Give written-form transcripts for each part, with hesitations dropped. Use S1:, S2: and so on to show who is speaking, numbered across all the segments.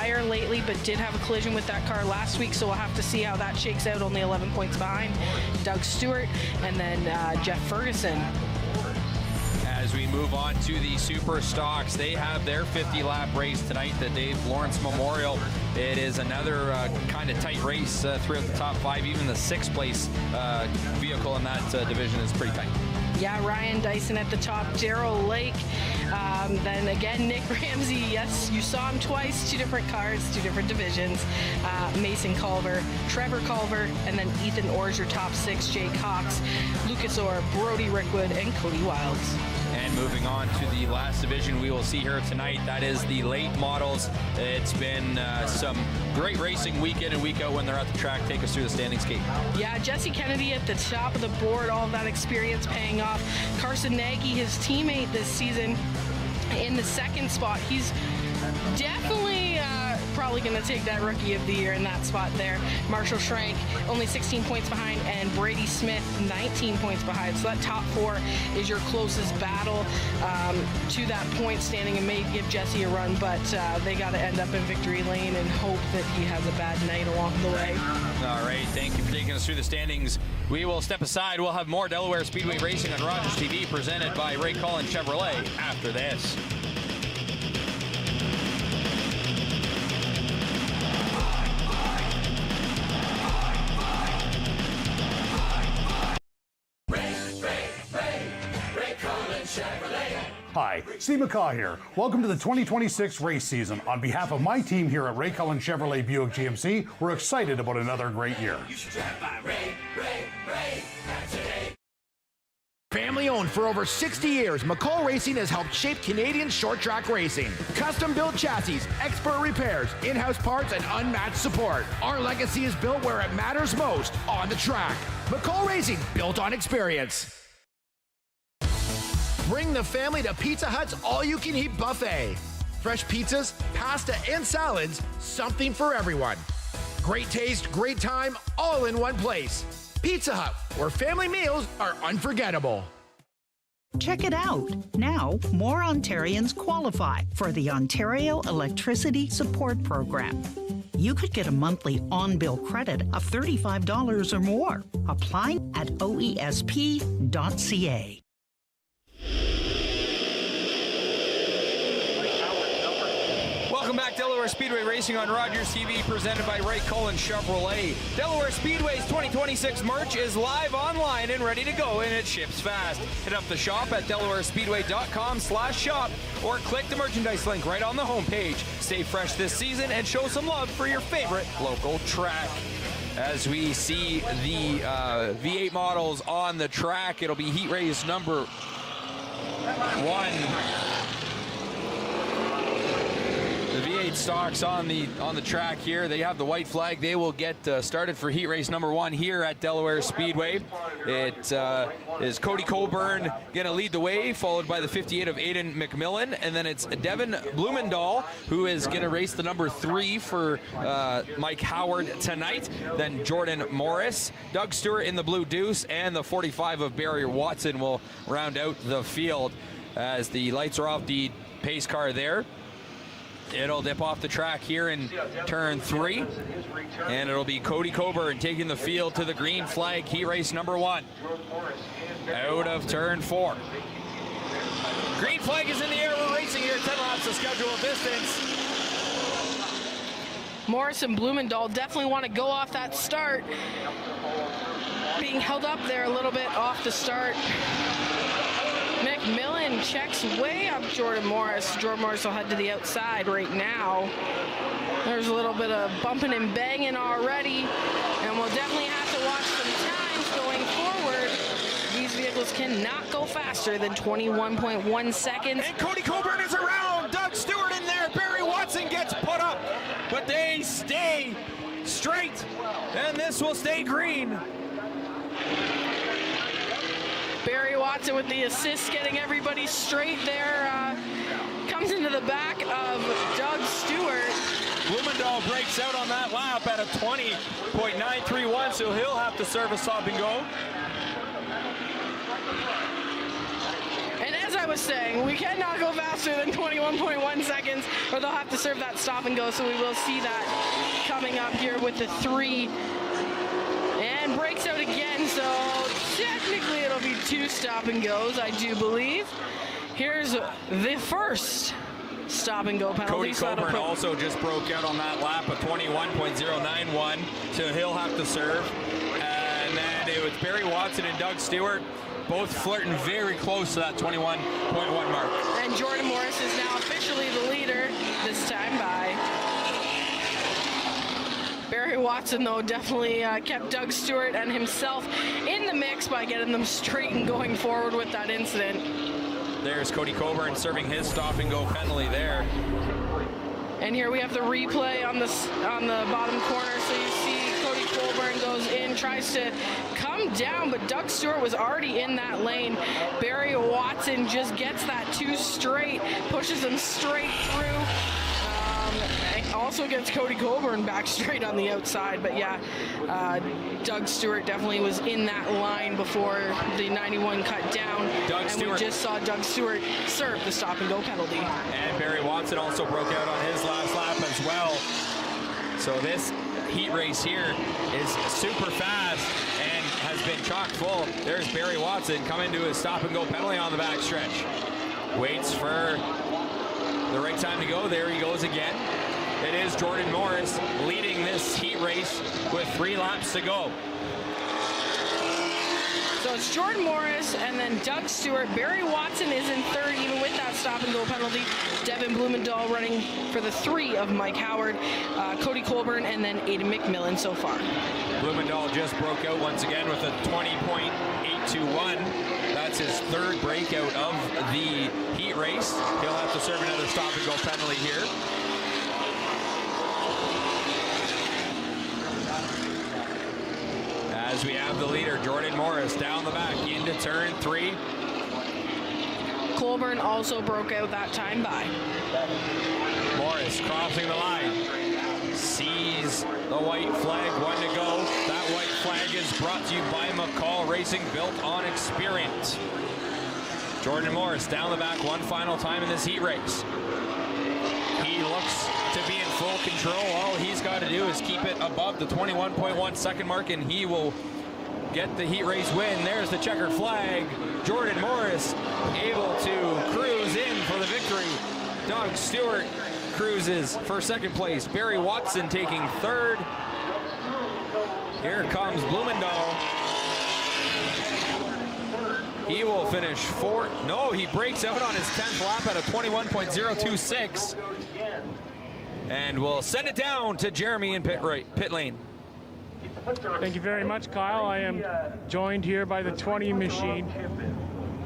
S1: fire lately, but did have a collision with that car last week, so we'll have to see how that shakes out. Only 11 points behind Doug Stewart, and then Jeff Ferguson.
S2: As we move on to the Super Stocks, they have their 50-lap race tonight, the Dave Lawrence Memorial. It is another kind of tight race throughout the top 5. Even the 6th place vehicle in that division is pretty tight.
S1: Yeah, Ryan Dyson at the top, Darrell Lake, then again Nick Ramsey. Yes, you saw him twice, 2 different cars, 2 different divisions. Mason Culver, Trevor Culver, and then Ethan Orr, your top 6, Jay Cox, Lucas Orr, Brody Rickwood, and Cody Wilds.
S2: And moving on to the last division we will see here tonight, that is the late models. It's been some great racing week in and week out when they're at the track. Take us through the standings, Kate.
S1: Yeah, Jesse Kennedy at the top of the board, all of that experience paying off. Carson Nagy, his teammate this season, in the 2nd spot. He's definitely probably going to take that Rookie of the Year in that spot there. Marshall Schrank only 16 points behind, and Brady Smith 19 points behind. So that top 4 is your closest battle to that point standing, and may give Jesse a run, but they got to end up in victory lane and hope that he has a bad night along the way.
S2: All right, thank you for taking us through the standings. We will step aside. We'll have more Delaware Speedway Racing on Rogers TV presented by Ray Cullen Chevrolet after this.
S3: Hi, Steve McCaw here. Welcome to the 2026 race season. On behalf of my team here at Ray Cullen Chevrolet Buick GMC, we're excited about another great year.
S4: You should drive by Ray today.
S5: Family owned for over 60 years, McCall Racing has helped shape Canadian short track racing. Custom built chassis, expert repairs, in-house parts, and unmatched support. Our legacy is built where it matters most, on the track. McCall Racing, built on experience. Bring the family to Pizza Hut's all-you-can-eat buffet. Fresh pizzas, pasta, and salads, something for everyone. Great taste, great time, all in one place. Pizza Hut, where family meals are unforgettable.
S6: Check it out. Now, more Ontarians qualify for the Ontario Electricity Support Program. You could get a monthly on-bill credit of $35 or more. Apply at oesp.ca.
S2: Welcome back, Delaware Speedway Racing on Rogers TV, presented by Ray Cullen Chevrolet. Delaware Speedway's 2026 merch is live online and ready to go, and it ships fast. Hit up the shop at delawarespeedway.com/shop or click the merchandise link right on the homepage. Stay fresh this season and show some love for your favorite local track. As we see the V8 models on the track, it'll be heat race number 1. The V8 stocks on the track here. They have the white flag. They will get started for heat race number 1 here at Delaware Speedway. It is Cody Coburn going to lead the way, followed by the 58 of Aiden McMillan, and then it's Devin Blumendahl who is going to race the number 3 for Mike Howard tonight. Then Jordan Morris, Doug Stewart in the Blue Deuce, and the 45 of Barry Watson will round out the field. As the lights are off the pace car there, it'll dip off the track here in turn 3, and it'll be Cody Coburn taking the field to the green flag, heat race number 1. Out of turn 4. Green flag is in the air. We're racing here, 10 laps of scheduled distance.
S1: Morris and Blumendahl definitely want to go off that start. Being held up there a little bit off the start. McMillan checks way up Jordan Morris. Jordan Morris will head to the outside right now. There's a little bit of bumping and banging already, and we'll definitely have to watch some times going forward. These vehicles cannot go faster than 21.1 seconds.
S2: And Cody Coburn is around. Doug Stewart in there. Barry Watson gets put up, but they stay straight, and this will stay green.
S1: Barry Watson with the assist, getting everybody straight there. Comes into the back of Doug Stewart.
S2: Blumendahl breaks out on that lap at a 20.931, so he'll have to serve a stop and go.
S1: And as I was saying. We cannot go faster than 21.1 seconds, or they'll have to serve that stop and go. So we will see that coming up here with the 3. And breaks out again. So technically it'll be 2 stop and goes, I do believe. Here's the first stop and go penalty.
S2: Cody Coburn also just broke out on that lap of 21.091, so he'll have to serve. And then it was Barry Watson and Doug Stewart, both flirting very close to that 21.1 mark.
S1: And Jordan Morris is now officially the leader, this time by Barry Watson, though, definitely kept Doug Stewart and himself in the mix by getting them straight and going forward with that incident.
S2: There's Cody Coburn serving his stop and go penalty there.
S1: And here we have the replay on the bottom corner. So you see Cody Coburn goes in, tries to come down, but Doug Stewart was already in that lane. Barry Watson just gets that 2 straight, pushes him straight through. Also gets Cody Coburn back straight on the outside, but yeah, Doug Stewart definitely was in that line before the 91 cut down. We just saw Doug Stewart serve the stop and go penalty.
S2: And Barry Watson also broke out on his last lap as well. So this heat race here is super fast and has been chock full. There's Barry Watson coming to his stop and go penalty on the back stretch. Waits for the right time to go. There he goes again. It is Jordan Morris leading this heat race with 3 laps to go.
S1: So it's Jordan Morris and then Doug Stewart. Barry Watson is in 3rd, even with that stop and go penalty. Devin Blumendahl running for the 3 of Mike Howard, Cody Colburn, and then Aiden McMillan so far.
S2: Blumendahl just broke out once again with a 20.821. That's his 3rd breakout of the heat race. He'll have to serve another stop and go penalty here. As we have the leader, Jordan Morris, down the back into turn 3.
S1: Colburn also broke out that time by.
S2: Morris crossing the line. Sees the white flag, 1 to go. That white flag is brought to you by McCall Racing, built on experience. Jordan Morris down the back one final time in this heat race. He looks to be in full control. All he's got to do is keep it above the 21.1 second mark, and he will get the heat race win. There's the checkered flag. Jordan Morris able to cruise in for the victory. Doug Stewart cruises for 2nd place. Barry Watson taking 3rd. Here comes Blumendahl. He will finish 4th. No, he breaks out on his 10th lap at a 21.026. And we'll send it down to Jeremy in pit lane.
S7: Thank you very much, Kyle. I am joined here by the 20 machine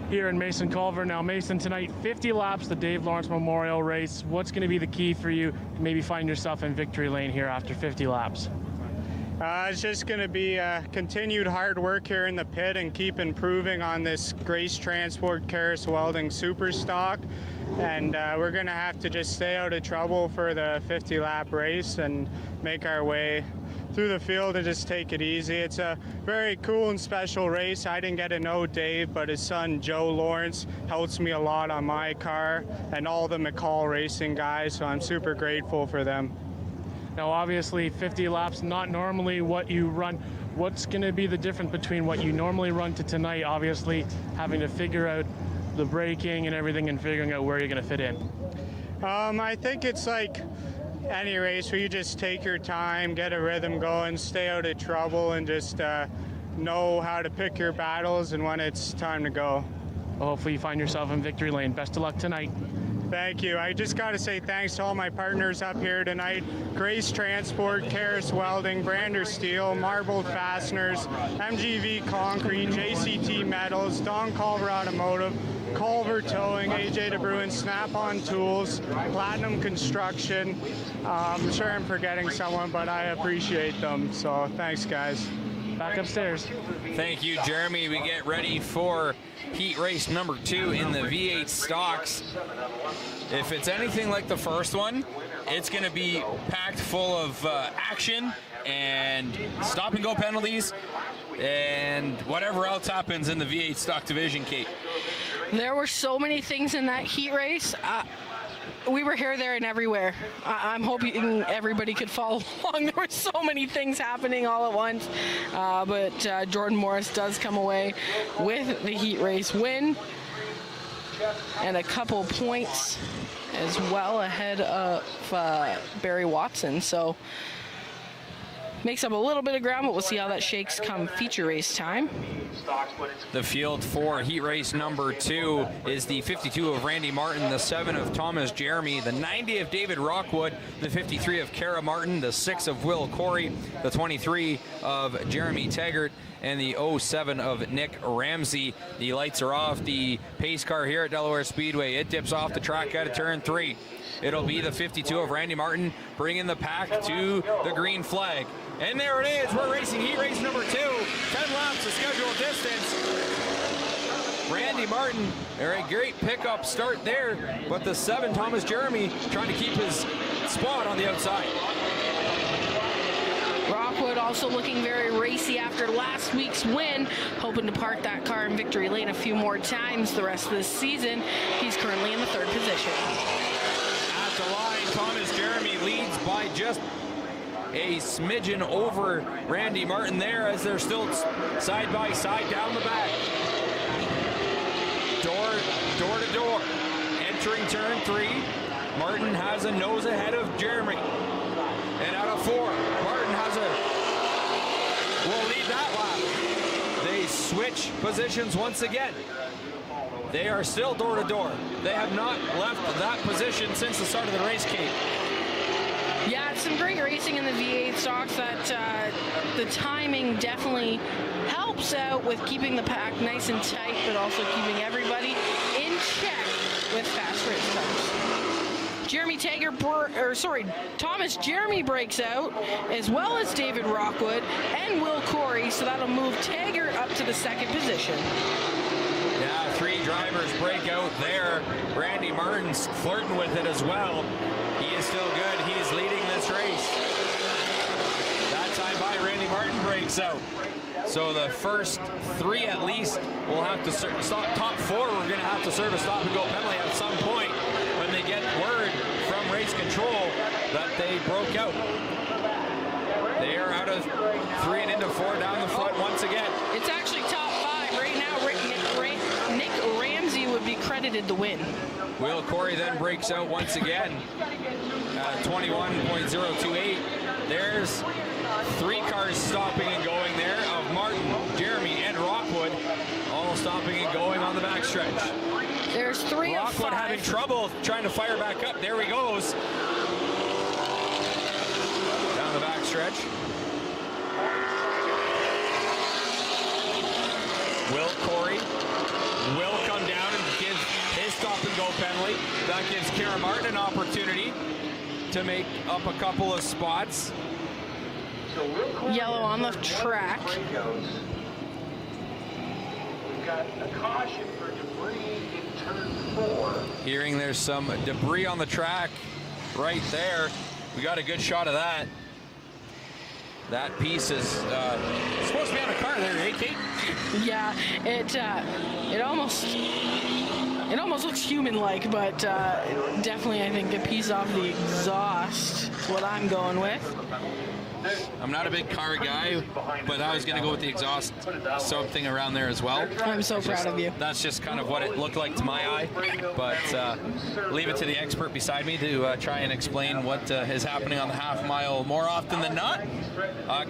S7: here in Mason Culver. Now, Mason, tonight, 50 laps, the Dave Lawrence Memorial Race. What's going to be the key for you to maybe find yourself in victory lane here after 50 laps?
S8: It's just going to be continued hard work here in the pit and keep improving on this Grace Transport Karis Welding Super Stock. And we're going to have to just stay out of trouble for the 50-lap race and make our way through the field and just take it easy. It's a very cool and special race. I didn't get to know Dave, but his son Joe Lawrence helps me a lot on my car and all the McCall Racing guys, so I'm super grateful for them.
S7: Now, obviously, 50 laps, not normally what you run. What's going to be the difference between what you normally run to tonight, obviously having to figure out the braking and everything and figuring out where you're going to fit in?
S8: I think it's like any race where you just take your time, get a rhythm going, stay out of trouble, and just know how to pick your battles and when it's time to go.
S7: Well, hopefully you find yourself in victory lane. Best of luck tonight.
S8: Thank you. I just got to say thanks to all my partners up here tonight. Grace Transport, Karis Welding, Brander Steel, Marbled Fasteners, MGV Concrete, JCT Metals, Don Culver Automotive, Culver Towing, AJ DeBruin, Snap-on Tools, Platinum Construction. I'm sure I'm forgetting someone, but I appreciate them. So thanks, guys.
S7: Back upstairs.
S2: Thank you, Jeremy. We get ready for heat race number 2 in the V8 stocks. If it's anything like the first one, it's going to be packed full of action and stop and go penalties and whatever else happens in the V8 stock division, Kate.
S1: There were so many things in that heat race. We were here, there, and everywhere. I'm hoping everybody could follow along. There were so many things happening all at once. But Jordan Morris does come away with the heat race win and a couple points as well ahead of Barry Watson. So makes up a little bit of ground, but we'll see how that shakes come feature race time.
S2: The field for heat race number 2 is the 52 of Randy Martin, the 7 of Thomas Jeremy, the 90 of David Rockwood, the 53 of Kara Martin, the 6 of Will Corey, the 23 of Jeremy Taggart, and the 07 of Nick Ramsey. The lights are off. The pace car here at Delaware Speedway, it dips off the track out of turn 3. It'll be the 52 of Randy Martin bringing the pack to the green flag. And there it is. We're racing heat race number 2. 10 laps of scheduled distance. Randy Martin, a great pickup start there, but the 7, Thomas Jeremy, trying to keep his spot on the outside.
S1: Rockwood also looking very racy after last week's win, hoping to park that car in victory lane a few more times the rest of this season. He's currently in the 3rd position.
S2: At the line, Thomas Jeremy leads by just a smidgen over Randy Martin there as they're still side by side down the back. Door to door. Entering turn 3, Martin has a nose ahead of Jeremy. And out of 4, Martin will lead that lap. They switch positions once again. They are still door to door. They have not left that position since the start of the race, Kate.
S1: Yeah, it's some great racing in the V8 stocks. That the timing definitely helps out with keeping the pack nice and tight, but also keeping everybody in check with fast race times. Thomas Jeremy breaks out, as well as David Rockwood and Will Corey, so that'll move Taggart up to the 2nd position.
S2: Yeah, 3 drivers break out there. Randy Martin's flirting with it as well. He is still good. He is leading this race. That time by Randy Martin breaks out. So the first 3 at least will have to stop. Top 4 we're going to have to serve a stop and go penalty at some point when they get word from race control that they broke out. They are out of 3 and into 4 down the front once again.
S1: It's actually top 5 right now. Nick Ramsey would be credited the win.
S2: Will Corey then breaks out once again at 21.028. There's 3 cars stopping and going there of Martin, Jeremy, and Rockwood, all stopping and going on the backstretch.
S1: There's 3 of 5.
S2: Rockwood having trouble trying to fire back up. There he goes. Down the backstretch. Will Corey will come down and give his stop and go penalty. That gives Kara Martin an opportunity to make up a couple of spots.
S1: Yellow on the track.
S9: We've got a caution for debris in turn 4.
S2: Hearing there's some debris on the track right there. We got a good shot of that. That piece is supposed to be on a car there, eh, Kate?
S1: Yeah, it almost looks human-like, but definitely I think a piece off the exhaust is what I'm going with.
S2: I'm not a big car guy, but I was going to go with the exhaust something around there as well.
S1: I'm so proud of you.
S2: That's just kind of what it looked like to my eye, but leave it to the expert beside me to try and explain what is happening on the half mile more often than not.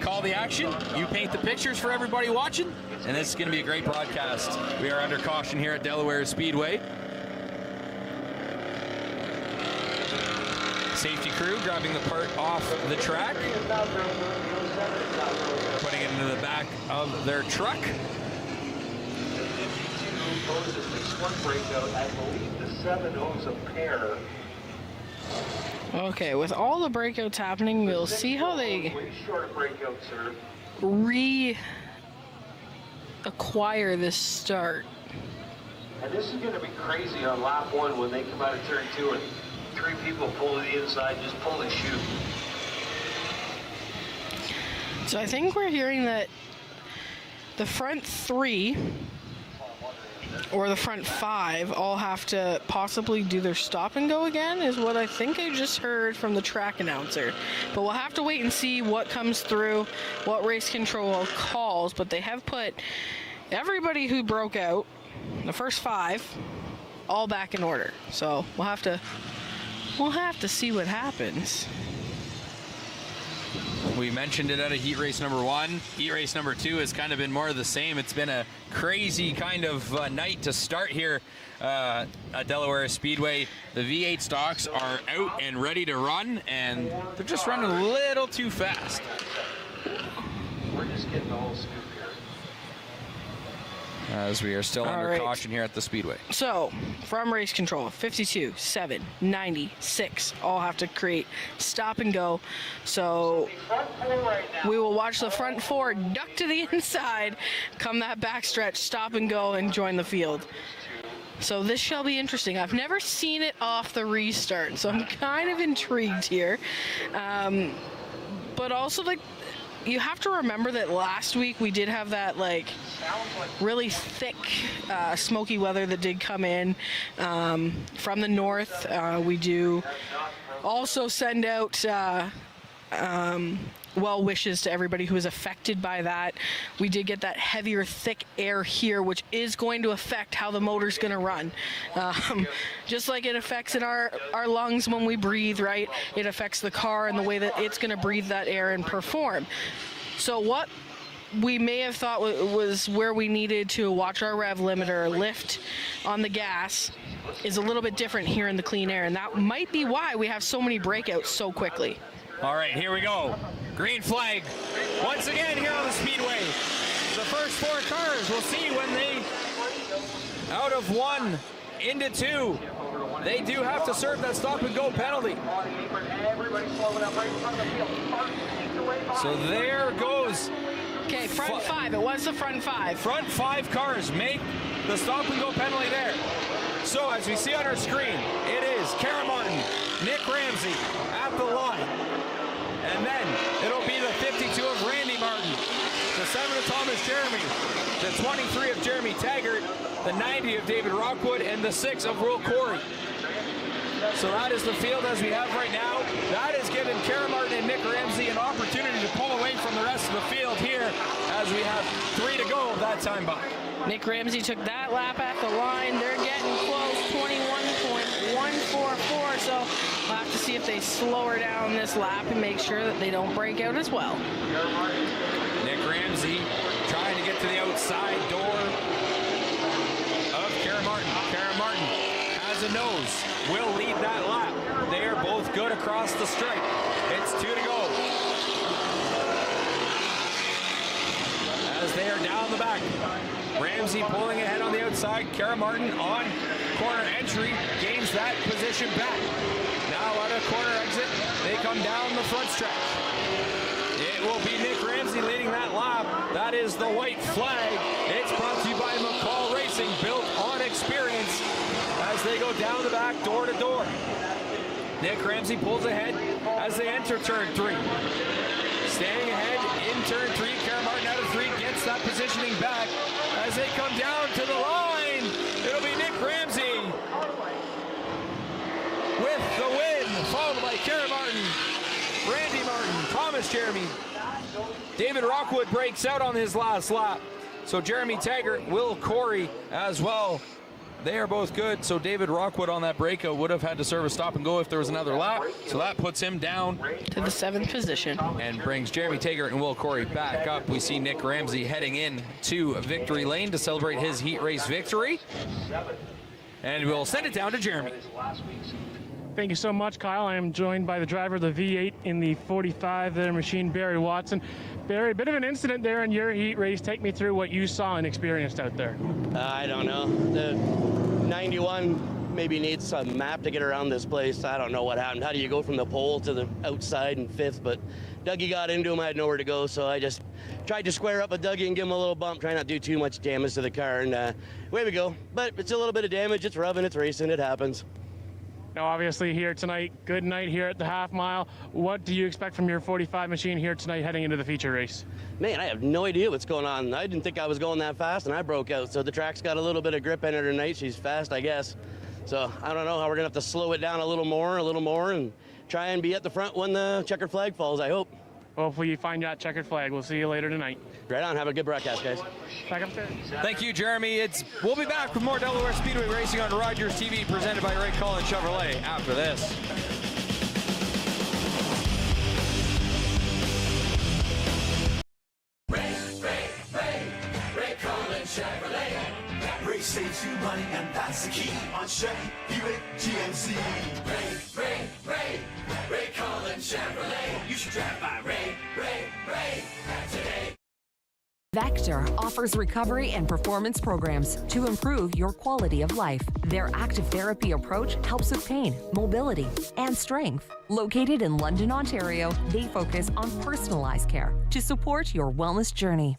S2: Call the action. You paint the pictures for everybody watching, and this is going to be a great broadcast. We are under caution here at Delaware Speedway. Safety crew grabbing the part off the track, putting it into the back of their truck.
S1: Okay, with all the breakouts happening, we'll see how they reacquire this start.
S9: And this is going to be crazy on lap 1 when they come out of turn 2 and 3 people pull to the inside, just pull and shoot.
S1: So I think we're hearing that the front 3 or the front 5 all have to possibly do their stop and go again, is what I think I just heard from the track announcer. But we'll have to wait and see what comes through, what race control calls. But they have put everybody who broke out, the first 5, all back in order. So we'll have to see what happens.
S2: We mentioned it at a heat race number 1. Heat race number 2 has kind of been more of the same. It's been a crazy kind of night to start here at Delaware Speedway. The V8 stocks are out and ready to run, and they're just running a little too fast.
S9: We're just getting the whole scoop here.
S2: As we are still under caution here at the Speedway.
S1: So, from race control, 52, 7, 96, all have to create stop and go. So, we will watch the front 4 duck to the inside, come that backstretch, stop and go, and join the field. So this shall be interesting. I've never seen it off the restart, so I'm kind of intrigued here. But also, like, you have to remember that last week we did have that like really thick smoky weather that did come in from the north. We do also send out well wishes to everybody who was affected by that. We did get that heavier, thick air here, which is going to affect how the motor's going to run. Just like it affects in our lungs when we breathe, right? It affects the car and the way that it's going to breathe that air and perform. So what we may have thought was where we needed to watch our rev limiter lift on the gas is a little bit different here in the clean air, and that might be why we have so many breakouts so quickly.
S2: All right, here we go. Green flag once again here on the Speedway. The first 4 cars, we'll see when they, out of 1 into 2, they do have to serve that stop and go penalty. So there goes.
S1: Okay, front 5. It was the front 5.
S2: Front 5 cars make the stop and go penalty there. So as we see on our screen, it is Kara Martin, Nick Ramsey at the line. And then it'll be the 52 of Randy Martin, the 7 of Thomas Jeremy, the 23 of Jeremy Taggart, the 90 of David Rockwood, and the 6 of Will Corey. So that is the field as we have right now. That has given Kara Martin and Nick Ramsey an opportunity to pull away from the rest of the field here as we have 3 to go of that time by.
S1: Nick Ramsey took that lap at the line. They're getting close, 21.144. So we'll have to see if they slow her down this lap and make sure that they don't break out as well.
S2: Nick Ramsey trying to get to the outside door of Kara Martin. Kara Martin has a nose, will lead that lap. They are both good across the stripe. It's 2 to go. As they are down the back. Ramsey pulling ahead on the outside. Kara Martin on corner entry, gains that position back. Now out of corner exit, they come down the front stretch. It will be Nick Ramsey leading that lap. That is the white flag. It's brought to you by McCall Racing, built on experience as they go down the back door to door. Nick Ramsey pulls ahead as they enter turn 3. Staying ahead in turn 3, Kara Martin out of 3 gets that positioning back. As they come down to the line, it'll be Nick Ramsey with the win, followed by Kara Martin, Randy Martin, Thomas Jeremy. David Rockwood breaks out on his last lap. So Jeremy Taggart, Will Corey as well. They are both good, so David Rockwood on that breakout would have had to serve a stop and go if there was another lap. So that puts him down
S1: to the 7th position
S2: and brings Jeremy Taggart and Will Corey back up. We see Nick Ramsey heading in to victory lane to celebrate his heat race victory. And we'll send it down to Jeremy.
S7: Thank you so much, Kyle. I am joined by the driver of the V8 in the 45 there machine, Barry Watson. Barry, a bit of an incident there in your heat race. Take me through what you saw and experienced out there.
S10: I don't know. The 91 maybe needs a map to get around this place. I don't know what happened. How do you go from the pole to the outside in 5th? But Dougie got into him. I had nowhere to go, so I just tried to square up with Dougie and give him a little bump, try not to do too much damage to the car, and away we go. But it's a little bit of damage. It's rubbing, it's racing, it happens.
S7: Now, obviously here tonight, good night here at the half mile. What do you expect from your 45 machine here tonight heading into the feature race?
S10: Man, I have no idea what's going on. I didn't think I was going that fast, and I broke out. So the track's got a little bit of grip in her tonight. She's fast, I guess. So I don't know how we're going to have to slow it down a little more, and try and be at the front when the checkered flag falls, I hope.
S7: Hopefully you find that checkered flag. We'll see you later tonight.
S10: Right on. Have a good broadcast, guys.
S7: Back upstairs.
S2: Thank you, Jeremy. We'll be back with more Delaware Speedway racing on Rogers TV, presented by Ray Cullen Chevrolet after this.
S4: Ray Cullen Chevrolet. Ray saves you money, and that's the key on Chevy GMC. Ray Cullen Chevrolet. You should drive by Ray today.
S11: Vector offers recovery and performance programs to improve your quality of life. Their active therapy approach helps with pain, mobility, and strength. Located in London, Ontario, they focus on personalized care to support your wellness journey.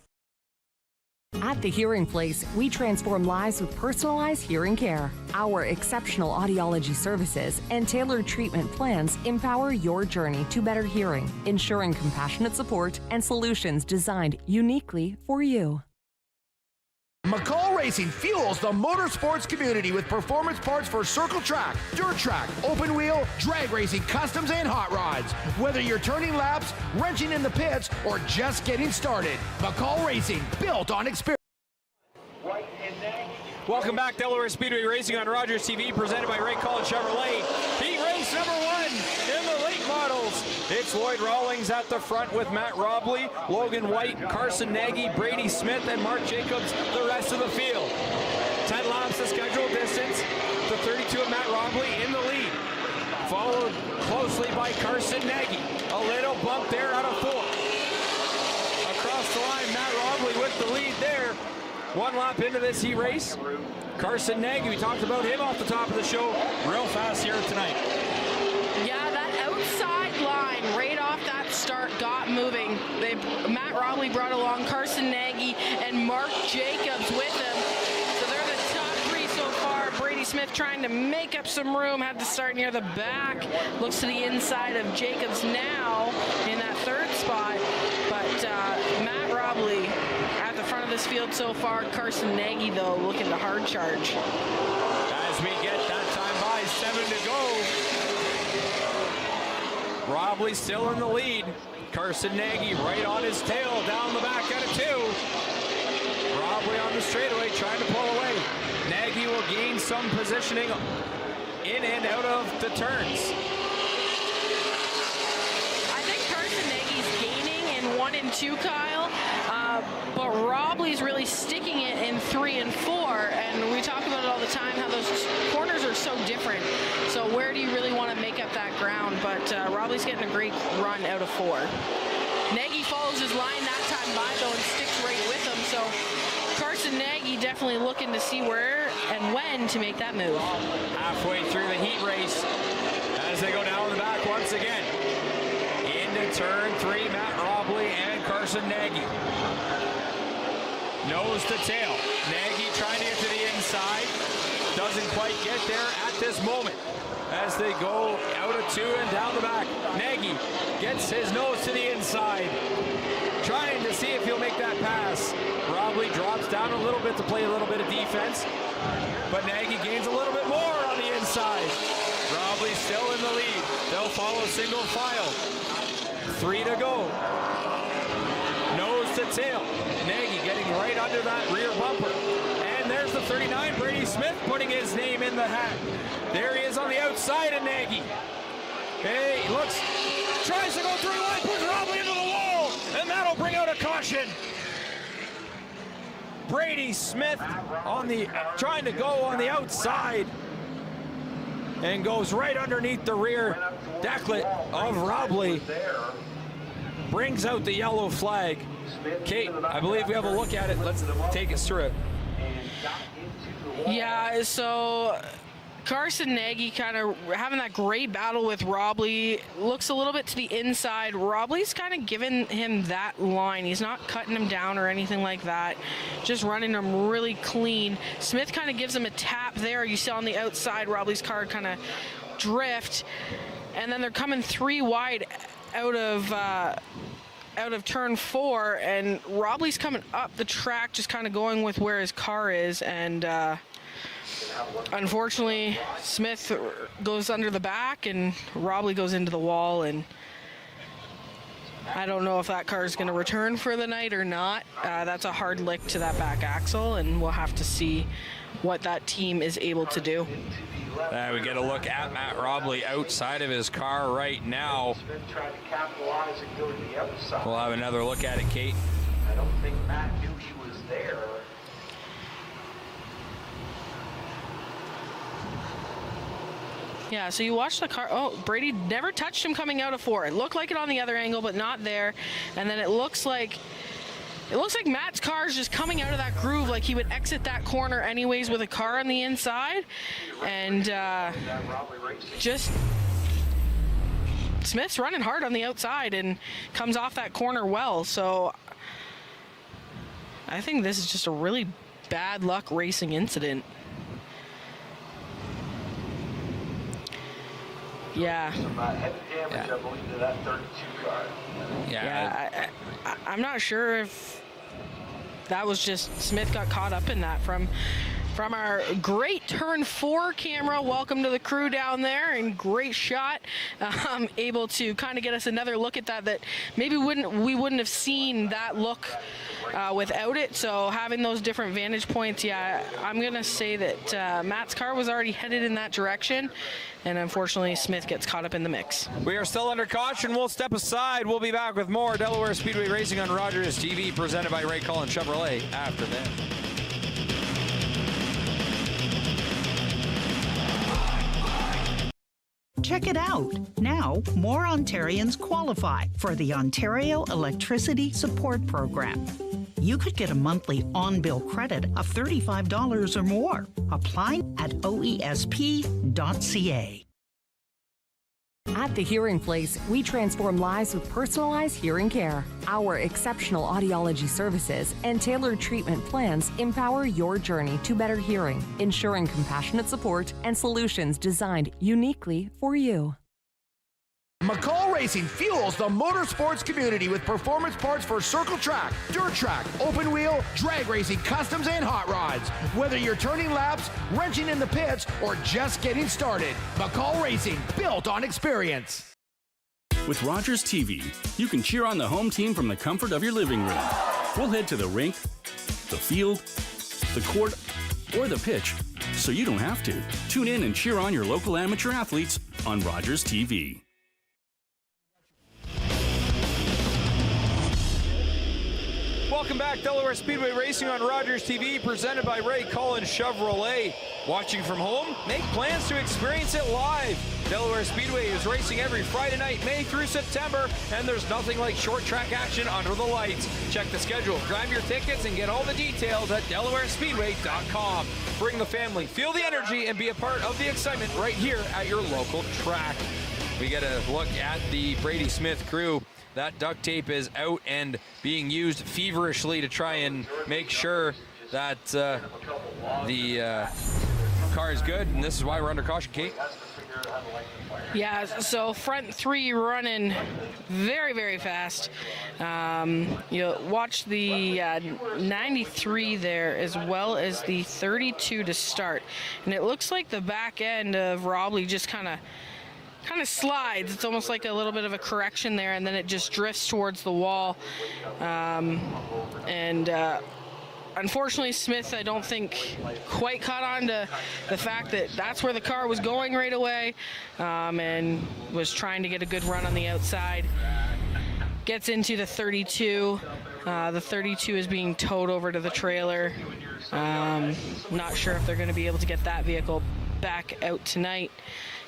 S11: At The Hearing Place, we transform lives with personalized hearing care. Our exceptional audiology services and tailored treatment plans empower your journey to better hearing, ensuring compassionate support and solutions designed uniquely for you.
S5: McCall Racing fuels the motorsports community with performance parts for circle track, dirt track, open wheel, drag racing, customs, and hot rods. Whether you're turning laps, wrenching in the pits, or just getting started, McCall Racing, built on experience.
S2: Welcome back, Delaware Speedway Racing on Rogers TV, presented by Ray Cullen Chevrolet. Heat race number 1 in the late models. It's Lloyd Rawlings at the front with Matt Robley, Logan White, Carson Nagy, Brady Smith, and Mark Jacobs, the rest of the field. 10 laps the scheduled distance. The 32 of Matt Robley in the lead, followed closely by Carson Nagy. A little bump there out of 4. Across the line, Matt Robley with the lead there. 1 lap into this heat race. Carson Nagy, we talked about him off the top of the show, real fast here tonight.
S1: Yeah, that outside line right off that start got moving. Matt Robley brought along Carson Nagy and Mark Jacobs with him. So they're the top 3 so far. Brady Smith trying to make up some room, had to start near the back. Looks to the inside of Jacobs now in that 3rd spot. But Matt Robley at the front of this field so far. Carson Nagy, though, looking to hard charge.
S2: As we get that time by, 7 to go. Robley still in the lead. Carson Nagy right on his tail, down the back out of 2. Robley on the straightaway, trying to pull away. Nagy will gain some positioning in and out of the turns.
S1: I think Carson Nagy's gaining in 1 and 2, Kyle. But Robley's really sticking it in 3 and 4, and we talk about it all the time, how those corners are so different. So where do you really want to make up that ground? But Robley's getting a great run out of 4. Nagy follows his line that time by, though, and sticks right with him. So Carson Nagy definitely looking to see where and when to make that move.
S2: Halfway through the heat race, as they go down the back once again. Into turn 3, Matt Robley and Carson Nagy. Nose to tail. Nagy trying to get to the inside. Doesn't quite get there at this moment. As they go out of 2 and down the back. Nagy gets his nose to the inside. Trying to see if he'll make that pass. Robley drops down a little bit to play a little bit of defense. But Nagy gains a little bit more on the inside. Robley still in the lead. They'll follow single file. 3 to go. Nose to tail. Nagy getting right under that rear bumper. And there's the 39, Brady Smith, putting his name in the hat. There he is on the outside of Nagy. Hey, he looks, tries to go through line, puts Robley into the wall, and that'll bring out a caution. Brady Smith on the, trying to go on the outside, and goes right underneath the rear decklet of Robley. Brings out the yellow flag. Kate, I believe we have a look at it. Let's take us through it.
S1: Yeah, so Carson Nagy kind of having that great battle with Robley. Looks a little bit to the inside. Robley's kind of giving him that line. He's not cutting him down or anything like that. Just running him really clean. Smith kind of gives him a tap there. You saw on the outside, Robley's car kind of drift, and then they're coming 3 wide out of turn 4, and Robley's coming up the track, just kind of going with where his car is, and unfortunately Smith goes under the back and Robley goes into the wall, and I don't know if that car is going to return for the night or not. That's a hard lick to that back axle, and we'll have to see what that team is able to do.
S2: We get a look at Matt Robley outside of his car right now. We'll have another look at it, Kate.
S9: I don't think Matt knew he was there.
S1: Yeah, so you watch the car. Oh, Brady never touched him coming out of 4. It looked like it on the other angle, but not there. And then it looks like Matt's car is just coming out of that groove, like he would exit that corner anyways with a car on the inside. And just Smith's running hard on the outside and comes off that corner well. So I think this is just a really bad luck racing incident. Yeah.
S9: I believe, to that 32 car.
S1: Yeah, I'm not sure if that was just Smith got caught up in that from our great turn 4 camera. Welcome to the crew down there, and great shot. Able to kind of get us another look at that maybe we wouldn't have seen that look without it. So having those different vantage points, yeah, I'm gonna say that Matt's car was already headed in that direction, and unfortunately Smith gets caught up in the mix.
S2: We are still under caution. We'll step aside. We'll be back with more Delaware Speedway Racing on Rogers TV, presented by Ray Cullen Chevrolet after that.
S6: Check it out. Now, more Ontarians qualify for the Ontario Electricity Support Program. You could get a monthly on-bill credit of $35 or more. Apply at oesp.ca.
S11: At The Hearing Place, we transform lives with personalized hearing care. Our exceptional audiology services and tailored treatment plans empower your journey to better hearing, ensuring compassionate support and solutions designed uniquely for you.
S5: McCall Racing fuels the motorsports community with performance parts for circle track, dirt track, open wheel, drag racing, customs, and hot rods. Whether you're turning laps, wrenching in the pits, or just getting started, McCall Racing, built on experience.
S12: With Rogers TV, you can cheer on the home team from the comfort of your living room. We'll head to the rink, the field, the court, or the pitch, so you don't have to. Tune in and cheer on your local amateur athletes on Rogers TV.
S2: Welcome back, Delaware Speedway Racing on Rogers TV, presented by Ray Cullen Chevrolet. Watching from home? Make plans to experience it live. Delaware Speedway is racing every Friday night, May through September, and there's nothing like short track action under the lights. Check the schedule, grab your tickets, and get all the details at DelawareSpeedway.com. Bring the family, feel the energy, and be a part of the excitement right here at your local track. We get a look at the Brady Smith crew. That duct tape is out and being used feverishly to try and make sure that the car is good, and this is why we're under caution, Kate.
S1: Yeah, so front 3 running very, very fast. You'll watch the 93 there as well as the 32 to start. And it looks like the back end of Robley just kind of slides. It's almost like a little bit of a correction there, and then it just drifts towards the wall. Unfortunately, Smith, I don't think, quite caught on to the fact that that's where the car was going right away, and was trying to get a good run on the outside. Gets into the 32. The 32 is being towed over to the trailer. Not sure if they're going to be able to get that vehicle back out tonight.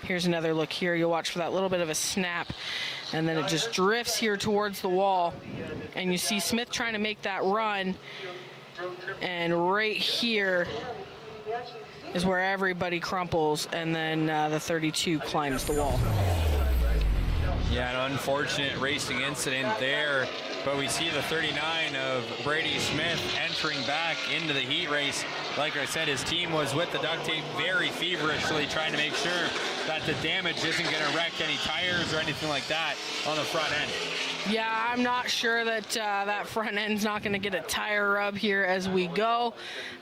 S1: Here's another look here. You'll watch for that little bit of a snap, and then it just drifts here towards the wall. And you see Smith trying to make that run, and right here is where everybody crumples, and then the 32 climbs the wall.
S2: Yeah, an unfortunate racing incident there, but we see the 39 of Brady Smith entering back into the heat race. Like I said, his team was with the duct tape very feverishly trying to make sure that the damage isn't going to wreck any tires or anything like that on the front end.
S1: Yeah, I'm not sure that that front end's not going to get a tire rub here as we go.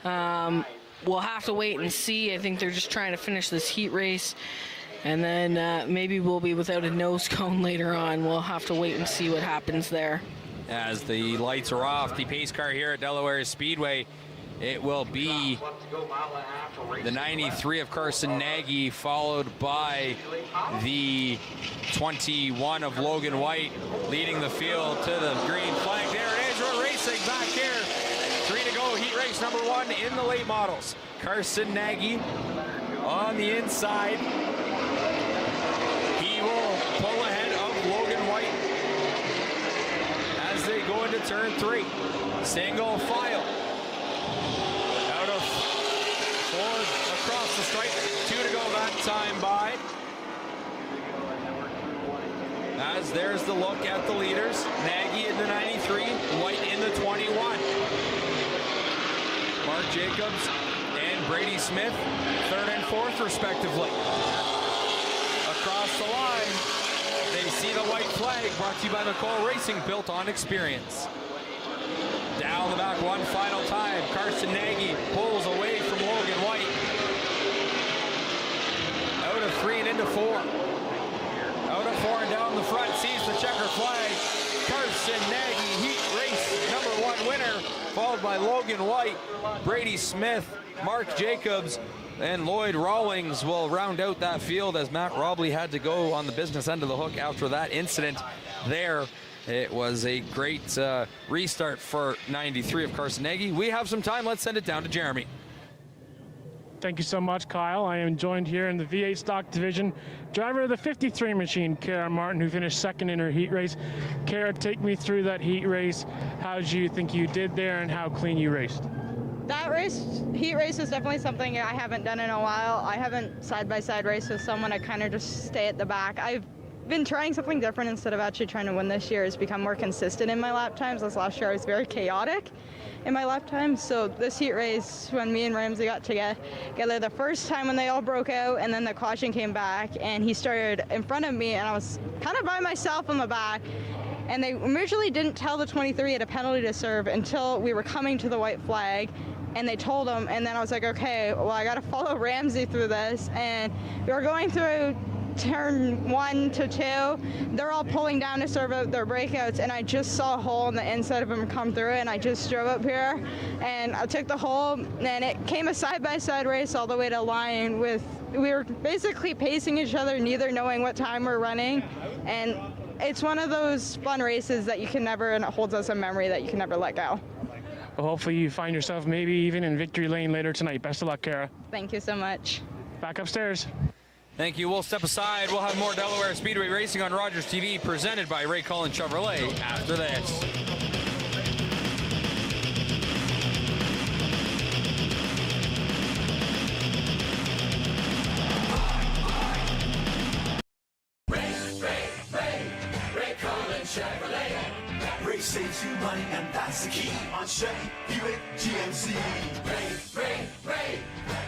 S1: We'll have to wait and see. I think they're just trying to finish this heat race. And then maybe we'll be without a nose cone later on. We'll have to wait and see what happens there.
S2: As the lights are off, the pace car here at Delaware Speedway, it will be the 93 of Carson Nagy, followed by the 21 of Logan White, leading the field to the green flag. There it is, we're racing back here. 3 to go, heat race number 1 in the late models. Carson Nagy on the inside. He will pull ahead of Logan White as they go into turn 3. Single file. Out of 4 across the stripe. 2 to go that time by. As there's the look at the leaders. Nagy in the 93, White in the 21. Mark Jacobs and Brady Smith, 3rd and 4th respectively. Across the line, they see the white flag, brought to you by McCall Racing, built on experience. Down the back one final time, Carson Nagy pulls away from Logan White. Out of 3 and into 4. Out of 4 and down the front, sees the checker flag. Carson Nagy, heat race number 1 winner, followed by Logan White, Brady Smith, Mark Jacobs, and Lloyd Rawlings will round out that field as Matt Robley had to go on the business end of the hook after that incident there. It was a great restart for 93 of Carson Nagy. We have some time. Let's send it down to Jeremy.
S7: Thank you so much, Kyle. I am joined here in the V8 stock division. Driver of the 53 machine, Kara Martin, who finished 2nd in her heat race. Kara, take me through that heat race. How did you think you did there and how clean you raced?
S13: That heat race is definitely something I haven't done in a while. I haven't side-by-side raced with someone. I kind of just stay at the back. I've been trying something different instead of actually trying to win this year, is become more consistent in my lap times. This last year I was very chaotic in my lap times. So this heat race, when me and Ramsey got together the first time when they all broke out, and then the caution came back and he started in front of me and I was kind of by myself in the back. And they originally didn't tell the 23 had a penalty to serve until we were coming to the white flag. And they told him, and then I was like, okay, well, I got to follow Ramsey through this. And we were going through turn 1 to 2. They're all pulling down to serve out their breakouts, and I just saw a hole on the inside of them come through, and I just drove up here, and I took the hole, and it came a side-by-side race all the way to line with, we were basically pacing each other, neither knowing what time we're running. And it's one of those fun races that you can never, and it holds us a memory that you can never let go.
S7: Well, hopefully you find yourself maybe even in victory lane later tonight. Best of luck, Kara.
S13: Thank you so much.
S7: Back upstairs.
S2: Thank you. We'll step aside. We'll have more Delaware Speedway racing on Rogers TV, presented by Ray Cullen Chevrolet after this.
S4: Ray Cullen Chevrolet. Ray saves you money, and that's the key on Chevy, Buick, GMC.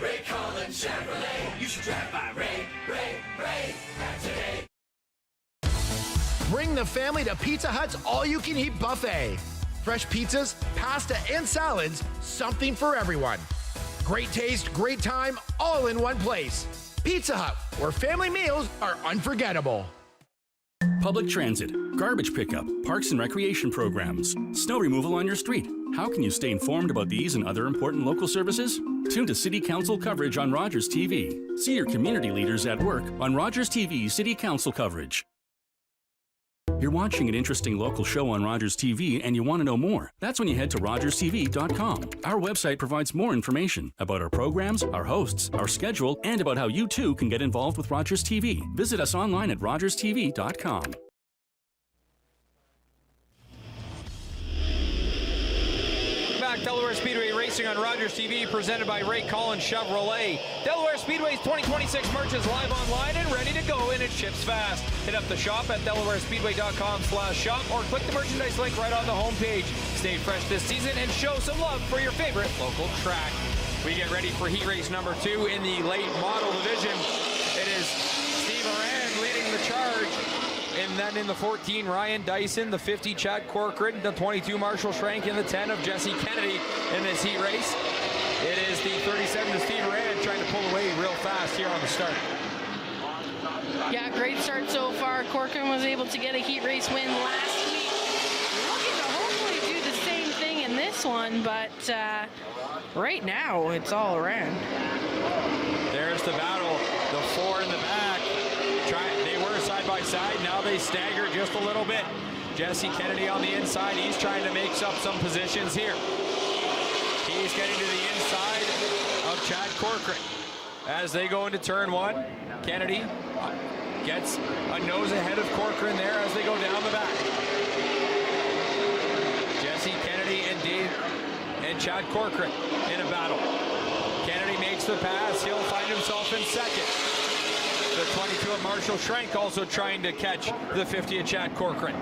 S4: Ray Cullen Chevrolet. You should drive by Ray today.
S5: Bring the family to Pizza Hut's all-you-can-eat buffet. Fresh pizzas, pasta, and salads, something for everyone. Great taste, great time, all in one place. Pizza Hut, where family meals are unforgettable.
S12: Public transit, garbage pickup, parks and recreation programs, snow removal on your street. How can you stay informed about these and other important local services? Tune to City Council coverage on Rogers TV. See your community leaders at work on Rogers TV City Council coverage. You're watching an interesting local show on Rogers TV and you want to know more. That's when you head to rogerstv.com. Our website provides more information about our programs, our hosts, our schedule, and about how you too can get involved with Rogers TV. Visit us online at rogerstv.com.
S2: Back, Delaware Speedway Racing on Rogers TV, presented by Ray Collins Chevrolet. Delaware Speedway's 2026 merch is live online and ready to go, and it ships fast. Hit up the shop at delawarespeedway.com/shop or click the merchandise link right on the homepage. Stay fresh this season and show some love for your favorite local track. We get ready for heat race number 2 in the late model division. It is Steve Arand leading the charge. And then in the 14, Ryan Dyson, the 50, Chad Corcoran, the 22, Marshall Schrank, and the 10 of Jesse Kennedy in this heat race. It is the 37 of Steve Rand trying to pull away real fast here on the start.
S1: Yeah, great start so far. Corcoran was able to get a heat race win last week. Looking to hopefully do the same thing in this one, but right now it's all around.
S2: There's the battle. The 4 in the back. They were side by side. Now they stagger just a little bit. Jesse Kennedy on the inside. He's trying to make up some positions here. He's getting to the inside of Chad Corcoran. As they go into turn 1, Kennedy gets a nose ahead of Corcoran there as they go down the back. Jesse Kennedy and Chad Corcoran in a battle. Kennedy makes the pass. He'll find himself in second. The 22 of Marshall Schrank also trying to catch the 50 of Chad Corcoran.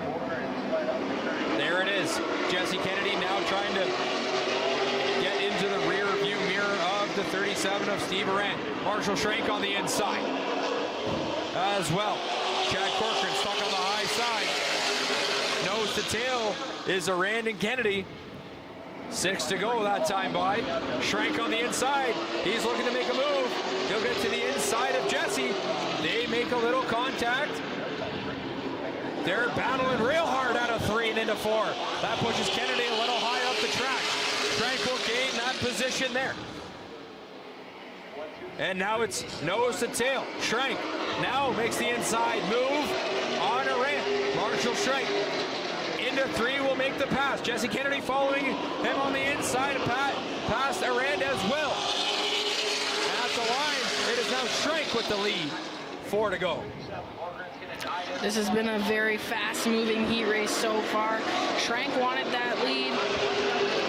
S2: There it is. Jesse Kennedy now trying to get into the rear view mirror of the 37 of Steve Arand. Marshall Schrank on the inside as well. Chad Corcoran stuck on the high side. Nose to tail is Arand and Kennedy. 6 to go that time by. Schrank on the inside. He's looking to make a move. He'll get to the inside of Jesse. They make a little contact. They're battling real hard out of 3 and into 4. That pushes Kennedy a little high up the track. Schrank will gain that position there. And now it's nose to tail. Schrank now makes the inside move on Arand. Marshall Schrank into 3 will make the pass. Jesse Kennedy following him on the inside, past Arand as well. At the line, it is now Schrank with the lead. 4 to go.
S1: This has been a very fast-moving heat race so far. Schrank wanted that lead.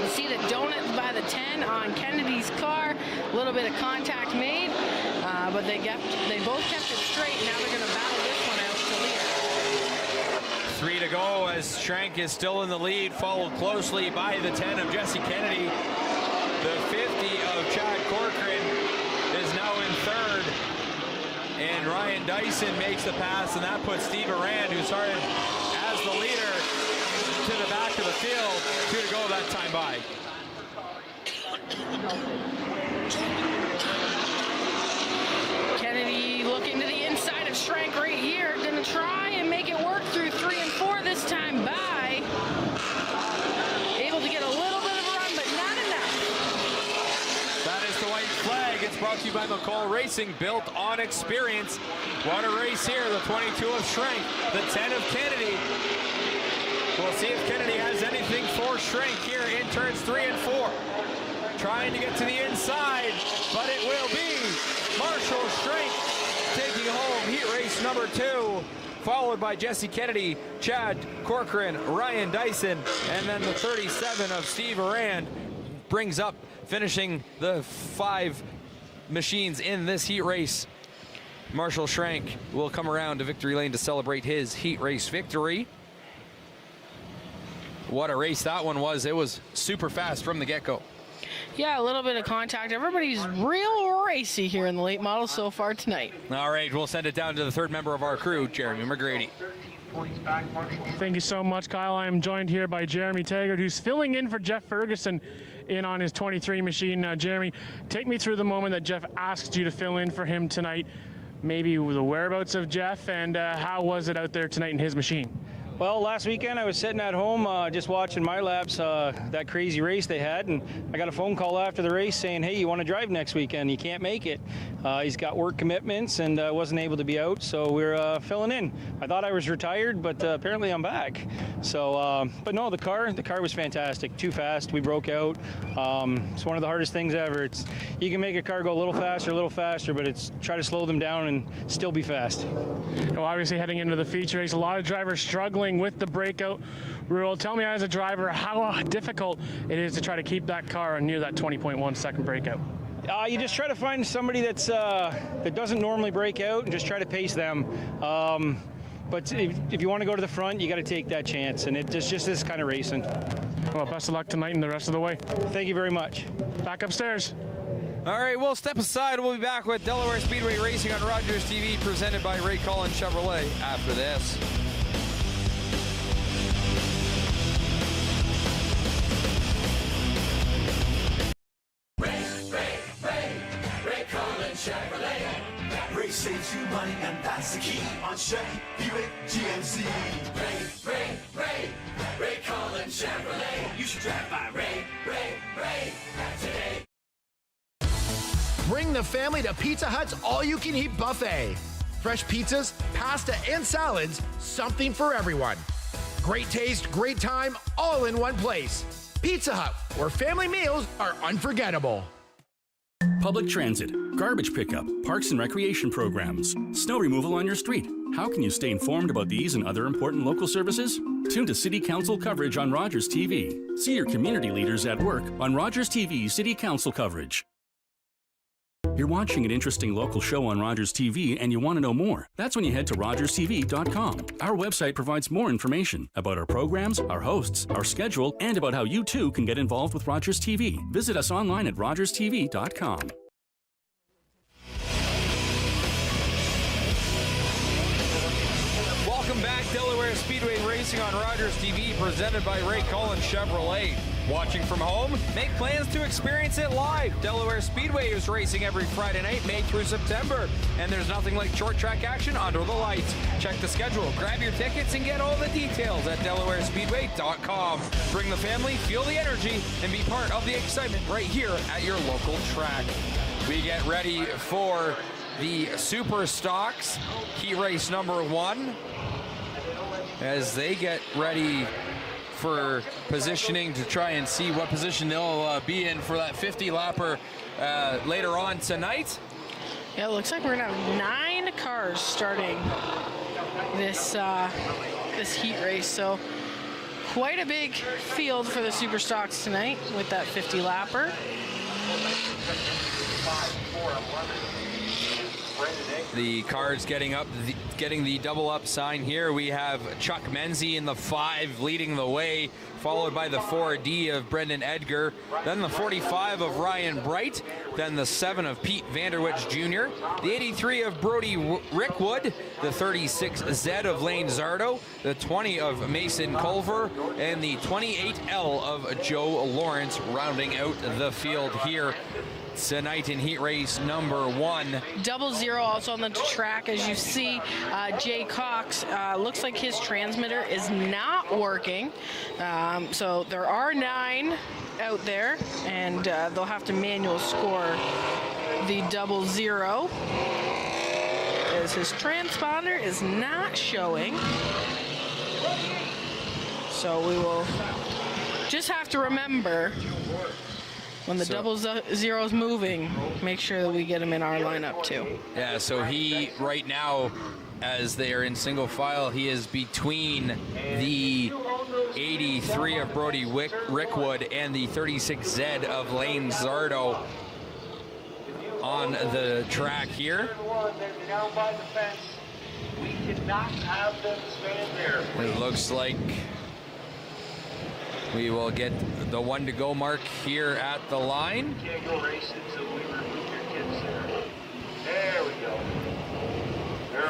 S1: You see the donut by the 10 on Kennedy's car. A little bit of contact made, but they both kept it straight. Now they're going to battle this one out to lead.
S2: 3 to go as Schrank is still in the lead, followed closely by the 10 of Jesse Kennedy. The 50 of Chad Corcoran is now in third. And Ryan Dyson makes the pass, and that puts Steve Arand, who started as the leader, to the back of the field. 2 to go that time by.
S1: Kennedy looking to the inside of Schrank right here. Gonna try and make it work through 3 and 4 this time by. Able to get a little bit of a run, but not enough.
S2: That is the white flag. It's brought to you by McCall Racing, built on experience. What a race here. The 22 of Schrank, the 10 of Kennedy. We'll see if Kennedy has anything for Schrank here in turns 3 and 4. Trying to get to the inside, but it will be Marshall Schrank taking home heat race number 2, followed by Jesse Kennedy, Chad Corcoran, Ryan Dyson, and then the 37 of Steve Arand brings up finishing the 5 machines in this heat race. Marshall Schrank will come around to victory lane to celebrate his heat race victory. What a race that one was. It was super fast from the get-go.
S1: Yeah, a little bit of contact. Everybody's real racy here in the late model so far tonight.
S2: All right, we'll send it down to the third member of our crew, Jeremy McGrady.
S7: Thank you so much, Kyle. I am joined here by Jeremy Taggart, who's filling in for Jeff Ferguson in on his 23 machine. Jeremy, take me through the moment that Jeff asked you to fill in for him tonight. Maybe the whereabouts of Jeff, and how was it out there tonight in his machine?
S14: Well, last weekend I was sitting at home just watching my laps, that crazy race they had, and I got a phone call after the race saying, hey, you want to drive next weekend? You can't make it. He's got work commitments and wasn't able to be out, so we're filling in. I thought I was retired, but apparently I'm back. So, but no, the car was fantastic. Too fast, we broke out. It's one of the hardest things ever. You can make a car go a little faster, but it's try to slow them down and still be fast.
S7: Well, obviously heading into the feature race, a lot of drivers struggling struggling with the breakout rule. Tell me as a driver how difficult it is to try to keep that car near that 20.1 second breakout.
S14: You just try to find somebody that doesn't normally break out and just try to pace them. But if you want to go to the front, you got to take that chance, and it's just this kind of racing.
S7: Well, best of luck tonight and the rest of the way.
S14: Thank you very much.
S7: Back upstairs.
S2: All right, we'll step aside. We'll be back with Delaware Speedway Racing on Rogers TV, presented by Ray Cullen Chevrolet after this.
S4: Ray Cullen Chevrolet. Ray saves you money, and that's the key on Chevy Buick GMC. Ray Cullen Chevrolet. You should drive by Ray today.
S5: Bring the family to Pizza Hut's all-you-can-eat buffet. Fresh pizzas, pasta, and salads, something for everyone. Great taste, great time, all in one place. Pizza Hut, where family meals are unforgettable.
S12: Public transit, garbage pickup, parks and recreation programs, snow removal on your street. How can you stay informed about these and other important local services? Tune to City Council coverage on Rogers TV. See your community leaders at work on Rogers TV City Council coverage. You're watching an interesting local show on Rogers TV and you want to know more. That's when you head to rogerstv.com. Our website provides more information about our programs, our hosts, our schedule, and about how you too can get involved with Rogers TV. Visit us online at rogerstv.com.
S2: Welcome back, Delaware Speedway Racing on Rogers TV, presented by Ray Cullen Chevrolet. Watching from home? Make plans to experience it live. Delaware Speedway is racing every Friday night, May through September. And there's nothing like short track action under the lights. Check the schedule, grab your tickets, and get all the details at DelawareSpeedway.com. Bring the family, feel the energy, and be part of the excitement right here at your local track. We get ready for the Super Stocks Heat Race number 1 as they get ready for positioning to try and see what position they'll be in for that 50-lapper later on tonight.
S1: Yeah, it looks like we're gonna have 9 cars starting this this heat race. So quite a big field for the Super Stocks tonight with that 50-lapper.
S2: The cars getting the double up sign here. We have Chuck Menzie in the 5 leading the way, followed by the 4D of Brendan Edgar, then the 45 of Ryan Bright, then the 7 of Pete Vanderwich Jr., the 83 of Brody Rickwood, the 36Z of Lane Zardo, the 20 of Mason Culver, and the 28L of Joe Lawrence rounding out the field here tonight in heat race number 1.
S1: 00 also on the track, as you see. Jay Cox, looks like his transmitter is not working. So there are 9 out there, and they'll have to manual score the 00 as his transponder is not showing. So we will just have to remember, when the 00 is moving, make sure that we get him in our lineup too.
S2: Yeah, so he, right now, as they are in single file, he is between the 83 of Brody Rickwood and the 36Z of Lane Zardo on the track here. It looks like we will get the 1 to go mark here at the line.
S9: Can't go racing until we remove your kids there. There we go.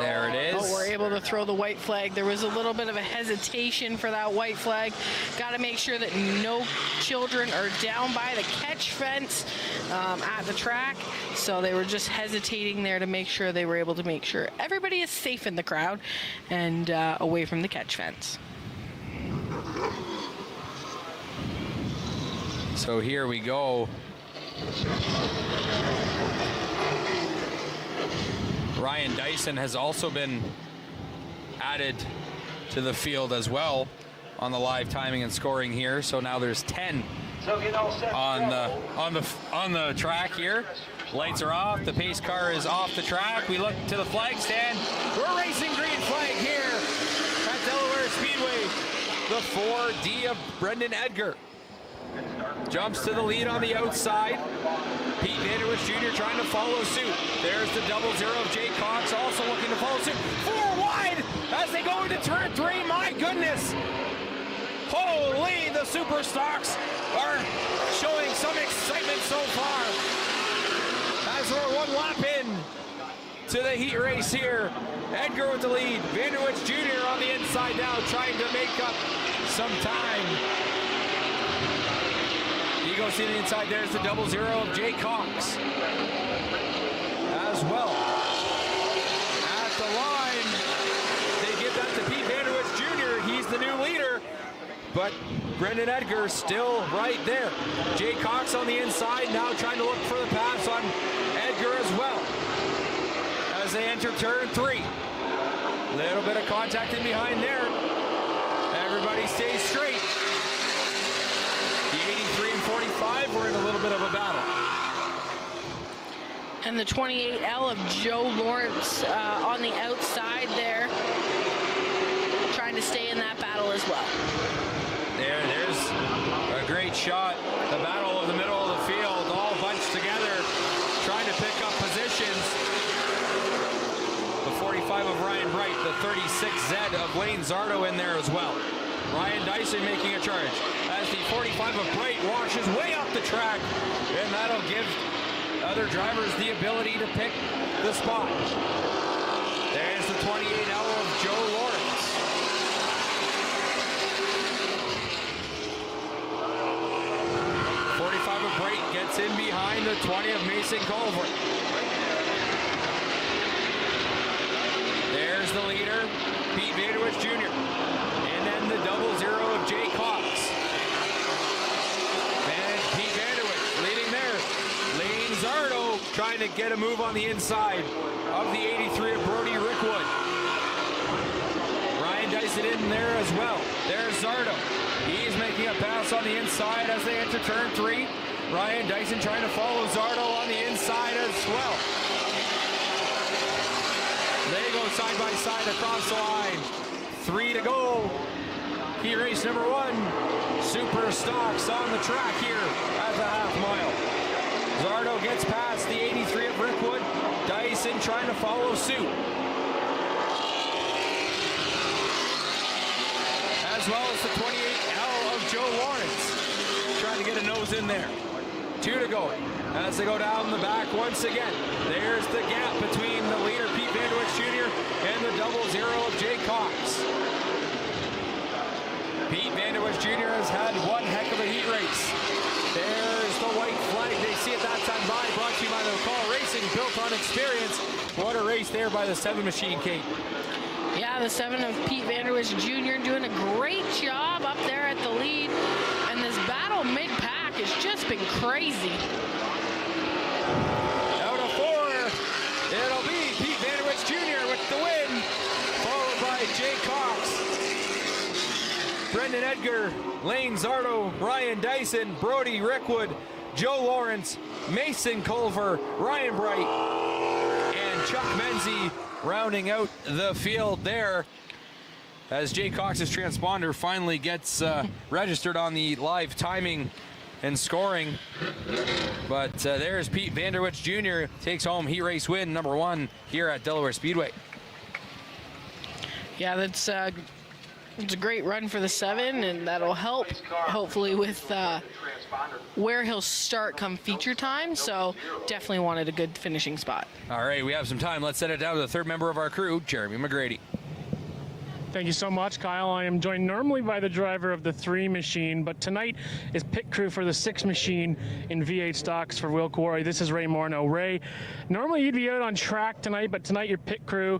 S2: There it is.
S1: Oh, we're able to throw the white flag. There was a little bit of a hesitation for that white flag. Got to make sure that no children are down by the catch fence at the track. So they were just hesitating there to make sure they were able to make sure everybody is safe in the crowd and away from the catch fence.
S2: So here we go. Ryan Dyson has also been added to the field as well on the live timing and scoring here. So now there's 10 on the track here. Lights are off. The pace car is off the track. We look to the flag stand. We're racing green flag here at Delaware Speedway the 4D of Brendan Edgar. Jumps to the lead on the outside. Pete Vanderwich Jr. trying to follow suit. There's the 00 of Jay Cox also looking to follow suit. 4 wide as they go into turn 3. My goodness. Holy, the Super Stocks are showing some excitement so far. As we're 1 lap in to the heat race here. Edgar with the lead. Vanderwich Jr. on the inside now trying to make up some time. You go see the inside. There's the 00 of Jay Cox as well. At the line, they give that to Pete Vanderwich Jr. He's the new leader, but Brendan Edgar still right there. Jay Cox on the inside now trying to look for the pass on Edgar as well. As they enter turn 3. Little bit of contact in behind there. Everybody stays straight. The 83 and 45 were in a little bit of a battle.
S1: And the 28L of Joe Lawrence on the outside there, trying to stay in that battle as well.
S2: There's a great shot. The battle of the middle of the field, all bunched together, trying to pick up positions. The 45 of Ryan Bright, the 36Z of Wayne Zardo in there as well. Ryan Dyson making a charge as the 45 of Bright washes way up the track, and that'll give other drivers the ability to pick the spot. There's the 28L of Joe Lawrence. of Bright gets in behind the 20 of Mason Culver. There's the leader, Pete Vanderwich Jr. And then the 00 of Jay Cox. And Pete Vanderwich leading there. Lane Zardo trying to get a move on the inside of the 83 of Brody Rickwood. Ryan Dyson in there as well. There's Zardo. He's making a pass on the inside as they enter turn 3. Ryan Dyson trying to follow Zardo on the inside as well. They go side by side across the line. 3 to go. Heat race number 1. Super Stocks on the track here at the half mile. Zardo gets past the 83 of Rickwood. Dyson trying to follow suit. As well as the 28L of Joe Lawrence. Trying to get a nose in there. 2 to go as they go down the back once again. There's the gap between the leader, Pete Vanderwich Jr., and the 00 of Jay Cox. Pete Vanderwich Jr. has had one heck of a heat race. There's the white flag. They see it that time by. Brought to you by the McCall Racing, built on experience. What a race there by the 7 machine, Kate.
S1: Yeah, the 7 of Pete Vanderwich Jr. doing a great job up there at the lead. And this battle mid-pack has just been crazy.
S2: Out of 4, it'll be Pete Vanderwich Jr. with the win, followed by Jay Cox, Brendan Edgar, Lane Zardo, Ryan Dyson, Brody Rickwood, Joe Lawrence, Mason Culver, Ryan Bright, and Chuck Menzie rounding out the field there as Jay Cox's transponder finally gets registered on the live timing and scoring. But there's Pete Vanderwich Jr. takes home heat race win number 1 here at Delaware Speedway.
S1: Yeah, that's it's a great run for the 7, and that'll help hopefully with where he'll start come feature time. So definitely wanted a good finishing spot.
S2: All right, we have some time. Let's send it down to the 3rd member of our crew, Jeremy McGrady.
S7: Thank you so much, Kyle. I am joined normally by the driver of the 3 machine, but tonight is pit crew for the 6 machine in V8 stocks for Will Quarry. This is Ray Morneau. Ray, normally you'd be out on track tonight, but tonight you're pit crew.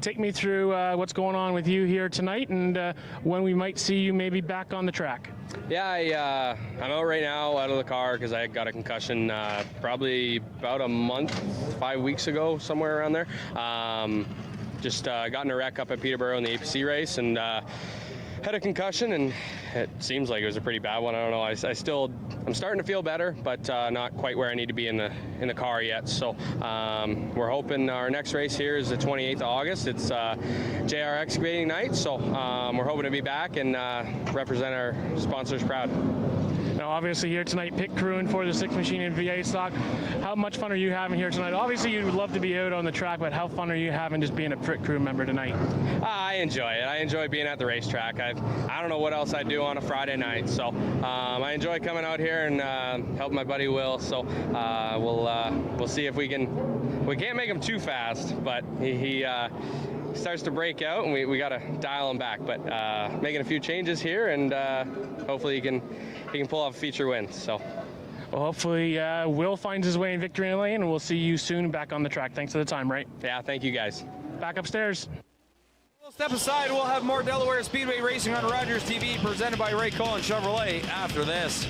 S7: Take me through what's going on with you here tonight and when we might see you maybe back on the track.
S15: Yeah, I'm out right now, out of the car, because I got a concussion probably about a month, 5 weeks ago, somewhere around there. Just got in a wreck up at Peterborough in the APC race and had a concussion, and it seems like it was a pretty bad one. I don't know. I'm starting to feel better, but not quite where I need to be in the car yet. So we're hoping our next race here is the 28th of August. It's JR Excavating Night, so we're hoping to be back and represent our sponsors proud.
S7: Now, obviously here tonight, pit crewing for the 6th machine in V8 stock. How much fun are you having here tonight? Obviously, you would love to be out on the track, but how fun are you having just being a pit crew member tonight?
S15: I enjoy it. I enjoy being at the racetrack. I don't know what else I'd do on a Friday night, so I enjoy coming out here and helping my buddy Will. So we'll see if we can't make him too fast, but he starts to break out, and we got to dial him back. But making a few changes here, and hopefully he can pull off a feature win. So,
S7: well, hopefully Will finds his way in victory lane, and we'll see you soon back on the track. Thanks for the time, right?
S15: Yeah, thank you guys.
S7: Back upstairs.
S2: We'll step aside. We'll have more Delaware Speedway racing on Rogers TV, presented by Ray Cullen Chevrolet after this.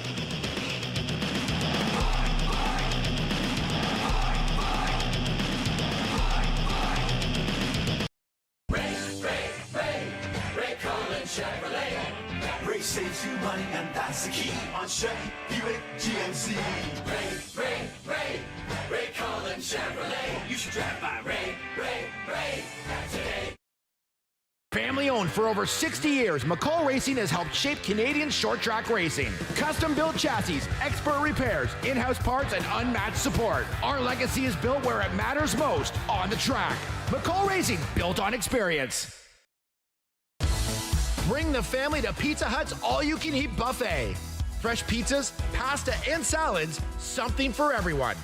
S4: Chevrolet. Ray saves you money, and that's the key on Chevy Buick GMC. Ray Cullen Chevrolet. You should drive by Ray today.
S5: Family owned for over 60 years, McCall Racing has helped shape Canadian short track racing. Custom built chassis, expert repairs, in-house parts, and unmatched support. Our legacy is built where it matters most, on the track. McCall Racing, built on experience. Bring the family to Pizza Hut's all-you-can-eat buffet. Fresh pizzas, pasta, and salads, something for everyone.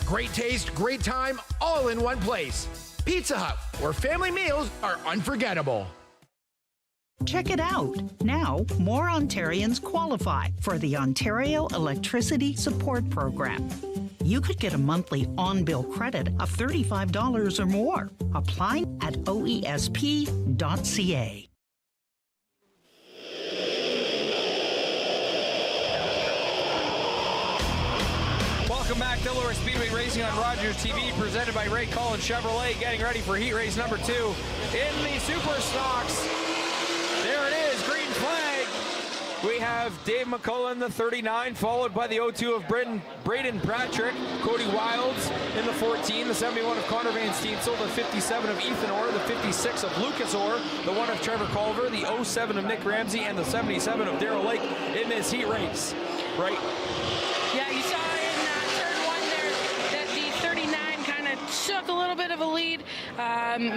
S5: Great taste, great time, all in one place. Pizza Hut, where family meals are unforgettable.
S6: Check it out. Now, more Ontarians qualify for the Ontario Electricity Support Program. You could get a monthly on-bill credit of $35 or more. Apply at oesp.ca.
S2: Welcome back, Delaware Speedway Racing on Rogers TV, presented by Ray Cullen Chevrolet, getting ready for heat race number 2 in the Super Stocks. There it is, green flag. We have Dave McCullen, the 39, followed by the 02 of Braden Patrick, Cody Wilds in the 14, the 71 of Connor Van Steensel, the 57 of Ethan Orr, the 56 of Lucas Orr, the 1 of Trevor Culver, the 07 of Nick Ramsey, and the 77 of Darrell Lake in this heat race. Right?
S1: Yeah, you saw took a little bit of a lead.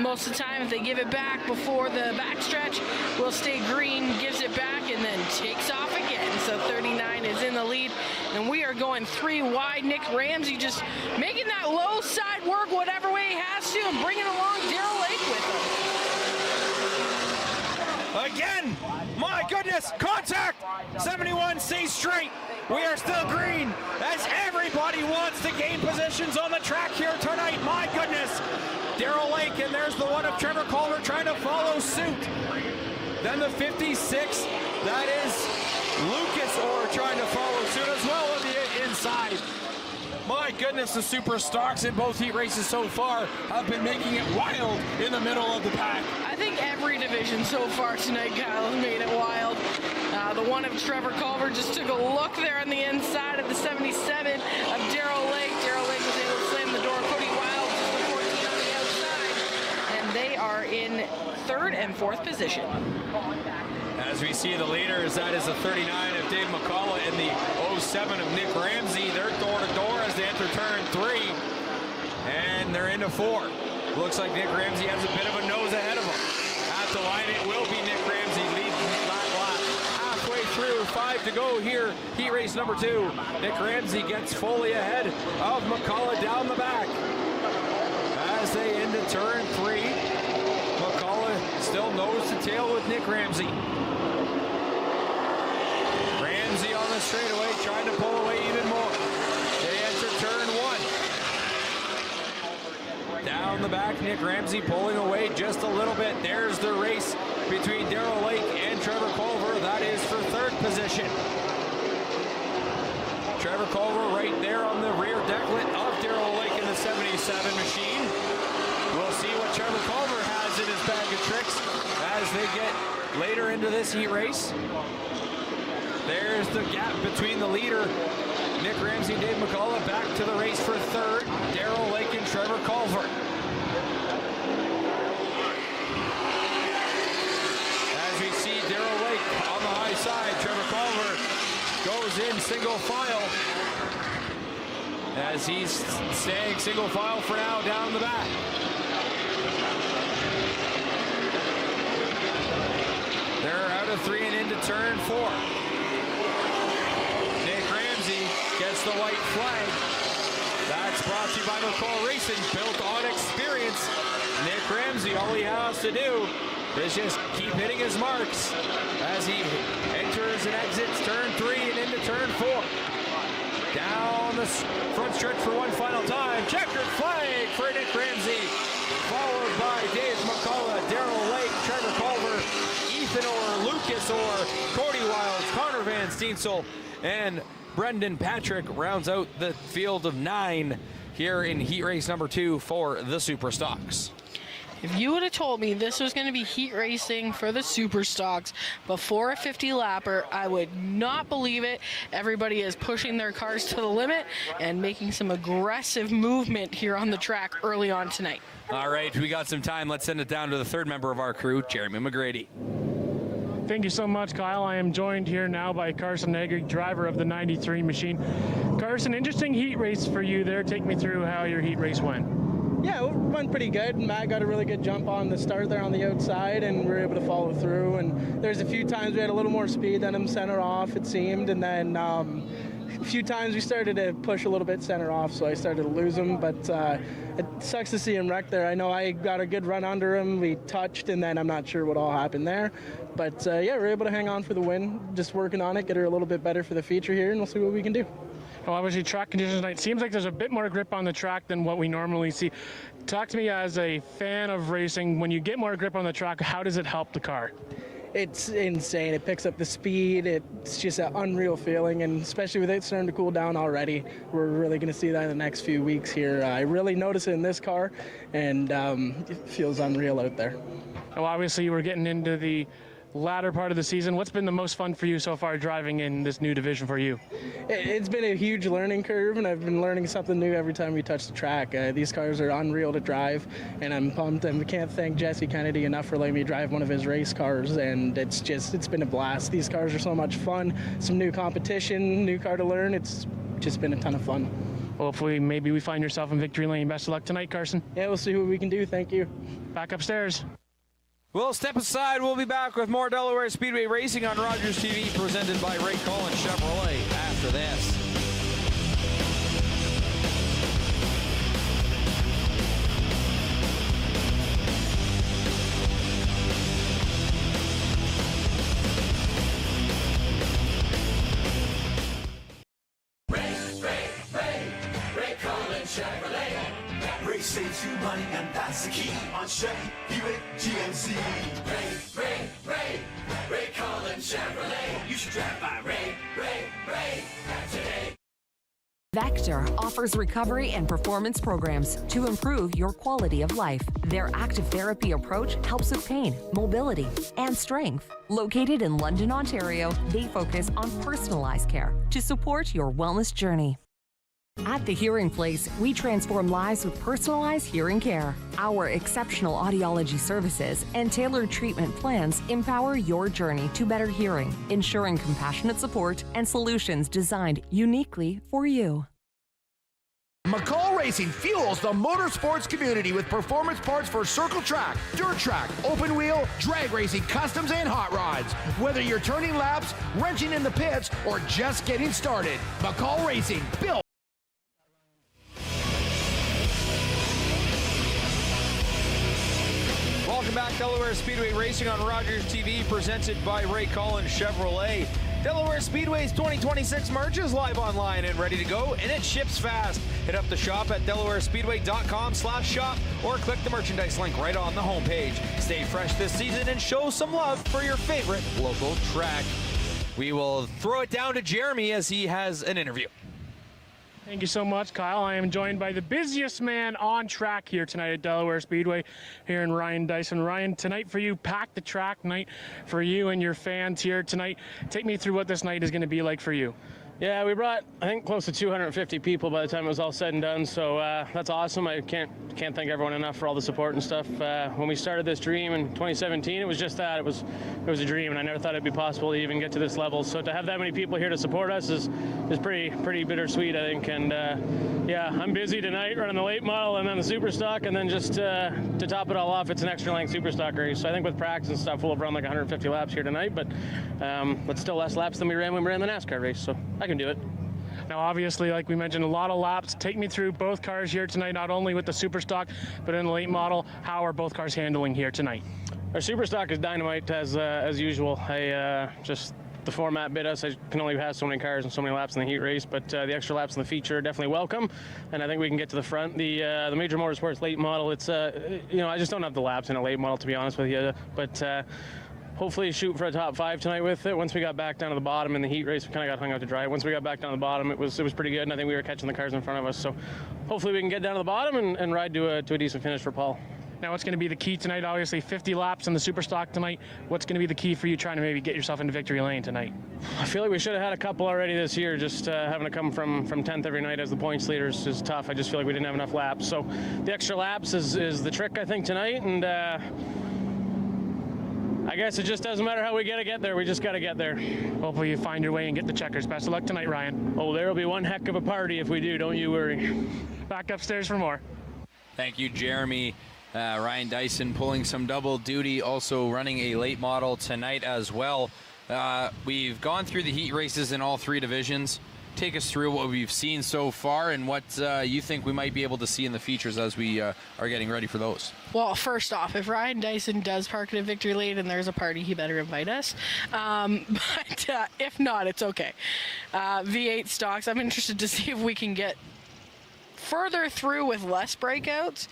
S1: Most of the time, if they give it back before the backstretch, will stay green, gives it back, and then takes off again. So 39 is in the lead, and we are going 3 wide. Nick Ramsey just making that low side work whatever way he has to, and bringing along Darrell Lake with him.
S2: Again, my goodness, contact. 71 stays straight. We are still green as everybody wants to gain positions on the track here tonight. My goodness. Darrell Lake, and there's the 1 of Trevor Culver trying to follow suit. Then the 56, that is Lucas Orr trying to follow suit as well on the inside. My goodness, the Super Stocks in both heat races so far have been making it wild in the middle of the pack.
S1: I think every division so far tonight, Kyle, has made it wild. The 1 of Trevor Culver just took a look there on the inside of the 77 of Darrell Lake. Darrell Lake was able to slam the door. Cody Wild is the 14 on the outside. And they are in 3rd and 4th position.
S2: As we see the leaders, that is the 39 of Dave McCullough and the 07 of Nick Ramsey. They're door to door as they enter turn 3. And they're into 4. Looks like Nick Ramsey has a bit of a nose ahead of him. At the line, it will be Nick Ramsey leading that lap. Halfway through, 5 to go here, heat race number 2. Nick Ramsey gets fully ahead of McCullough down the back. As they into turn 3, McCullough still nose to tail with Nick Ramsey. Ramsey on the straightaway, trying to pull away even more. They enter turn 1. Down the back, Nick Ramsey pulling away just a little bit. There's the race between Darrell Lake and Trevor Culver. That is for 3rd position. Trevor Culver right there on the rear decklet of Darrell Lake in the 77 machine. We'll see what Trevor Culver has in his bag of tricks as they get later into this heat race. There's the gap between the leader, Nick Ramsey and Dave McCullough. Back to the race for third, Darrell Lake and Trevor Culver. As we see Darrell Lake on the high side, Trevor Culver goes in single file as he's staying single file for now down the back. They're out of 3 and into turn 4. Nick Ramsey gets the white flag. That's brought to you by McCall Racing, built on experience. Nick Ramsey, all he has to do is just keep hitting his marks as he enters and exits turn 3 and into turn 4. Down the front stretch for one final time. Checkered flag for Nick Ramsey, followed by Dave McCullough, Darrell Lake, Trevor Culver, Ethan Orr, Lucas Orr, Cody Wilds, Connor Van Steensel, and Brendan Patrick rounds out the field of 9 here in heat race number 2 for the Super Stocks.
S1: If you would have told me this was going to be heat racing for the Super Stocks before a 50-lapper, I would not believe it. Everybody is pushing their cars to the limit and making some aggressive movement here on the track early on tonight.
S2: All right, we got some time. Let's send it down to the third member of our crew, Jeremy McGrady.
S7: Thank you so much, Kyle. I am joined here now by Carson Negri, driver of the 93 machine. Carson, interesting heat race for you there. Take me through how your heat race went.
S16: Yeah, it went pretty good. Matt got a really good jump on the start there on the outside, and we were able to follow through. And there's a few times we had a little more speed than him center off, it seemed. And then a few times we started to push a little bit center off, so I started to lose him. But it sucks to see him wreck there. I know I got a good run under him. We touched, and then I'm not sure what all happened there. But yeah, we're able to hang on for the win. Just working on it, get her a little bit better for the feature here, and we'll see what we can do.
S7: Well, obviously, track conditions tonight seems like there's a bit more grip on the track than what we normally see. Talk to me as a fan of racing. When you get more grip on the track, how does it help the car?
S16: It's insane. It picks up the speed. It's just an unreal feeling, and especially with it starting to cool down already, we're really going to see that in the next few weeks here. I really notice it in this car, and it feels unreal out there.
S7: Well, obviously, we're getting into the latter part of the season. What's been the most fun for you so far driving in this new division for you?
S16: It's been a huge learning curve, and I've been learning something new every time we touch the track. These cars are unreal to drive, and I'm pumped, and we can't thank Jesse Kennedy enough for letting me drive one of his race cars, and it's been a blast. These cars are so much fun, some new competition, new car to learn. It's just been a ton of fun.
S7: Hopefully, maybe we find yourself in victory lane. Best of luck tonight, Carson.
S16: Yeah, we'll see what we can do. Thank you.
S7: Back upstairs.
S2: We'll step aside. We'll be back with more Delaware Speedway Racing on Rogers TV, presented by Ray Cullen Chevrolet after this.
S4: Ray Cullen Chevrolet. Ray saves you money, and that's the key on Chevy Buick GMC. Ray Cullen Chevrolet. You should drive by Ray today.
S11: Vector offers recovery and performance programs to improve your quality of life. Their active therapy approach helps with pain, mobility, and strength. Located in London, Ontario, they focus on personalized care to support your wellness journey. At the Hearing Place, we transform lives with personalized hearing care. Our exceptional audiology services and tailored treatment plans empower your journey to better hearing, ensuring compassionate support and solutions designed uniquely for you.
S5: McCall Racing fuels the motorsports community with performance parts for circle track, dirt track, open wheel, drag racing, customs, and hot rods. Whether you're turning laps, wrenching in the pits, or just getting started, McCall Racing, built.
S2: Welcome back, Delaware Speedway Racing on Rogers TV, presented by Ray Cullen Chevrolet. Delaware Speedway's 2026 merch is live online and ready to go, and it ships fast. Hit up the shop at delawarespeedway.com/shop or click the merchandise link right on the homepage. Stay fresh this season and show some love for your favorite local track. We will throw it down to Jeremy as he has an interview.
S7: Thank you so much, Kyle. I am joined by the busiest man on track here tonight at Delaware Speedway, here in Ryan Dyson. Ryan, tonight for you, packed the track night for you and your fans here tonight. Take me through what this night is going to be like for you.
S14: Yeah, we brought, I think, close to 250 people by the time it was all said and done, so that's awesome. I can't thank everyone enough for all the support and stuff. When we started this dream in 2017, it was just that. It was a dream, and I never thought it'd be possible to even get to this level. So to have that many people here to support us is pretty bittersweet, I think. And yeah, I'm busy tonight running the late model and then the super stock, and then just to top it all off, it's an extra length super stock race. So I think with practice and stuff, we'll have run like 150 laps here tonight, but still less laps than we ran when we ran the NASCAR race. So I can do it.
S7: Now, obviously, like we mentioned, a lot of laps. Take me through both cars here tonight, not only with the super stock, but in the late model. How are both cars handling here tonight?
S14: Our super stock is dynamite as usual. The format bit us. I can only have so many cars and so many laps in the heat race, but the extra laps in the feature are definitely welcome, and I think we can get to the front. The Major Motorsports late model, it's I just don't have the laps in a late model, to be honest with you, but hopefully shoot for a top 5 tonight with it. Once we got back down to the bottom in the heat race, we kind of got hung out to dry. Once we got back down to the bottom, it was pretty good, and I think we were catching the cars in front of us. So hopefully we can get down to the bottom and ride to a decent finish for Paul.
S7: Now, what's going to be the key tonight? Obviously, 50 laps in the super stock tonight. What's going to be the key for you trying to maybe get yourself into victory lane tonight?
S14: I feel like we should have had a couple already this year. Just having to come from 10th every night as the points leaders is tough. I just feel like we didn't have enough laps. So the extra laps is the trick, I think, tonight. And I guess it just doesn't matter how we get there. We just got to get there.
S7: Hopefully you find your way and get the checkers. Best of luck tonight, Ryan.
S14: Oh, there will be one heck of a party if we do. Don't you worry.
S7: Back upstairs for more.
S2: Thank you, Jeremy. Ryan Dyson pulling some double duty, also running a late model tonight as well. We've gone through the heat races in all 3 divisions. Take us through what we've seen so far and what you think we might be able to see in the features as we are getting ready for those.
S1: Well, first off, if Ryan Dyson does park at a victory lane and there's a party, he better invite us. But if not, it's okay. V8 stocks, I'm interested to see if we can get further through with less breakouts,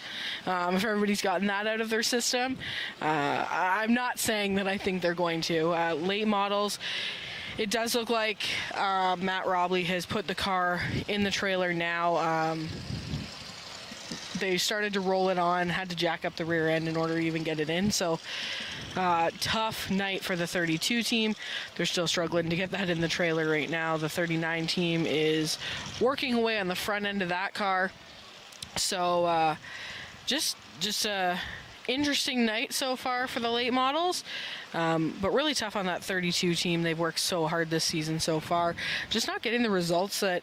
S1: if everybody's gotten that out of their system. I'm not saying that I think they're going to. Late models, it does look like Matt Robley has put the car in the trailer now. They started to roll it on, had to jack up the rear end in order to even get it in. So tough night for the 32 team. They're still struggling to get that in the trailer right now. The 39 team is working away on the front end of that car. So just a interesting night so far for the late models, but really tough on that 32 team. They've worked so hard this season so far, just not getting the results that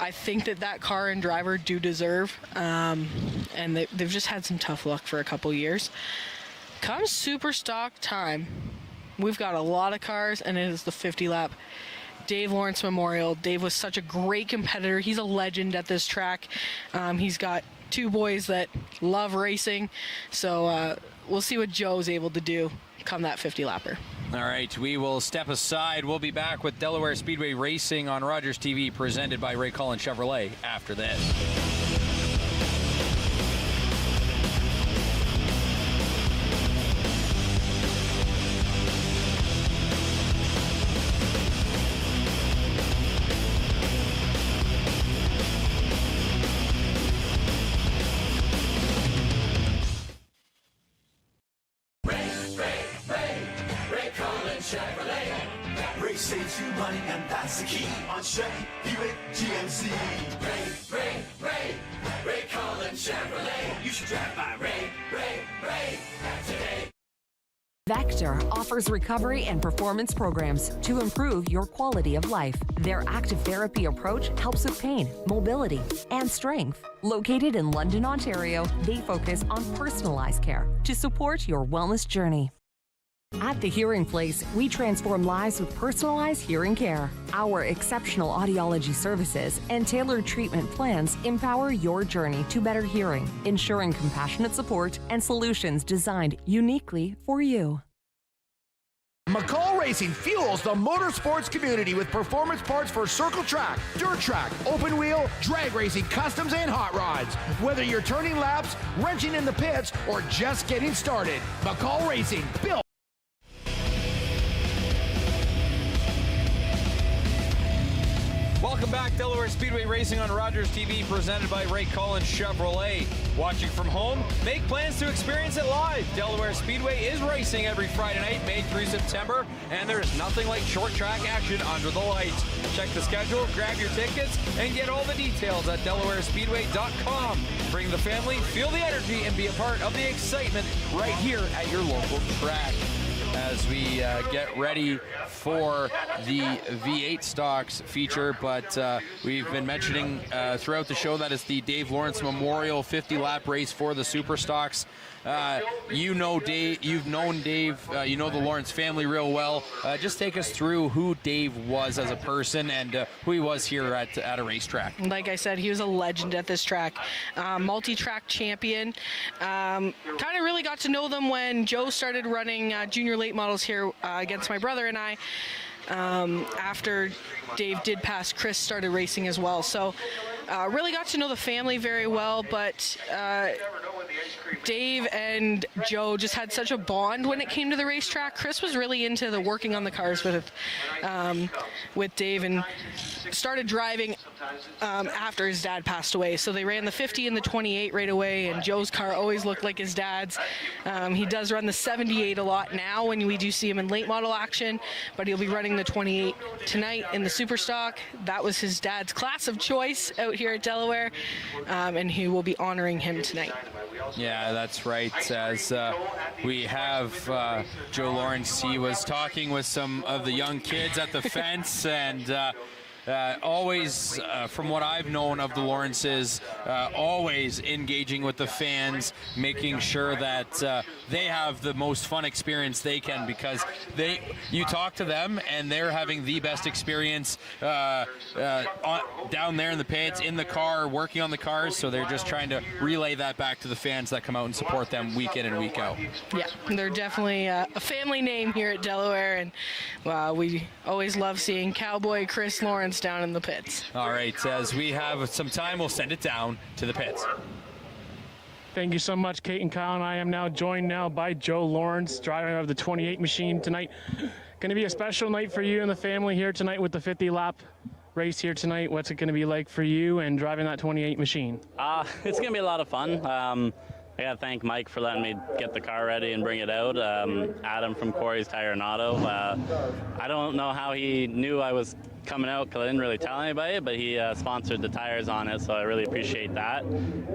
S1: I think that car and driver do deserve, and they've just had some tough luck for a couple years. Come super stock time, we've got a lot of cars, and it is the 50 lap Dave Lawrence Memorial. Dave was such a great competitor. He's a legend at this track. He's got 2 boys that love racing, so we'll see what Joe's able to do come that 50 lapper.
S2: All right, we will step aside. We'll be back with Delaware Speedway Racing on Rogers TV, presented by Ray Cullen Chevrolet after this.
S4: Ray saves you money, and that's the key on Chevy Buick GMC. Ray Cullen Chevrolet. You should drive by Ray today.
S11: Vector offers recovery and performance programs to improve your quality of life. Their active therapy approach helps with pain, mobility, and strength. Located in London, Ontario, they focus on personalized care to support your wellness journey. At The Hearing Place, we transform lives with personalized hearing care. Our exceptional audiology services and tailored treatment plans empower your journey to better hearing, ensuring compassionate support and solutions designed uniquely for you.
S5: McCall Racing fuels the motorsports community with performance parts for circle track, dirt track, open wheel, drag racing, customs, and hot rods. Whether you're turning laps, wrenching in the pits, or just getting started, McCall Racing, built.
S2: Welcome Welcome back, Delaware Speedway Racing on Rogers TV, presented by Ray Cullen Chevrolet. Watching from home, make plans to experience it live. Delaware Speedway is racing every Friday night, May through September, and there's nothing like short track action under the lights. Check the schedule, grab your tickets, and get all the details at DelawareSpeedway.com. Bring the family, feel the energy, and be a part of the excitement right here at your local track. As we get ready for the V8 stocks feature, but we've been mentioning throughout the show that it's the Dave Lawrence Memorial 50-lap race for the Super Stocks. You know Dave, you've known Dave, you know the Lawrence family real well. Just take us through who Dave was as a person and who he was here at a racetrack.
S1: Like I said, he was a legend at this track. Multi-track champion. Kind of really got to know them when Joe started running junior late models here against my brother and I. After Dave did pass, Chris started racing as well. So really got to know the family very well, but Dave and Joe just had such a bond when it came to the racetrack. Chris was really into the working on the cars with Dave, and started driving after his dad passed away. So they ran the 50 and the 28 right away, and Joe's car always looked like his dad's. He does run the 78 a lot now when we do see him in late model action, but he'll be running the 28 tonight in the Super Stock. That was his dad's class of choice out here at Delaware, and he will be honoring him tonight.
S2: Yeah, that's right. As we have Joe Lawrence, he was talking with some of the young kids at the fence, and always, from what I've known of the Lawrences, always engaging with the fans, making sure that they have the most fun experience they can, because you talk to them and they're having the best experience down there in the pits, in the car, working on the cars. So they're just trying to relay that back to the fans that come out and support them week in and week out.
S1: Yeah, they're definitely a family name here at Delaware, and we always love seeing Cowboy Chris Lawrence down in the pits.
S2: All right, as we have some time, we'll send it down to the pits.
S7: Thank you so much, Kate and Kyle, and I am now joined by Joe Lawrence, driver of the 28 machine tonight. Going to be a special night for you and the family here tonight with the 50-lap race here tonight. What's it going to be like for you and driving that 28 machine?
S17: It's going to be a lot of fun. I got to thank Mike for letting me get the car ready and bring it out. Adam from Corey's Tire and Auto. I don't know how he knew I was coming out because I didn't really tell anybody, but he sponsored the tires on it, so I really appreciate that.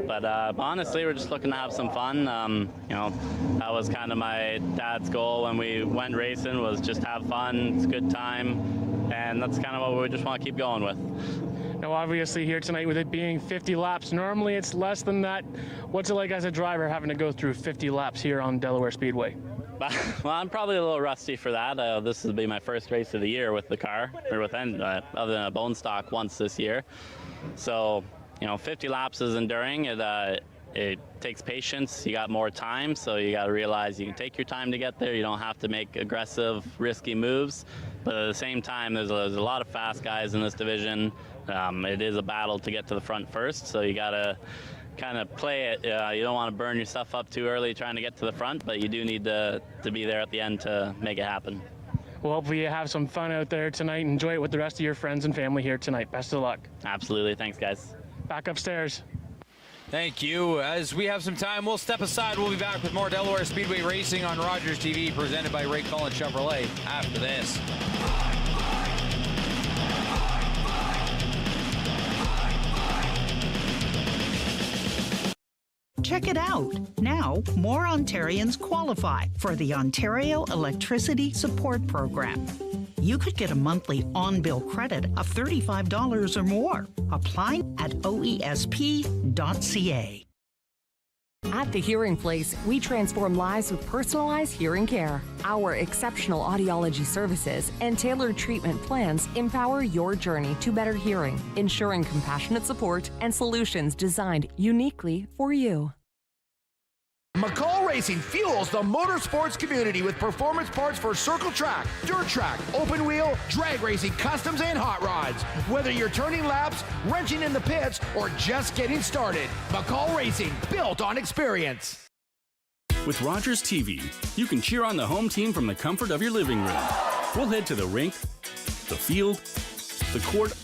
S17: But honestly, we're just looking to have some fun. You know, that was kind of my dad's goal when we went racing, was just have fun. It's a good time, and that's kind of what we just want to keep going with.
S7: Now, obviously, here tonight, with it being 50 laps, normally it's less than that. What's it like as a driver having to go through 50 laps here on Delaware Speedway?
S17: Well, I'm probably a little rusty for that. This will be my first race of the year with the car, or with other than a bone stock once this year. So, you know, 50 laps is enduring. It takes patience. You got more time, so you got to realize you can take your time to get there. You don't have to make aggressive, risky moves. But at the same time, there's a lot of fast guys in this division. It is a battle to get to the front first, so you got to kind of play it. You don't want to burn yourself up too early trying to get to the front, but you do need to be there at the end to make it happen.
S7: Well, hopefully you have some fun out there tonight. Enjoy it with the rest of your friends and family here tonight. Best of luck.
S17: Absolutely. Thanks, guys.
S7: Back upstairs.
S2: Thank you. As we have some time, we'll step aside. We'll be back with more Delaware Speedway Racing on Rogers TV, presented by Ray Cullen Chevrolet after this.
S6: Check it out. Now, more Ontarians qualify for the Ontario Electricity Support Program. You could get a monthly on-bill credit of $35 or more. Apply at oesp.ca.
S11: At The Hearing Place, we transform lives with personalized hearing care. Our exceptional audiology services and tailored treatment plans empower your journey to better hearing, ensuring compassionate support and solutions designed uniquely for you.
S5: McCall Racing fuels the motorsports community with performance parts for circle track, dirt track, open wheel, drag racing, customs, and hot rods. Whether you're turning laps, wrenching in the pits, or just getting started, McCall Racing, built on experience.
S12: With Rogers TV, you can cheer on the home team from the comfort of your living room. We'll head to the rink, the field, the court,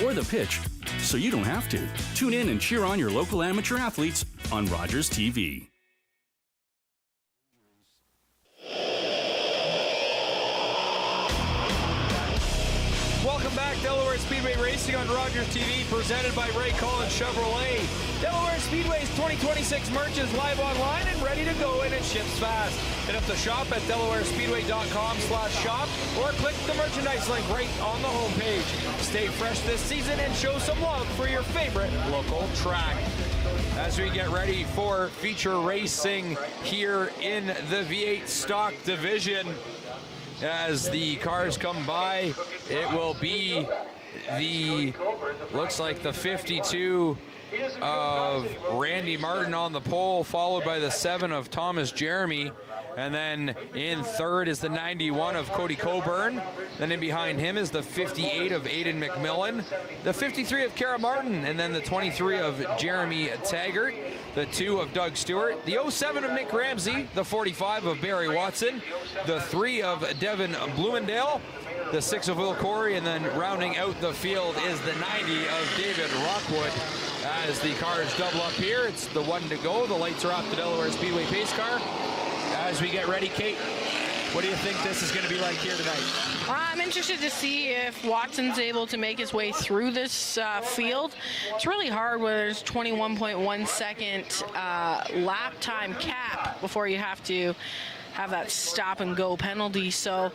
S12: or the pitch, so you don't have to. Tune in and cheer on your local amateur athletes on Rogers TV.
S2: Welcome back, Delaware Speedway Racing on Rogers TV, presented by Ray Collins Chevrolet. Delaware Speedway's 2026 merch is live online and ready to go, and it ships fast. Hit up the shop at delawarespeedway.com/shop or click the merchandise link right on the homepage. Stay fresh this season and show some love for your favorite local track. As we get ready for feature racing here in the V8 stock division, as the cars come by, it will be looks like the 52 of Randy Martin on the pole, followed by the 7 of Thomas Jeremy. And then in third is the 91 of Cody Coburn. Then in behind him is the 58 of Aiden McMillan, the 53 of Kara Martin, and then the 23 of Jeremy Taggart, the 2 of Doug Stewart, the 07 of Nick Ramsey, the 45 of Barry Watson, the 3 of Devin Blumendale, the 6 of Will Corey, and then rounding out the field is the 90 of David Rockwood. As the cars double up here, it's the 1 to go. The lights are off the Delaware Speedway pace car. As we get ready, Kate, what do you think this is going to be like here tonight?
S1: I'm interested to see if Watson's able to make his way through this field. It's really hard when there's 21.1 second lap time cap before you have to have that stop and go penalty. So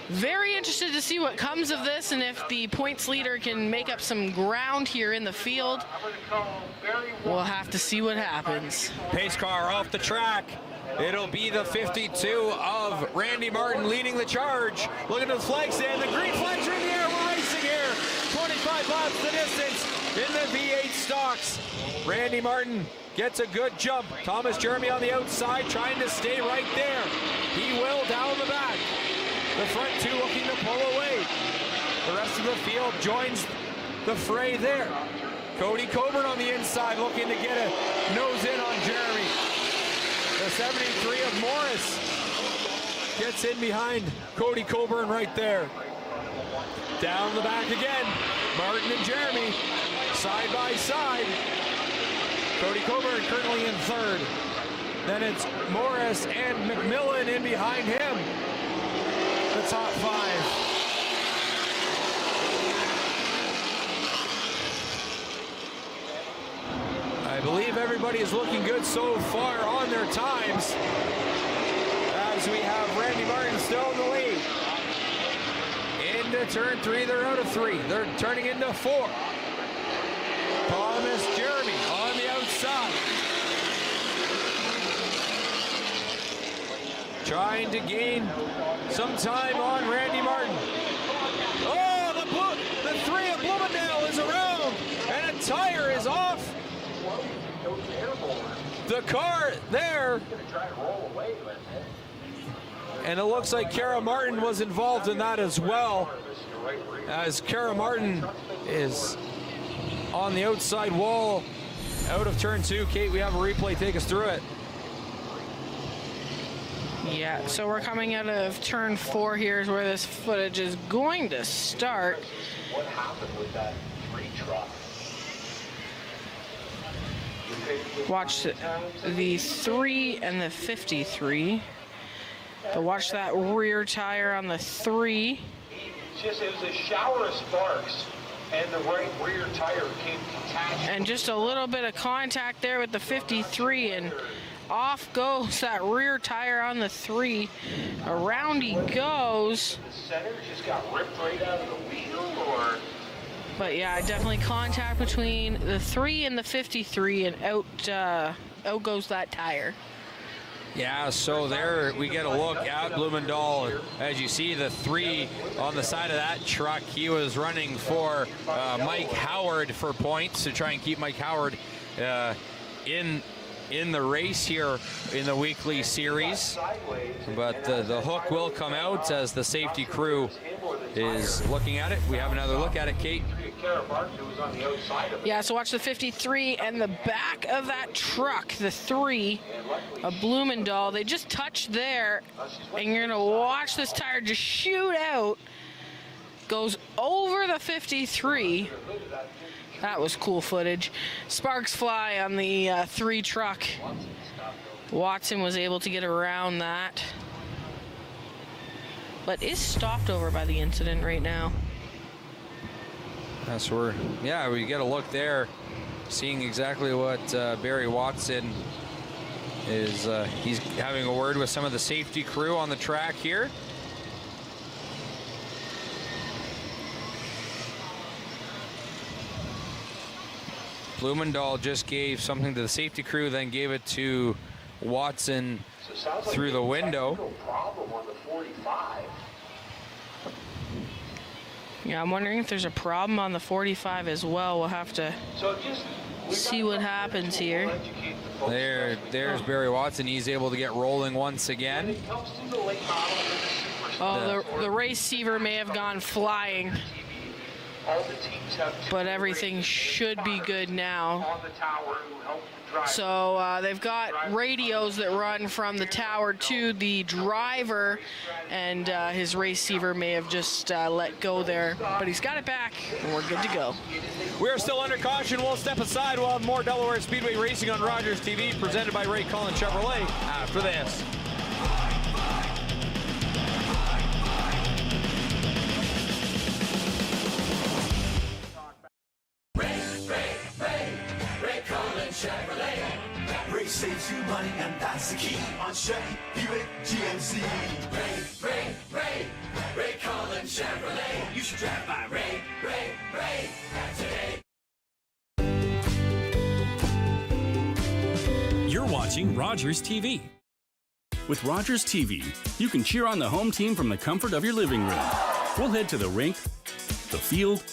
S1: very interested to see what comes of this and if the points leader can make up some ground here in the field. We'll have to see what happens.
S2: Pace car off the track. It'll be the 52 of Randy Martin leading the charge. Look at the flag stand. The green flags are in the air. We're racing here. 25 laps the distance in the V8 stocks. Randy Martin gets a good jump. Thomas Jeremy on the outside trying to stay right there. He will down the back. The front 2 looking to pull away. The rest of the field joins the fray there. Cody Coburn on the inside looking to get a nose in on Jeremy. The 73 of Morris gets in behind Cody Coburn right there. Down the back again, Martin and Jeremy side by side. Cody Coburn currently in third. Then it's Morris and McMillan in behind him. The top 5. I believe everybody is looking good so far on their times, as we have Randy Martin still in the lead. Into turn 3, they're out of 3. They're turning into 4. Thomas Jeremy on the outside, trying to gain some time on Randy Martin. Oh, the 3 of Bloomingdale is around, and a tire is off the car there. And it looks like Kara Martin was involved in that as well, as Kara Martin is on the outside wall out of turn 2. Kate, we have a replay. Take us through it.
S1: Yeah, so we're coming out of turn 4 here is where this footage is going to start.
S9: What happened with that 3 truck?
S1: Watch the 3 and the 53. But watch that rear tire on the 3.
S9: It was a shower of sparks, and the right rear tire came detached.
S1: And just a little bit of contact there with the 53, and off goes that rear tire on the 3. Around he goes.
S9: The center just got ripped right out of the wheel, or?
S1: But yeah, definitely contact between the 3 and the 53, and out goes that tire.
S2: Yeah, so there we get a look at Blumendal. As you see, the 3 on the side of that truck, he was running for Mike Howard for points to try and keep Mike Howard in the race here in the weekly series. But the hook will come out as the safety crew is looking at it. We have another look at it, Kate.
S1: Yeah, so watch the 53 and the back of that truck, the 3 of Blumendal. They just touched there, and you're gonna watch this tire just shoot out Goes over the 53. That was cool footage. Sparks fly on the 3 truck. Watson was able to get around that, but is stopped over by the incident right now.
S2: That's where, yeah, we get a look there, seeing exactly what Barry Watson is. He's having a word with some of the safety crew on the track here. Blumendahl just gave something to the safety crew, then gave it to Watson through the window.
S1: Yeah, I'm wondering if there's a problem on the 45 as well. We'll have to see what happens here.
S2: There's Barry Watson. He's able to get rolling once again.
S1: Oh, the receiver may have gone flying, but everything should be good now. So they've got radios that run from the tower to the driver, and his receiver may have just let go there, but he's got it back, and we're good to go.
S2: We are still under caution. We'll step aside. We'll have more Delaware Speedway racing on Rogers TV, presented by Ray Cullen Chevrolet after this.
S4: Chevrolet. Ray saves you money, and that's the key on Chevy, Buick, GMC. Ray Cullen Chevrolet. You should drive by Ray today.
S12: You're watching Rogers TV. With Rogers TV, you can cheer on the home team from the comfort of your living room. We'll head to the rink, the field,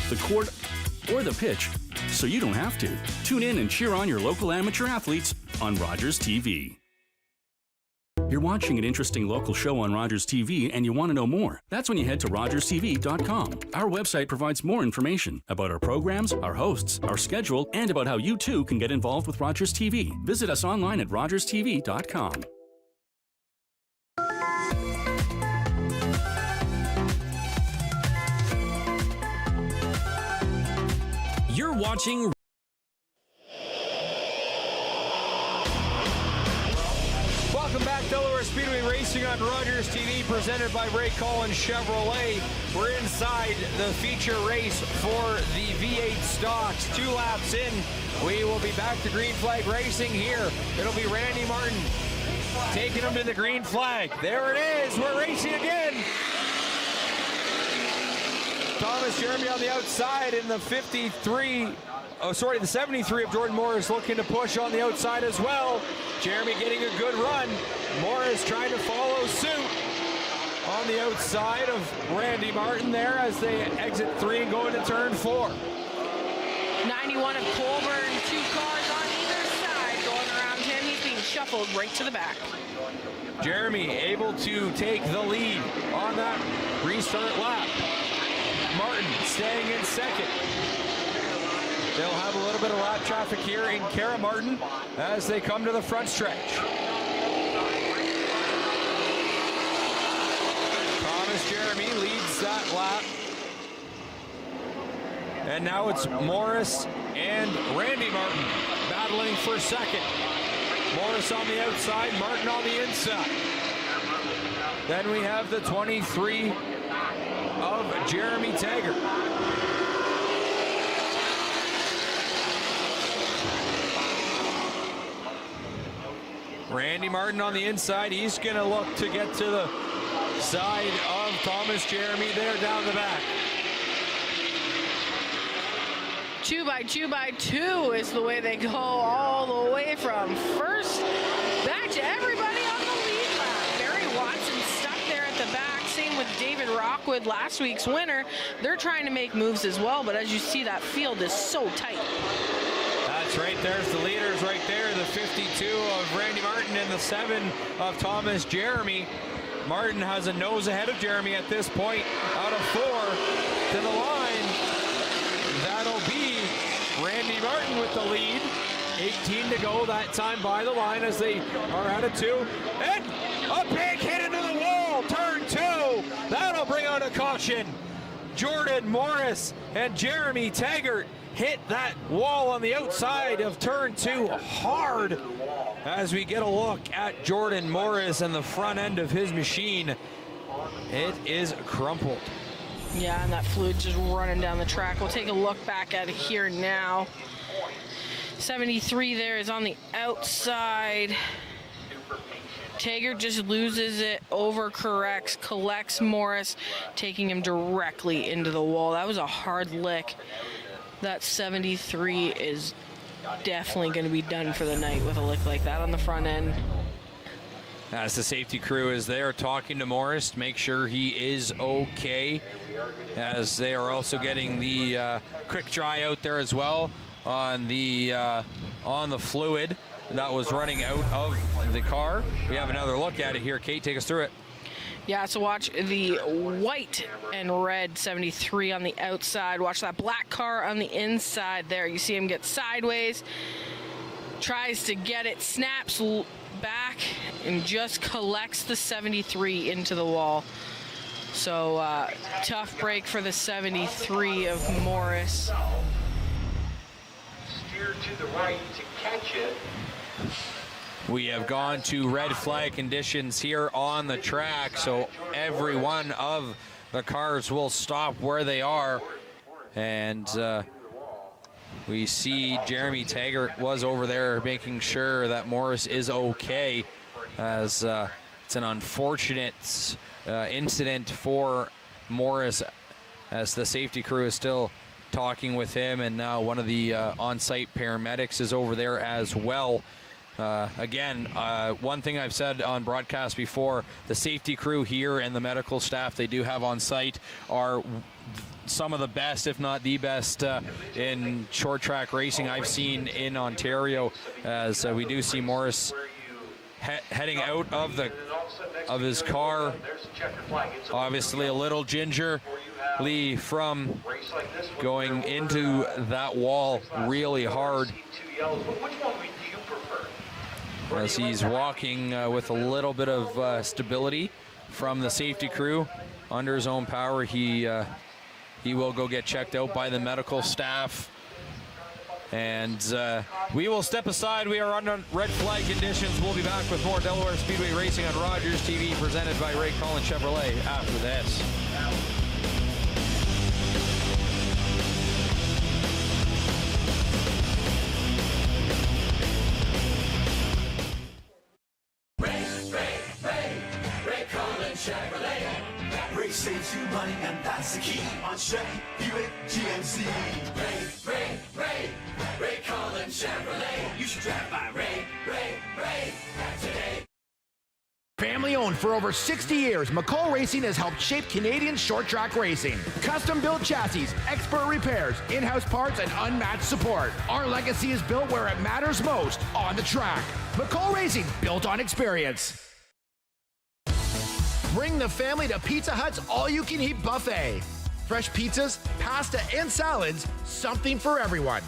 S12: the court, or the pitch, so you don't have to. Tune in and cheer on your local amateur athletes on Rogers TV. You're watching an interesting local show on Rogers TV and you want to know more. That's when you head to rogerstv.com. Our website provides more information about our programs, our hosts, our schedule, and about how you too can get involved with Rogers TV. Visit us online at rogerstv.com. You're watching.
S2: Welcome back, Delaware Speedway Racing on Rogers TV, presented by Ray Cullen Chevrolet. We're inside the feature race for the V8 stocks. 2 laps in, we will be back to green flag racing here. It'll be Randy Martin taking him to the green flag. There it is, we're racing again. Thomas Jeremy on the outside in the 73. The 73 of Jordan Morris looking to push on the outside as well. Jeremy getting a good run. Morris trying to follow suit on the outside of Randy Martin there as they exit 3 and go into turn 4.
S1: 91 of Colburn, 2 cars on either side going around him. He's being shuffled right to the back.
S2: Jeremy able to take the lead on that restart lap. Martin staying in second. They'll have a little bit of lap traffic here in Cara Martin as they come to the front stretch. Thomas Jeremy leads that lap. And now it's Morris and Randy Martin battling for second. Morris on the outside, Martin on the inside. Then we have the 23 of Jeremy Taggart. Randy Martin on the inside. He's going to look to get to the side of Thomas Jeremy there down the back.
S1: 2 by 2 by 2 is the way they go all the way from first back to everybody on the lead lap. Barry Watson stuck there at the back. Same with David Rockwood, last week's winner. They're trying to make moves as well, but as you see, that field is so tight.
S2: That's right. There's the leaders right there. The 52 of Randy Martin and the 7 of Thomas Jeremy. Martin has a nose ahead of Jeremy at this point. Out of 4 to the line. That'll be Randy Martin with the lead. 18 to go that time by the line as they are out of 2. And a big hit into the wall. Turn 2. That'll bring out a caution. Jordan Morris and Jeremy Taggart hit that wall on the outside of turn 2 hard. As we get a look at Jordan Morris and the front end of his machine, it is crumpled.
S1: Yeah, and that fluid just running down the track. We'll take a look back at it here now. 73 there is on the outside. Taggart just loses it, overcorrects, collects Morris, taking him directly into the wall. That was a hard lick. That 73 is definitely going to be done for the night with a lick like that on the front end.
S2: As the safety crew is there talking to Morris to make sure he is okay, as they are also getting the quick dry out there as well on the fluid that was running out of the car. We have another look at it here. Kate, take us through it.
S1: Yeah, so watch the white and red 73 on the outside. Watch that black car on the inside there. You see him get sideways, tries to get it, snaps back, and just collects the 73 into the wall. So tough break for the 73 of Morris.
S9: Steer to the right to catch it.
S2: We have gone to red flag conditions here on the track, so every one of the cars will stop where they are. And we see Jeremy Taggart was over there making sure that Morris is okay, as it's an unfortunate incident for Morris, as the safety crew is still talking with him, and now one of the on-site paramedics is over there as well. Again, one thing I've said on broadcast before, the safety crew here and the medical staff they do have on site are some of the best, if not the best, in short track racing I've seen in Ontario, as we do see Morris heading out of his car, obviously a little gingerly from going into that wall really hard, as he's walking with a little bit of stability from the safety crew under his own power. He will go get checked out by the medical staff, and we will step aside. We are under red flag conditions. We'll be back with more Delaware Speedway Racing on Rogers TV, presented by Ray Collins Chevrolet after this.
S4: Chevrolet. Ray saves you money, and that's the key on Chevy, Buick, GMC. Ray Collins Chevrolet. You should drive by Ray today.
S5: Family owned for over 60 years, McCall Racing has helped shape Canadian short track racing. Custom built chassis, expert repairs, in-house parts, and unmatched support. Our legacy is built where it matters most, on the track. McCall Racing, built on experience. Bring the family to Pizza Hut's all-you-can-eat buffet. Fresh pizzas, pasta, and salads, something for everyone.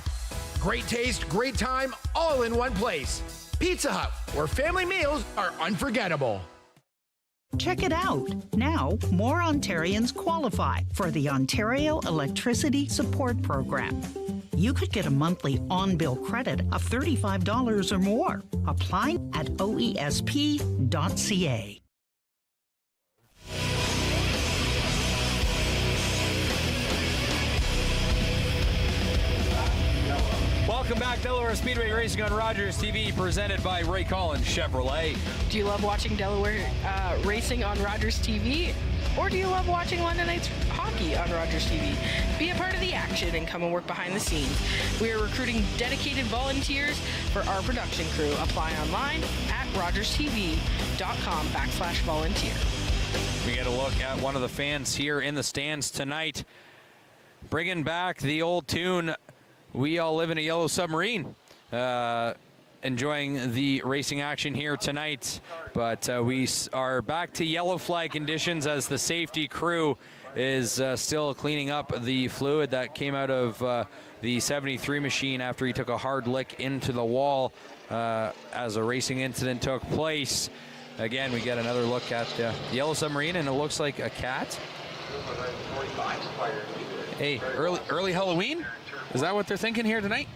S5: Great taste, great time, all in one place. Pizza Hut, where family meals are unforgettable.
S6: Check it out. Now, more Ontarians qualify for the Ontario Electricity Support Program. You could get a monthly on-bill credit of $35 or more. Apply at oesp.ca.
S2: Welcome back, Delaware Speedway Racing on Rogers TV, presented by Ray Collins Chevrolet.
S1: Do you love watching Delaware racing on Rogers TV? Or do you love watching London Knights hockey on Rogers TV? Be a part of the action and come and work behind the scenes. We are recruiting dedicated volunteers for our production crew. Apply online at rogerstv.com/volunteer.
S2: We get a look at one of the fans here in the stands tonight, bringing back the old tune, "We All Live in a Yellow Submarine." Enjoying the racing action here tonight, but we are back to yellow flag conditions as the safety crew is still cleaning up the fluid that came out of the 73 machine after he took a hard lick into the wall as a racing incident took place. Again, we get another look at the yellow submarine, and it looks like a cat Hey, early Halloween? Is that what they're thinking here tonight?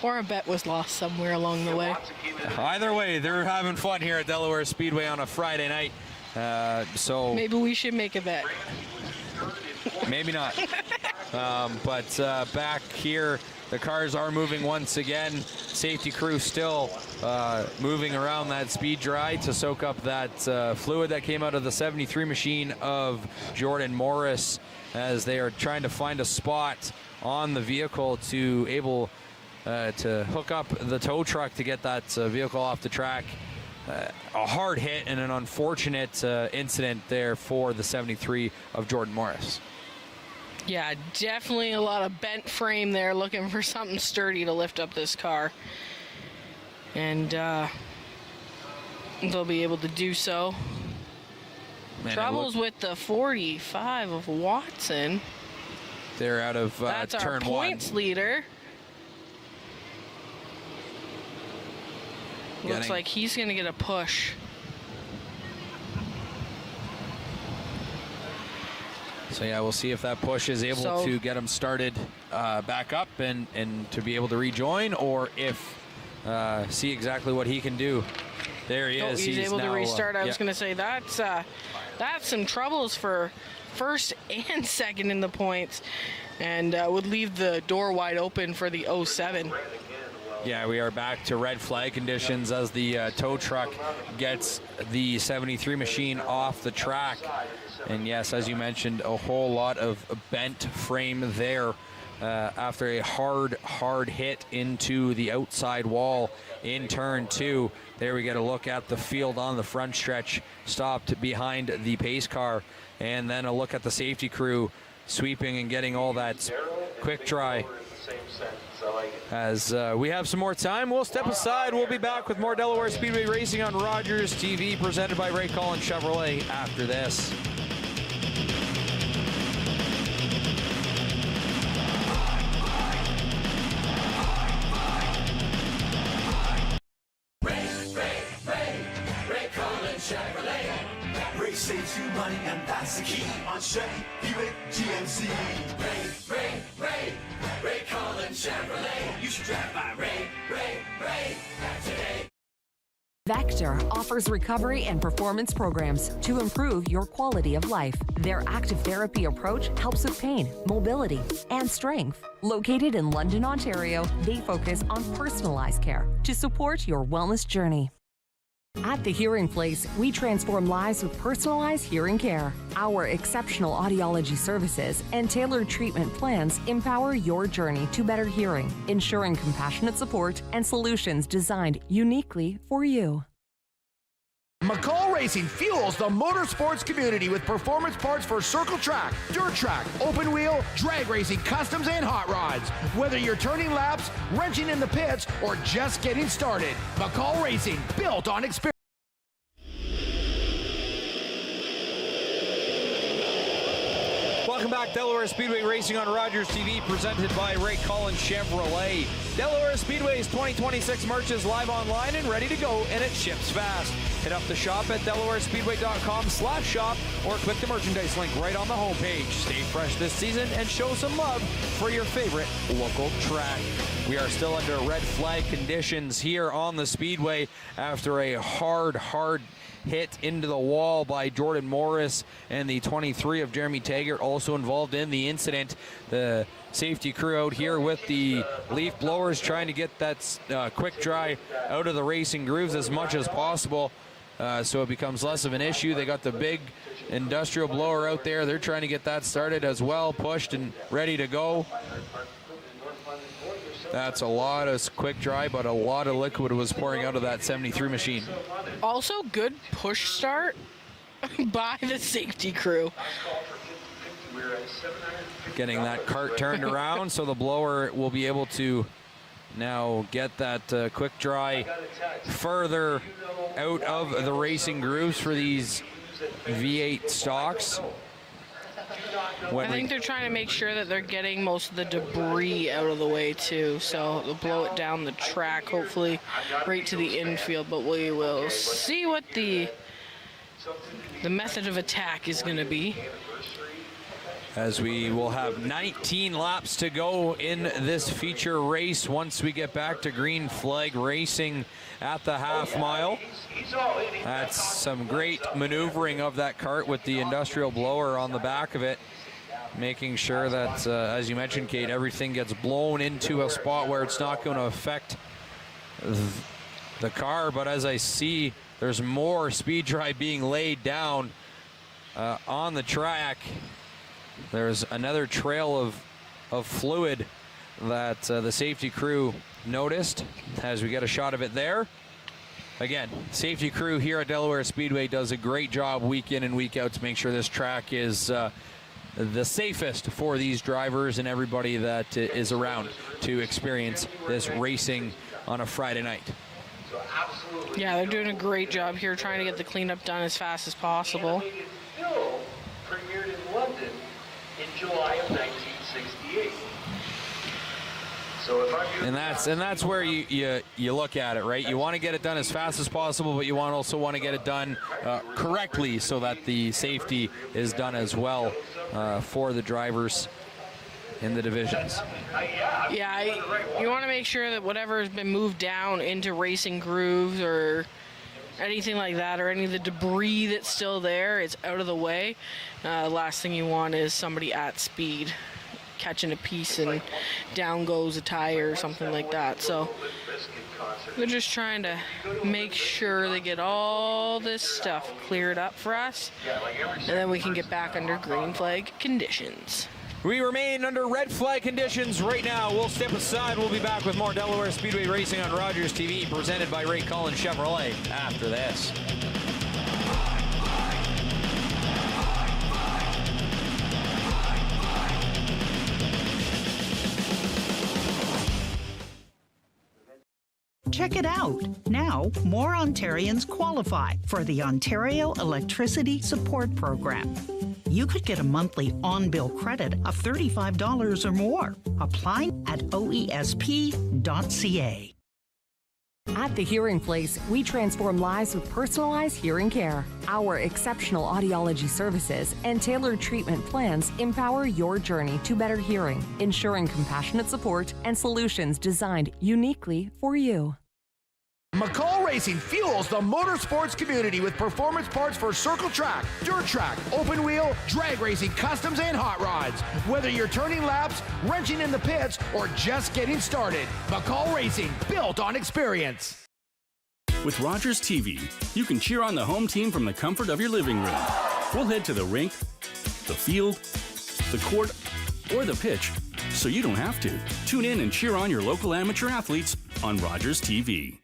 S1: Or a bet was lost somewhere along the way.
S2: Either way, they're having fun here at Delaware Speedway on a Friday night. So
S1: maybe we should make a bet.
S2: Maybe not. But back here, the cars are moving once again. Safety crew still moving around that speed dry to soak up that fluid that came out of the 73 machine of Jordan Morris, as they are trying to find a spot on the vehicle to able to hook up the tow truck to get that vehicle off the track. A hard hit and an unfortunate incident there for the 73 of Jordan Morris.
S1: Yeah, definitely a lot of bent frame there, looking for something sturdy to lift up this car. And they'll be able to do so.
S2: Man,
S1: Troubles with the 45 of Watson.
S2: They're out of
S1: That's
S2: turn
S1: our points leader. Looks like he's going to get a push.
S2: So yeah, we'll see if that push is able to get him started back up and to be able to rejoin, or if see exactly what he can do. There he is.
S1: He's able
S2: now,
S1: to restart. I was going to say that's some troubles for first and second in the points, and would leave the door wide open for the 07.
S2: Yeah, we are back to red flag conditions as the tow truck gets the 73 machine off the track. And yes, as you mentioned, a whole lot of bent frame there after a hard hit into the outside wall in turn 2. There we get a look at the field on the front stretch, stopped behind the pace car, and then a look at the safety crew sweeping and getting all that quick dry. As we have some more time, we'll step aside. We'll be back with more Delaware Speedway Racing on Rogers TV, presented by Ray Collins Chevrolet after this.
S4: Ray Collins Chevrolet. Ray saves you money, and that's the key on Chevy GMC. Ray Collins Chevrolet. You should drive by Ray today.
S11: Vector offers recovery and performance programs to improve your quality of life. Their active therapy approach helps with pain, mobility, and strength. Located in London, Ontario, they focus on personalized care to support your wellness journey. At The Hearing Place, we transform lives with personalized hearing care. Our exceptional audiology services and tailored treatment plans empower your journey to better hearing, ensuring compassionate support and solutions designed uniquely for you.
S5: McCall Racing fuels the motorsports community with performance parts for circle track, dirt track, open wheel, drag racing, customs, and hot rods. Whether you're turning laps, wrenching in the pits, or just getting started, McCall Racing, built on experience.
S2: Welcome back, Delaware Speedway Racing on Rogers TV, presented by Ray Collins Chevrolet. Delaware Speedway's 2026 merch is live online and ready to go, and it ships fast. Hit up the shop at delawarespeedway.com/shop or click the merchandise link right on the homepage. Stay fresh this season and show some love for your favorite local track. We are still under red flag conditions here on the Speedway after a hard hit into the wall by Jordan Morris, and the 23 of Jeremy Taggart also involved in the incident. The safety crew out here with the leaf blowers trying to get that quick dry out of the racing grooves as much as possible, so it becomes less of an issue. They got the big industrial blower out there. They're trying to get that started as well, pushed and ready to go. That's a lot of quick dry, but a lot of liquid was pouring out of that 73 machine.
S1: Also, good push start by the safety crew.
S2: Getting that cart turned around so the blower will be able to now get that quick dry further out of the racing grooves for these V8 stocks.
S1: I think they're trying to make sure that they're getting most of the debris out of the way too, so they'll blow it down the track, hopefully right to the infield, but we will see what the the method of attack is going to be.
S2: As we will have 19 laps to go in this feature race once we get back to green flag racing at the half mile. That's some great maneuvering of that cart with the industrial blower on the back of it, making sure that, as you mentioned, Kate, everything gets blown into a spot where it's not going to affect the car. But as I see, there's more speed dry being laid down on the track. There's another trail of fluid that the safety crew noticed as we get a shot of it there. Again, safety crew here at Delaware Speedway does a great job week in and week out to make sure this track is the safest for these drivers and everybody that is around to experience this racing on a Friday night.
S1: Yeah, they're doing a great job here trying to get the cleanup done as fast as possible.
S9: Still premiered in London in July of 1968. So if I'm
S2: that's where you look at it, right? You want to get it done as fast as possible, but you also want to get it done correctly so that the safety is done as well for the drivers in the divisions.
S1: Yeah, you want to make sure that whatever has been moved down into racing grooves or anything like that, or any of the debris that's still there, is out of the way. Last thing you want is somebody at speed catching a piece and down goes a tire or something like that. So they're just trying to make sure they get all this stuff cleared up for us, and then we can get back under green flag conditions.
S2: We remain under red flag conditions right now. We'll step aside. We'll be back with more Delaware Speedway Racing on Rogers TV, presented by Ray Cullen Chevrolet after this.
S6: Check it out. Now, more Ontarians qualify for the Ontario Electricity Support Program. You could get a monthly on-bill credit of $35 or more. Apply at oesp.ca.
S11: At The Hearing Place, we transform lives with personalized hearing care. Our exceptional audiology services and tailored treatment plans empower your journey to better hearing, ensuring compassionate support and solutions designed uniquely for you.
S5: McCall Racing fuels the motorsports community with performance parts for circle track, dirt track, open wheel, drag racing, customs, and hot rods. Whether you're turning laps, wrenching in the pits, or just getting started, McCall Racing, built on experience.
S12: With Rogers TV, you can cheer on the home team from the comfort of your living room. We'll head to the rink, the field, the court, or the pitch, so you don't have to. Tune in and cheer on your local amateur athletes on Rogers TV.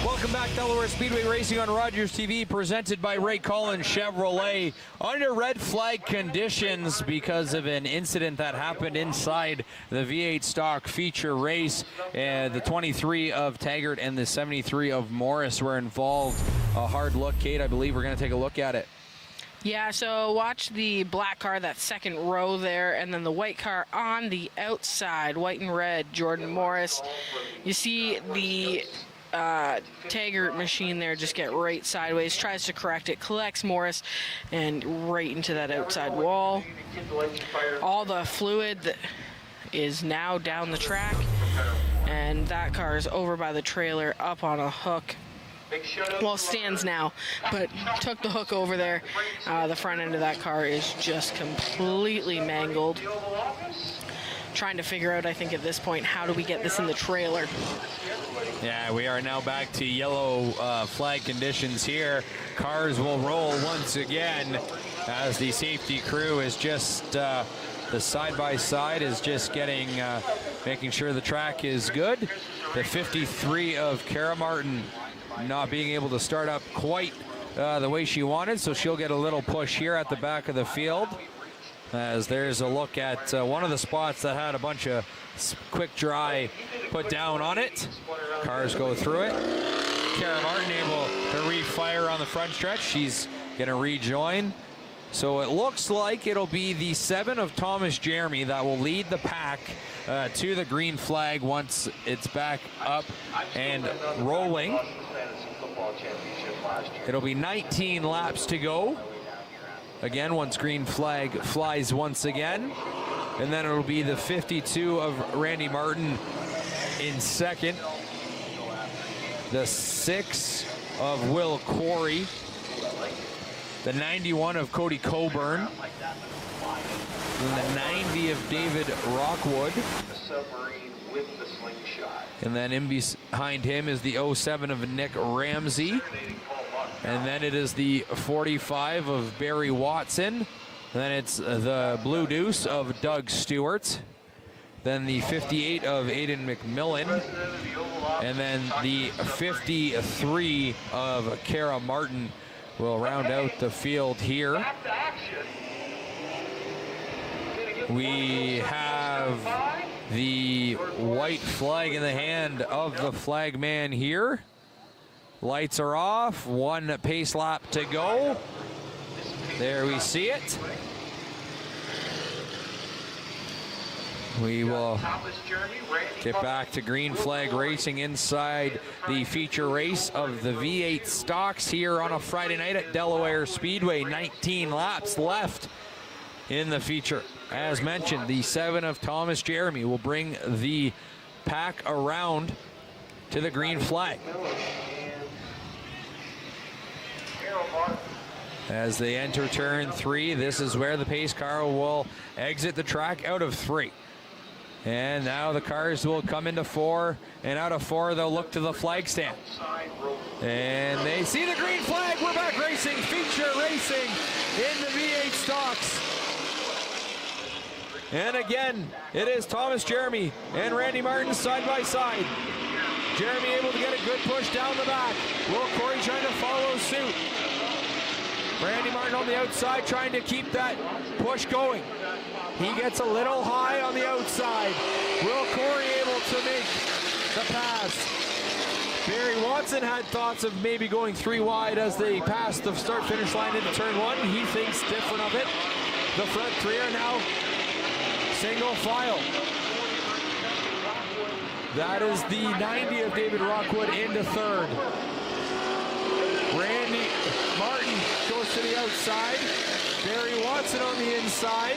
S2: Welcome back, Delaware Speedway Racing on Rogers TV, presented by Ray Cullen Chevrolet. Under red flag conditions because of an incident that happened inside the V8 stock feature race. The 23 of Taggart and the 73 of Morris were involved. A hard look, Kate. I believe we're going to take a look at it.
S1: Yeah, so watch the black car, that second row there, and then the white car on the outside, white and red, Jordan Morris. You see the Taggart machine there just get right sideways, tries to correct it, collects Morris, and right into that outside wall. All the fluid that is now down the track, and that car is over by the trailer up on a hook. Well, stands now, but took the hook over there. The front end of that car is just completely mangled. Trying to figure out, I think at this point, how do we get this in the trailer?
S2: Yeah, we are now back to yellow flag conditions here. Cars will roll once again as the safety crew is just, the side-by-side is just getting, making sure the track is good. The 53 of Cara Martin not being able to start up quite the way she wanted, so she'll get a little push here at the back of the field. As there's a look at one of the spots that had a bunch of quick dry put down on it. Cars go through it. Cara Martin able to refire on the front stretch. She's going to rejoin. So it looks like it'll be the 7 of Thomas Jeremy that will lead the pack to the green flag once it's back up and rolling. It'll be 19 laps to go. Again, once green flag flies once again. And then it'll be the 52 of Randy Martin in second. The 6 of Will Corey. The 91 of Cody Coburn. And the 90 of David Rockwood. And then in behind him is the 07 of Nick Ramsey. And then it is the 45 of Barry Watson. And then it's the Blue Deuce of Doug Stewart. Then the 58 of Aiden McMillan. And then the 53 of Kara Martin will round out the field here. We have the white flag in the hand of the flagman here. Lights are off, 1 pace lap to go. There we see it. We will get back to green flag racing inside the feature race of the V8 stocks here on a Friday night at Delaware Speedway. 19 laps left in the feature. As mentioned, the 7 of Thomas Jeremy will bring the pack around to the green flag. As they enter turn 3, this is where the pace car will exit the track out of 3. And now the cars will come into 4, and out of 4 they'll look to the flag stand. And they see the green flag. We're back racing, feature racing in the V8 stocks. And again, it is Thomas Jeremy and Randy Martin side by side. Jeremy able to get a good push down the back. Will Corey trying to follow suit. Randy Martin on the outside trying to keep that push going. He gets a little high on the outside. Will Corey able to make the pass. Barry Watson had thoughts of maybe going 3 wide as they pass the start-finish line into turn 1. He thinks different of it. The front 3 are now single file. That is the 90 of David Rockwood into 3rd. Randy Martin goes to the outside. Barry Watson on the inside.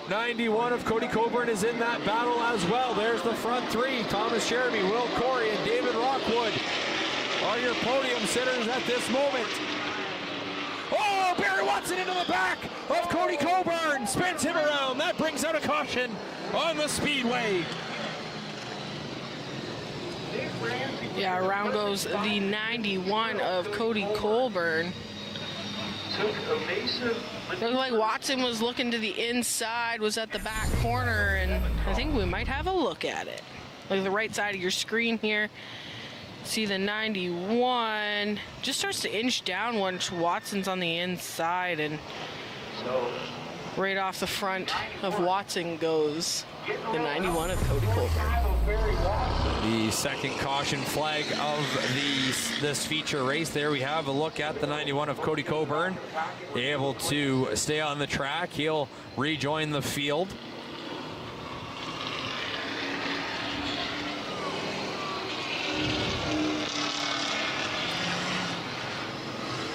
S2: 91 of Cody Coburn is in that battle as well. There's the front 3. Thomas Jeremy, Will Corey, and David Rockwood are your podium sitters at this moment. Oh, Barry Watson into the back of Cody Coburn. Spins him around. That brings out a caution on the speedway.
S1: Yeah, around goes the 91 of Cody Coburn. Looked like Watson was looking to the inside, was at the back corner, and I think we might have a look at it. Look at the right side of your screen here. See the 91 just starts to inch down once Watson's on the inside, and right off the front of Watson goes the 91 of Cody Coburn.
S2: The second caution flag of this feature race. There we have a look at the 91 of Cody Coburn. Able to stay on the track. He'll rejoin the field.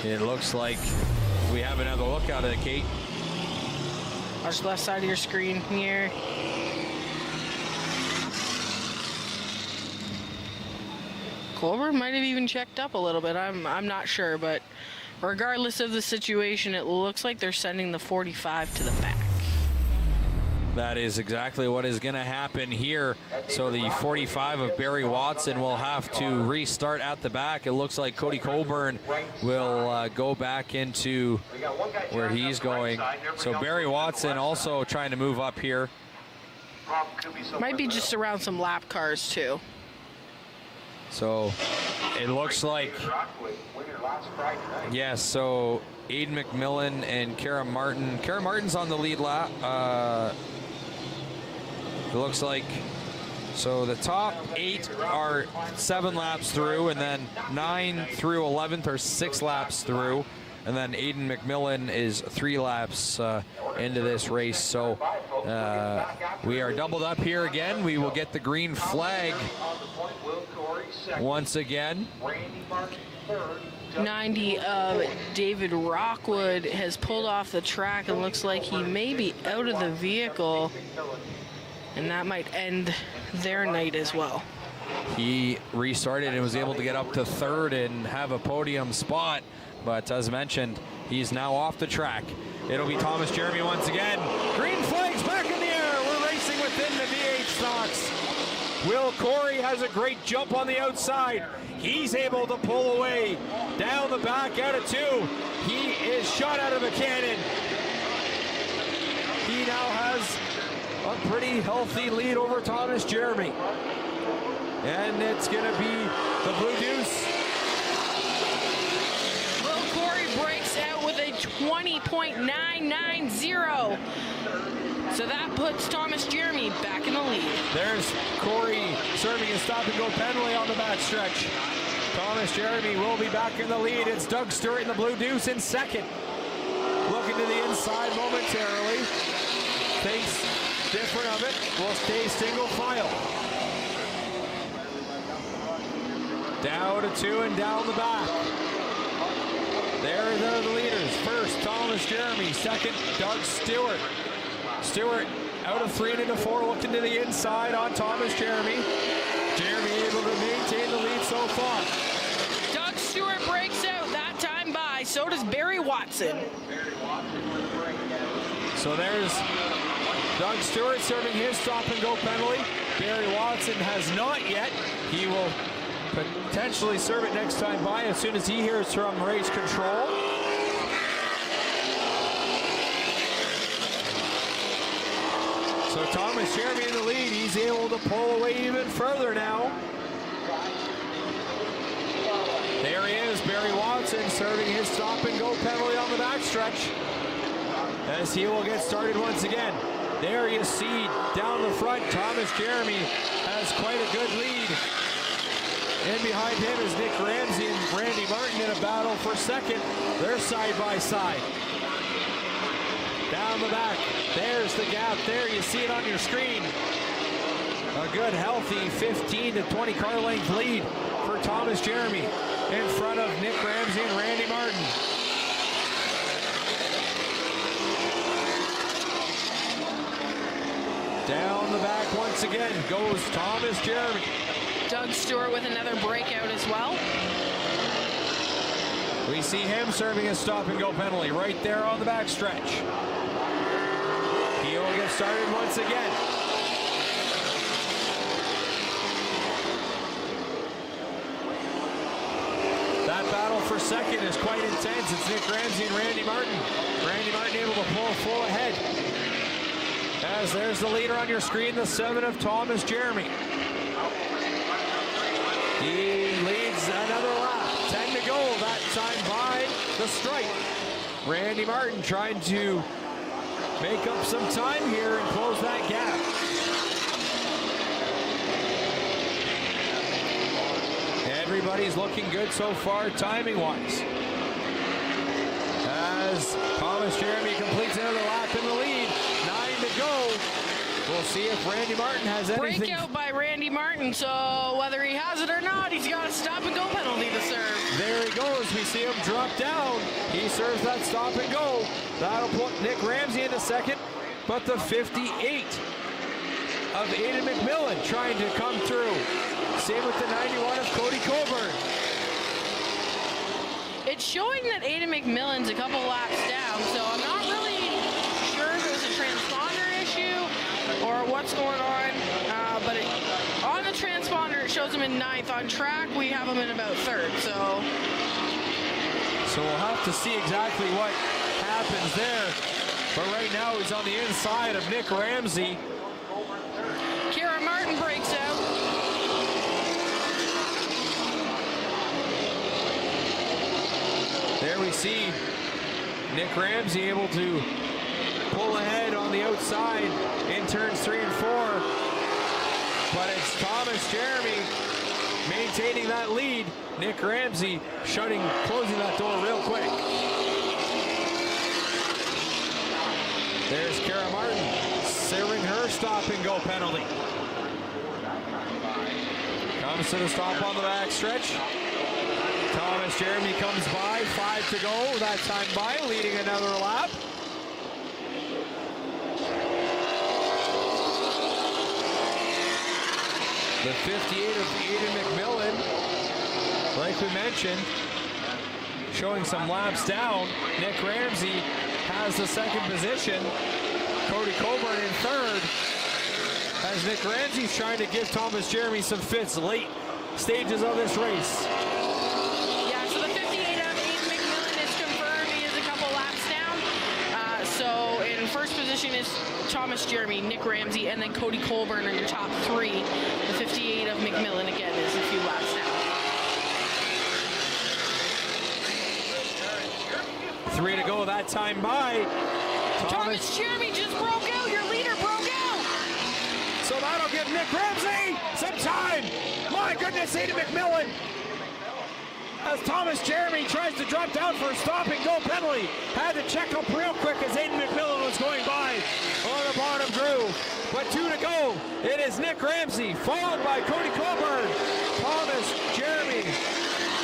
S2: It looks like we have another look at it, Kate.
S1: Watch the left side of your screen here. Coburn might have even checked up a little bit. I'm not sure, but regardless of the situation, it looks like they're sending the 45 to the back.
S2: That is exactly what is going to happen here. So the 45 of Barry Watson will have to restart at the back. It looks like Cody Coburn will go back into where he's going. So Barry Watson also trying to move up here.
S1: Might be just around some lap cars too.
S2: So it looks like, yes, so Aiden McMillan and Kara Martin. Kara Martin's on the lead lap. It looks like, so the top 8 are 7 laps through, and then 9 through 11th are 6 laps through. and then Aiden McMillan is 3 laps into this race. So we are doubled up here again. We will get the green flag once again.
S1: 90 of David Rockwood has pulled off the track and looks like he may be out of the vehicle, and that might end their night as well.
S2: He restarted and was able to get up to 3rd and have a podium spot, but as mentioned, he's now off the track. It'll be Thomas Jeremy once again. Green flags back in the air. We're racing within the V8 stocks. Will Corey has a great jump on the outside. He's able to pull away down the back out of 2. He is shot out of a cannon. He now has a pretty healthy lead over Thomas Jeremy. And it's going to be the Blue Deuce.
S1: Will Corey breaks out with a 20.990. So that puts Thomas Jeremy back in the lead.
S2: There's Corey serving a stop-and-go penalty on the backstretch. Thomas Jeremy will be back in the lead. It's Doug Stewart in the Blue Deuce in 2nd. Looking to the inside momentarily. Thinks different of it. Will stay single file. Down to 2 and down the back. There are the leaders. First, Thomas Jeremy. 2nd, Doug Stewart. Stewart out of 3 and into 4, looking to the inside on Thomas Jeremy. Jeremy able to maintain the lead so far.
S1: Doug Stewart breaks out that time by. So does Barry Watson.
S2: So there's Doug Stewart serving his stop-and-go penalty. Barry Watson has not yet. He will potentially serve it next time by as soon as he hears from race control. So Thomas Jeremy in the lead. He's able to pull away even further now. There he is, Barry Watson serving his stop-and-go penalty on the backstretch as he will get started once again. There you see down the front, Thomas Jeremy has quite a good lead. And behind him is Nick Ramsey and Randy Martin in a battle for 2nd. They're side by side. Down the back, there's the gap. There you see it on your screen. A good healthy 15 to 20 car length lead for Thomas Jeremy in front of Nick Ramsey and Randy Martin. Down the back once again goes Thomas Jeremy.
S1: Doug Stewart with another breakout as well.
S2: We see him serving a stop-and-go penalty right there on the backstretch. He will get started once again. That battle for 2nd is quite intense. It's Nick Ramsey and Randy Martin. Randy Martin able to pull full ahead. As there's the leader on your screen, the 7 of Thomas Jeremy. He leads another lap. 10 to go, that time by the stripe. Randy Martin trying to make up some time here and close that gap. Everybody's looking good so far, timing-wise. As Thomas Jeremy completes another lap in the lead, 9 to go. We'll see if Randy Martin has anything.
S1: Breakout by Randy Martin, so whether he has it or not, he's got a stop-and-go penalty to serve.
S2: There he goes. We see him drop down. He serves that stop-and-go. That'll put Nick Ramsey into 2nd, but the 58 of Aiden McMillan trying to come through. Same with the 91 of Cody Coburn.
S1: It's showing that Aiden McMillan's a couple laps down, so I'm not really sure if it was a transponder issue or what's going on, but on the transponder it shows him in 9th. On track we have him in about 3rd, so
S2: we'll have to see exactly what happens there, but right now he's on the inside of Nick Ramsey.
S1: Kara Martin breaks out.
S2: There we see Nick Ramsey able to pull ahead on the outside in turns 3 and 4. But it's Thomas Jeremy maintaining that lead. Nick Ramsey closing that door real quick. There's Kara Martin serving her stop-and-go penalty. Comes to the stop on the back stretch. Thomas Jeremy comes by, 5 to go. That time by, leading another lap. The 58 of Aiden McMillan, like we mentioned, showing some laps down. Nick Ramsey has the second position. Cody Coburn in third. As Nick Ramsey's trying to give Thomas Jeremy some fits late stages of this race.
S1: Yeah, so the 58 of Aiden McMillan is confirmed. He is a couple laps down. So in first position is Thomas Jeremy, Nick Ramsey, and then Cody Colburn are your top three. The 58 of McMillan, again, is a few laps down.
S2: 3 to go, that time by.
S1: Thomas Jeremy just broke out. Your leader broke out.
S2: So that'll give Nick Ramsey some time. My goodness, Aiden McMillan. As Thomas Jeremy tries to drop down for a stop-and-go penalty. Had to check up real quick as Aiden McMillan was going by on the bottom groove. But 2 to go. It is Nick Ramsey, followed by Cody Colburn. Thomas Jeremy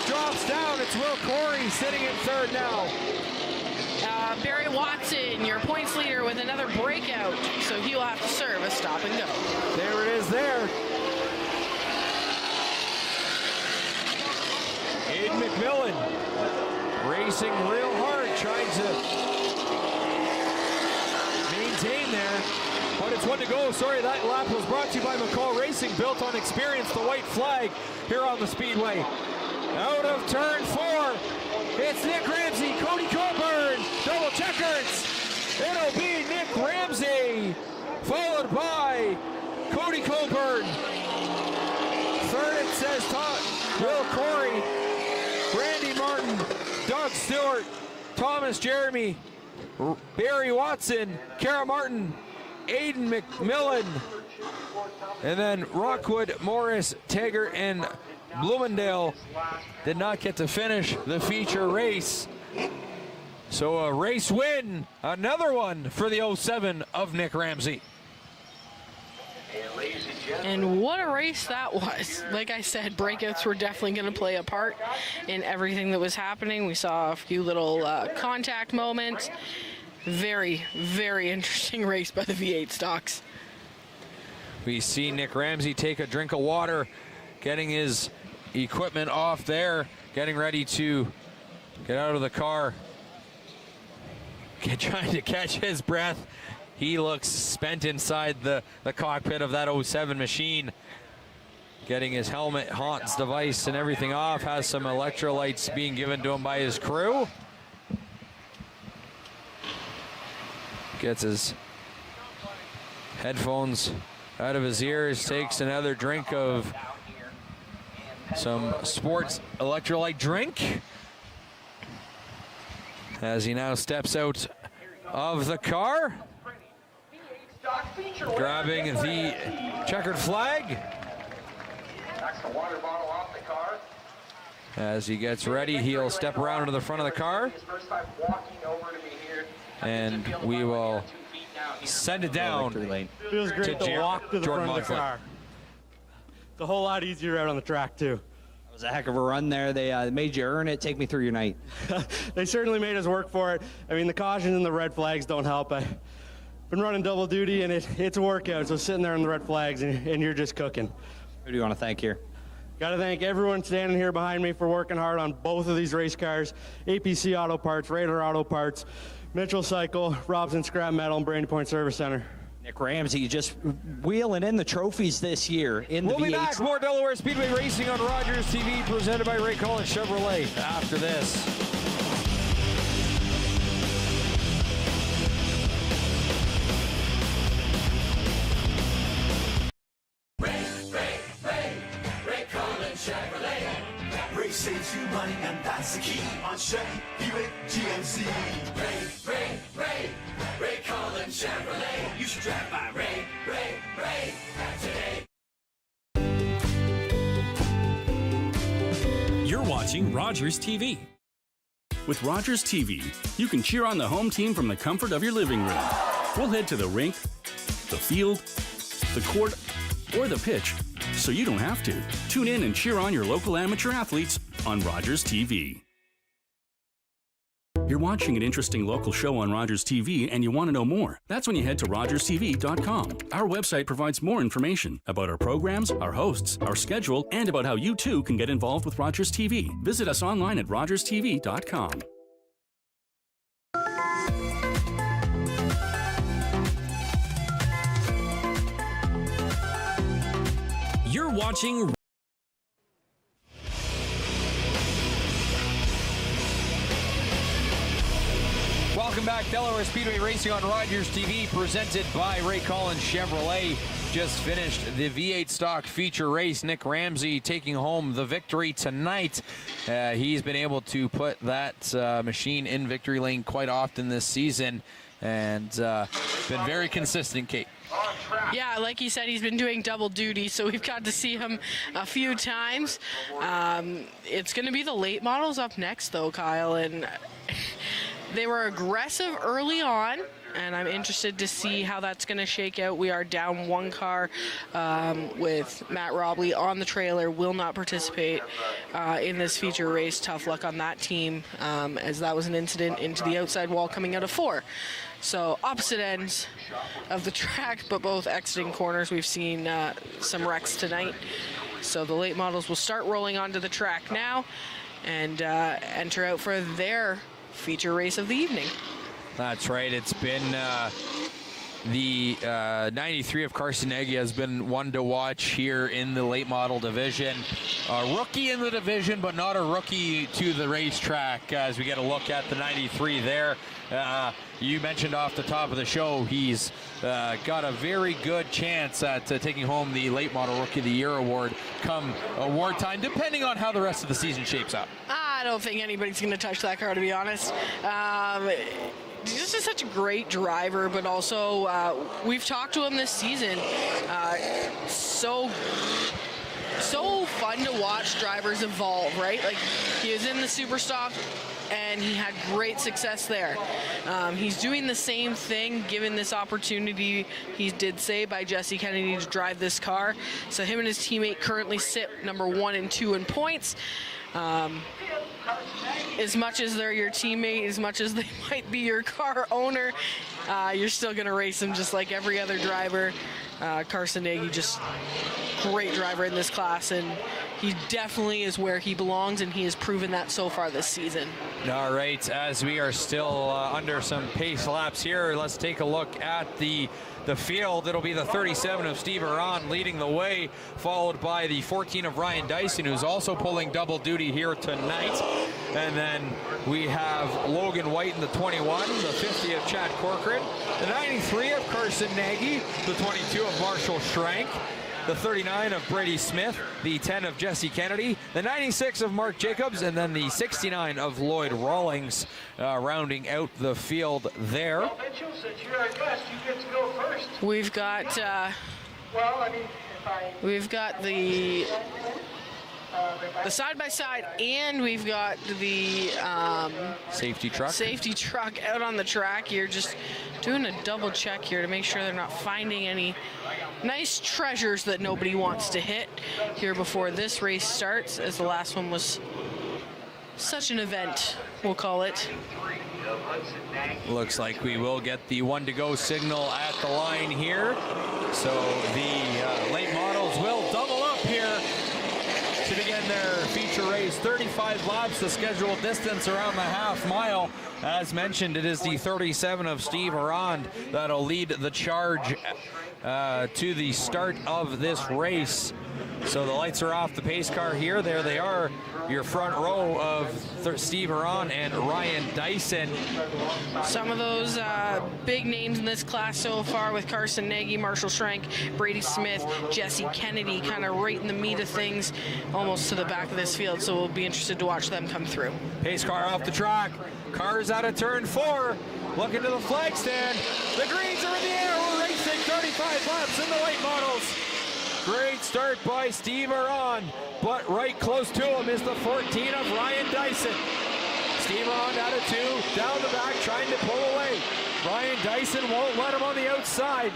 S2: drops down. It's Will Corey sitting in third now.
S1: Barry Watson, your points leader, with another breakout. So he will have to serve a stop-and-go.
S2: There it is there. Aiden McMillan racing real hard, trying to maintain there. But it's 1 to go. Sorry, that lap was brought to you by McCall Racing, built on experience, the white flag here on the Speedway. Out of turn 4, it's Nick Ramsey, Cody Coburn, double checkers. It'll be Nick Ramsey, followed by Cody Coburn. Third, it says Will Corey, Randy Martin, Doug Stewart, Thomas Jeremy, Barry Watson, Kara Martin, Aiden McMillan, and then Rockwood, Morris, Taggart, and Bloomingdale did not get to finish the feature race. So a race win, another one for the 07 of Nick Ramsey.
S1: And what a race that was. Like I said, breakouts were definitely going to play a part in everything that was happening. We saw a few little contact moments. Very, very interesting race by the V8 stocks.
S2: We see Nick Ramsey take a drink of water, getting his equipment off there, getting ready to get out of the car, trying to catch his breath. He looks spent inside the cockpit of that 07 machine, getting his helmet, Hans device, and everything off. Has some electrolytes being given to him by his crew. Gets his headphones out of his ears, takes another drink of some sports electrolyte drink, as he now steps out of the car, grabbing the checkered flag. As he gets ready, he'll step around to the front of the car, and we will send it down.
S18: Feels great to walk to the
S2: Jordan
S18: front of the car. It's a whole lot easier out on the track, too.
S19: It was a heck of a run there. They made you earn it. Take me through your night.
S18: They certainly made us work for it. I mean, the cautions and the red flags don't help. I've been running double duty, and it's a workout, so sitting there on the red flags, and you're just cooking.
S19: Who do you want to thank here?
S18: Got to thank everyone standing here behind me for working hard on both of these race cars. APC Auto Parts, Raider Auto Parts, Mitchell Cycle, Robson Scrap Metal, and Brady Point Service Center.
S19: Nick Ramsey just wheeling in the trophies this year in the
S2: We'll be
S19: V8.
S2: back. More Delaware Speedway Racing on Rogers TV, presented by Ray Collins Chevrolet after this.
S4: Ray Collins Chevrolet. Ray saves you money, and that's the key on Chevy GMC. Ray Collins Chevrolet. You should drive by Ray today.
S12: You're watching Rogers TV. With Rogers TV, you can cheer on the home team from the comfort of your living room. We'll head to the rink, the field, the court, or the pitch, so you don't have to. Tune in and cheer on your local amateur athletes on Rogers TV. You're watching an interesting local show on Rogers TV and you want to know more. That's when you head to rogerstv.com. Our website provides more information about our programs, our hosts, our schedule, and about how you too can get involved with Rogers TV. Visit us online at rogerstv.com.
S20: You're watching.
S2: Welcome back, Delaware Speedway Racing on Rogers TV, presented by Ray Collins Chevrolet. Just finished the V8 stock feature race. Nick Ramsey taking home the victory tonight. He's been able to put that machine in victory lane quite often this season, and been very consistent, Kate.
S1: Yeah, like you said, he's been doing double duty, so we've got to see him a few times. It's going to be the late models up next, though, Kyle, and they were aggressive early on, and I'm interested to see how that's going to shake out. We are down one car with Matt Robley on the trailer, will not participate in this feature race. Tough luck on that team, as that was an incident into the outside wall coming out of 4. So opposite ends of the track, but both exiting corners. We've seen some wrecks tonight. So the late models will start rolling onto the track now and enter out for their feature race of the evening.
S2: That's right. It's been the 93 of Carson Nagy has been one to watch here in the late model division. A rookie in the division, but not a rookie to the racetrack, as we get a look at the 93 there. You mentioned off the top of the show, he's got a very good chance at taking home the late model Rookie of the Year award come award time, depending on how the rest of the season shapes up.
S1: I don't think anybody's going to touch that car, to be honest. Just is such a great driver, but also we've talked to him this season. So fun to watch drivers evolve, right? Like, he was in the Superstock and he had great success there. He's doing the same thing given this opportunity, he did say, by Jesse Kennedy to drive this car. So him and his teammate currently sit number 1 and 2 in points. As much as they're your teammate, as much as they might be your car owner, you're still going to race them just like every other driver. Carson Nagy, just great driver in this class, and he definitely is where he belongs, and he has proven that so far this season.
S2: All right, as we are still under some pace laps here, let's take a look at the field. It'll be the 37 of Steve Aron leading the way, followed by the 14 of Ryan Dyson, who's also pulling double duty here tonight. And then we have Logan White in the 21, the 50 of Chad Corcoran, the 93 of Carson Nagy, the 22 of Marshall Schrank, the 39 of Brady Smith, the 10 of Jesse Kennedy, the 96 of Mark Jacobs, and then the 69 of Lloyd Rawlings, rounding out the field there.
S9: Well, Mitchell, since you're our guest, you get to go first.
S1: We've got the side-by-side, and we've got the
S2: safety truck
S1: out on the track here, just doing a double check here to make sure they're not finding any nice treasures that nobody wants to hit here before this race starts, as the last one was such an event, we'll call it.
S2: Looks like we will get the 1 to go signal at the line here. So the late models will double up here to begin their feature race. 35 laps, the scheduled distance around the half mile. As mentioned, it is the 37 of Steve Aron that'll lead the charge to the start of this race. So the lights are off the pace car here. There they are, your front row of Steve Aron and Ryan Dyson.
S1: Some of those big names in this class so far, with Carson Nagy, Marshall Schrank, Brady Smith, Jesse Kennedy, kind of right in the meat of things, almost to the back of this field. So we'll be interested to watch them come through.
S2: Pace car off the track. Cars out of turn 4. Looking to the flag stand. The greens are in the air. We're racing 35 laps in the late models. Great start by Steve Aron, but right close to him is the 14 of Ryan Dyson. Steve Aron out of 2, down the back, trying to pull away. Ryan Dyson won't let him on the outside.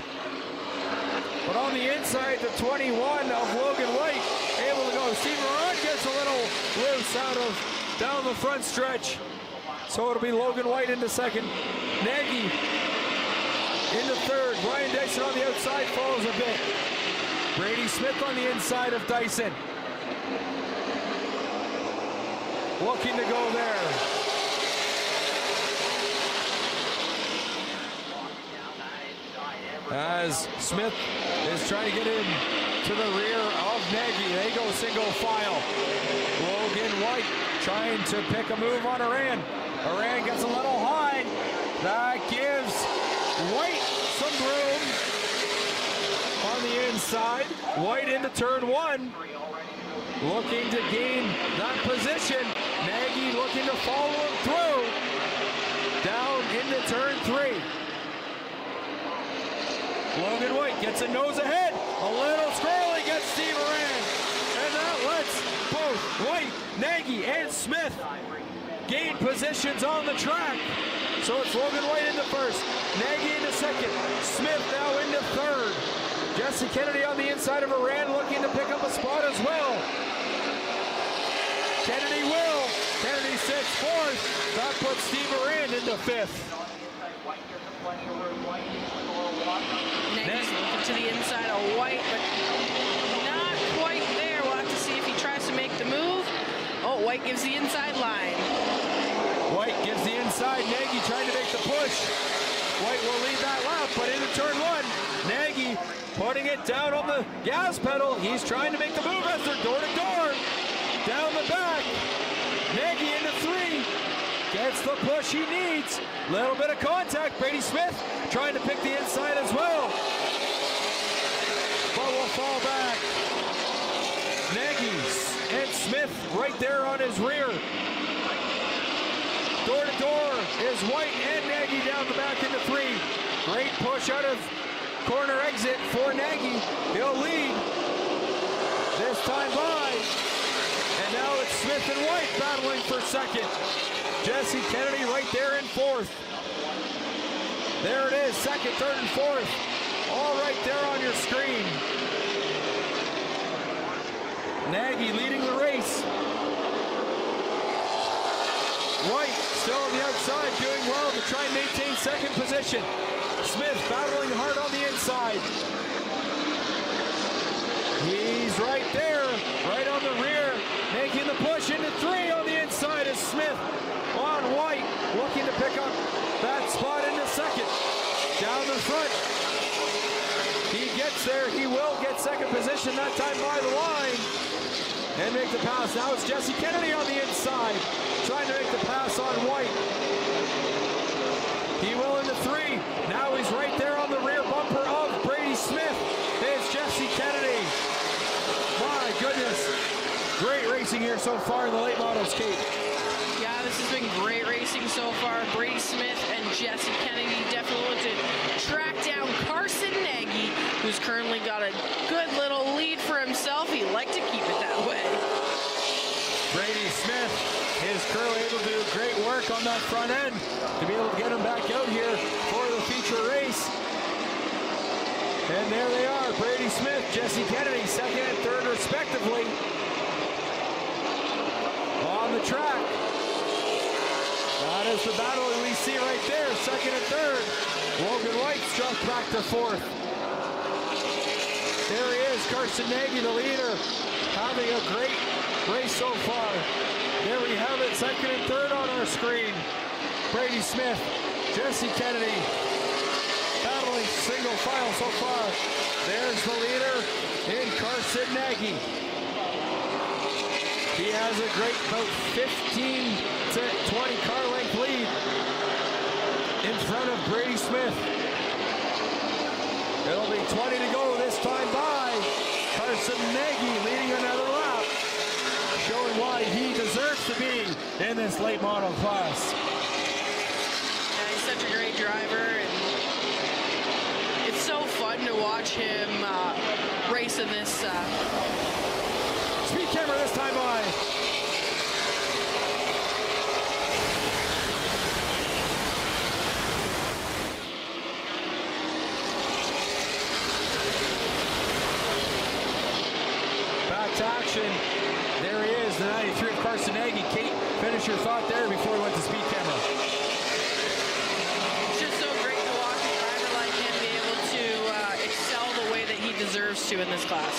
S2: But on the inside, the 21 of Logan White able to go. Steve Moran gets a little loose out of down the front stretch. So it'll be Logan White into second. Nagy into third. Ryan Dyson on the outside follows a bit. Brady Smith on the inside of Dyson. Looking to go there. As Smith is trying to get in to the rear of Nagy. They go single file. Logan White trying to pick a move on Aran. Aran gets a little high. That gives White some room on the inside. White into turn one. Looking to gain that position. Nagy looking to follow him through. Down into turn three. Logan White gets a nose ahead. A little scroll against Steve Moran. And that lets both White, Nagy, and Smith gain positions on the track. So it's Logan White into first, Nagy into second, Smith now into third. Jesse Kennedy on the inside of Moran looking to pick up a spot as well. Kennedy will. Kennedy sits fourth. That puts Steve Moran into fifth.
S1: Nagy's looking to the inside of White, but not quite there. We'll have to see if he tries to make the move. Oh, White gives the inside line.
S2: White gives the inside. Nagy trying to make the push. White will lead that lap, but into turn one. Nagy putting it down on the gas pedal. He's trying to make the move as they're door to door. Down the back. Nagy into three. Gets the push he needs. Little bit of contact. Brady Smith trying to pick the inside as well. But will fall back. Nagy and Smith right there on his rear. Door to door is White and Nagy down the back into three. Great push out of corner exit for Nagy. He'll lead this time by. And now it's Smith and White battling for second. Jesse Kennedy right there in fourth. There it is, second, third, and fourth. All right there on your screen. Nagy leading the race. White still on the outside, doing well to try and maintain second position. Smith battling hard on the inside. He's right there, right on the rear, making the push into three on the inside is Smith on White, looking to pick up that spot into second. Down the front, he gets there, he will get second position that time by the line and make the pass. Now it's Jesse Kennedy on the inside, trying to make the pass on White. He will into three. Now he's right there on the rear bumper of Brady Smith. It's Jesse Kennedy. My goodness. Great racing here so far in the late models, Kate.
S1: Yeah, this has been great racing so far. Brady Smith and Jesse Kennedy definitely want to track down Carson Nagy, who's currently got a good little lead for himself. He'd like to keep it that way.
S2: Brady Smith, his crew able to do great work on that front end to be able to get him back out here for the feature race. And there they are, Brady Smith, Jesse Kennedy, second and third respectively on the track. That is the battle we see right there, second and third. Logan White struck back to fourth. There he is, Carson Nagy, the leader, having a great race so far. There we have it, second and third on our screen. Brady Smith, Jesse Kennedy, battling single file so far. There's the leader in Carson Nagy. He has a great about 15 to 20 car length lead in front of Brady Smith. It'll be 20 to go this time by. Carson Nagy leading another lap, showing why he deserves to be in this late model class.
S1: Yeah, he's such a great driver, and it's so fun to watch him race in this.
S2: Speed camera this time by. Carson Nagy. Kate, finish your thought there before we went to speed camera.
S1: It's just so great to watch a driver like him be able to excel the way that he deserves to in this class.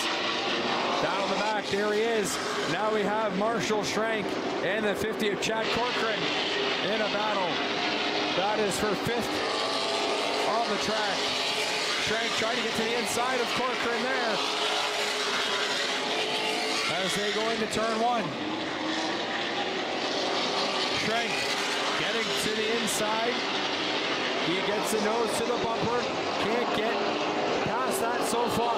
S2: Down the back, there he is. Now we have Marshall Schrank and the 50 of Chad Corcoran in a battle. That is for 5th on the track. Schrank trying to get to the inside of Corcoran there. As they go into turn 1. Schrank getting to the inside. He gets the nose to the bumper. Can't get past that so far.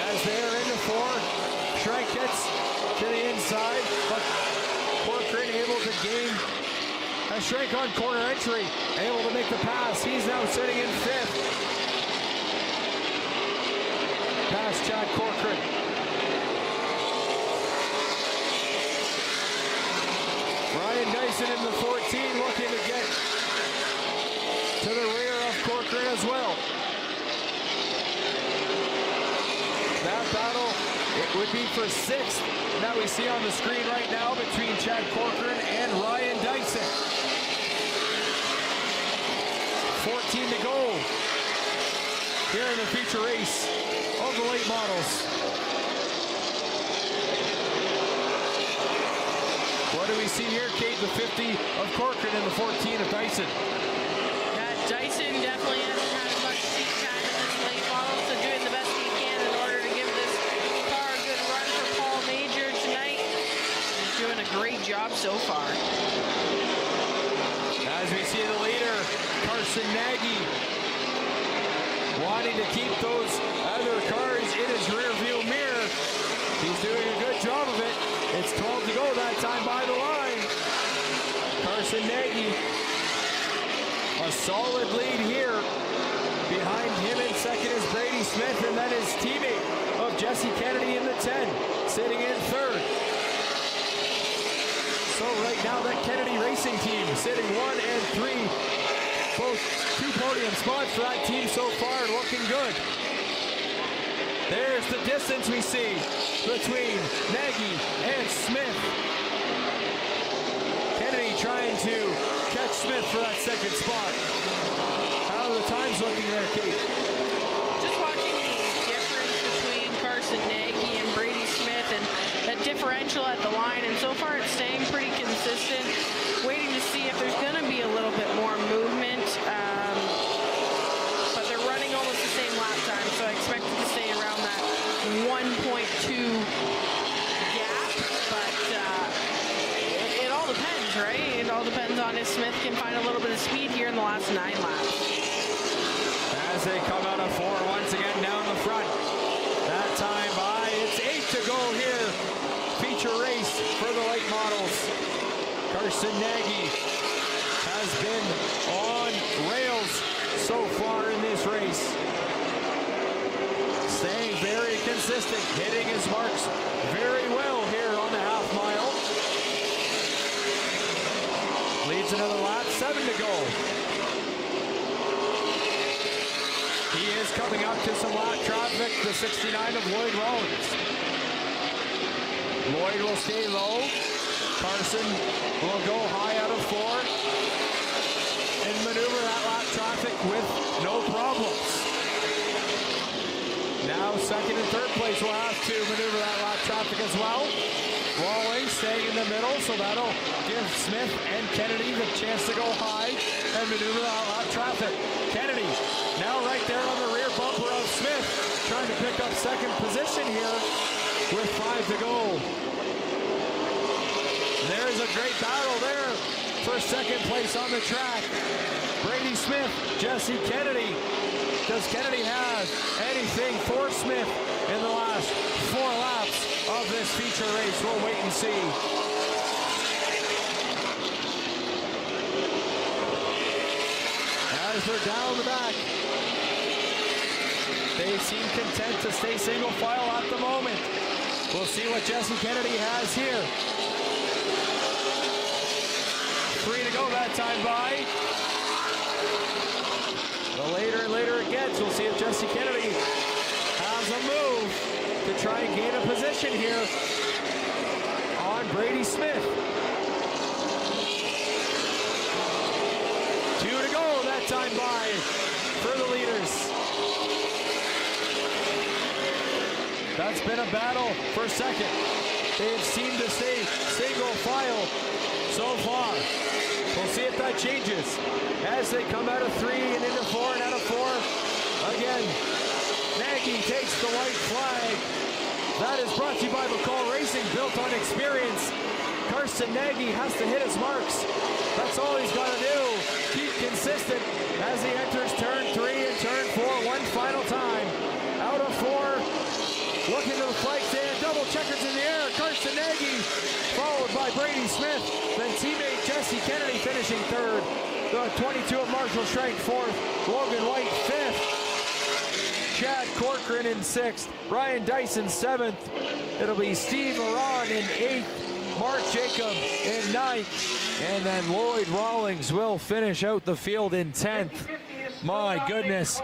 S2: As they are into 4, Schrank gets to the inside, but Corcoran able to gain a Schrank on corner entry, able to make the pass. He's now sitting in 5th. Past Chad Corcoran. Ryan Dyson in the 14 looking to get to the rear of Corcoran as well. That battle, it would be for 6th that we see on the screen right now between Chad Corcoran and Ryan Dyson. 14 to go here in the feature race of the late models. What do we see here, Kate? The 50 of Corcoran and the 14 of Dyson.
S1: Dyson definitely hasn't had as much seat time in this late model, so doing the best he can in order to give this car a good run for Paul Major tonight. He's doing a great job so far.
S2: As we see the leader, Carson Nagy, wanting to keep those other cars in his rear view mirror. He's doing a good job of it. It's 12 to go that time by the line. Carson Nagy, a solid lead here. Behind him in second is Brady Smith, and then his teammate of Jesse Kennedy in the 10, sitting in 3rd. So right now that Kennedy Racing team sitting 1 and 3. Both 2 podium spots for that team so far, looking good. There's the distance we see between Nagy and Smith. Kennedy trying to catch Smith for that 2nd spot. How are the times looking there, Kate?
S1: Just watching the difference between Carson Nagy and Brady Smith and that differential at the line, and so far it's staying pretty consistent. Waiting to see if there's going to be a little bit more movement, but they're running almost the same lap time, so I expect it to stay around that 1.2 gap, but it all depends, right? It all depends on if Smith can find a little bit of speed here in the last 9 laps.
S2: As they come out of 4 once again down the front. That time by, it's 8 to go here. Feature race for the late models. Carson Nagy has been on rails so far in this race. Staying very consistent, hitting his marks very well here on the half mile. Leads another lap, 7 to go. He is coming up to some lap traffic, the 69 of Lloyd Rollins. Lloyd will stay low. Carson will go high out of 4 and maneuver that lap traffic with no problems. Now 2nd and 3rd place will have to maneuver that lap traffic as well. Rawlings staying in the middle, so that'll give Smith and Kennedy the chance to go high and maneuver that lap traffic. Kennedy now right there on the rear bumper of Smith, trying to pick up 2nd position here with 5 to go. There's a great battle there for 2nd place on the track. Brady Smith, Jesse Kennedy. Does Kennedy have anything for Smith in the last 4 laps of this feature race? We'll wait and see. As they're down the back, they seem content to stay single file at the moment. We'll see what Jesse Kennedy has here. 3 to go that time by. The later and later it gets, we'll see if Jesse Kennedy has a move to try and gain a position here on that time by for the leaders. That's been a battle for second. They've seemed to stay single file so far. We'll see if that changes as they come out of 3 and into 4 and out of 4. Again, Nagy takes the white flag. That is brought to you by McCall Racing, built on experience. Carson Nagy has to hit his marks. That's all he's got to do. Keep consistent as he enters turn 3 and turn 4 one final time. Out of 4, looking to the flag stand, double checkers in the air. Carson Nagy, followed by Brady Smith. Then teammate Jesse Kennedy finishing 3rd. The 22 of Marshall Schrank 4th. Logan White 5th. Chad Corcoran in 6th, Brian Dyson 7th. It'll be Steve Aron in 8th, Mark Jacob in 9th, and then Lloyd Rawlings will finish out the field in 10th. My goodness,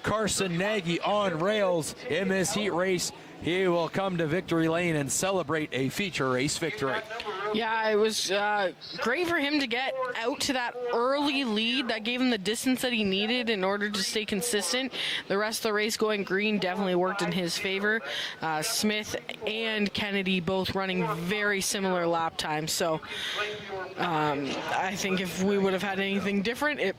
S2: Carson Nagy on rails in this heat race. He will come to victory lane and celebrate a feature race victory.
S1: Yeah, it was great for him to get out to that early lead. That gave him the distance that he needed in order to stay consistent. The rest of the race going green definitely worked in his favor. Smith and Kennedy both running very similar lap times. So I think if we would have had anything different, it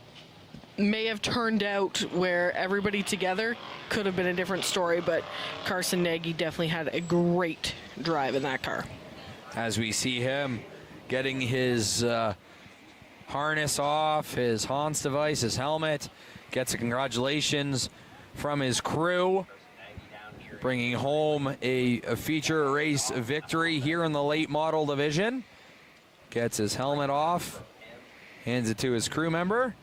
S1: may have turned out where everybody together could have been a different story, but Carson Nagy definitely had a great drive in that car.
S2: As we see him getting his harness off, his Hans device, his helmet, gets a congratulations from his crew, bringing home a feature race victory here in the late model division. Gets his helmet off, hands it to his crew member.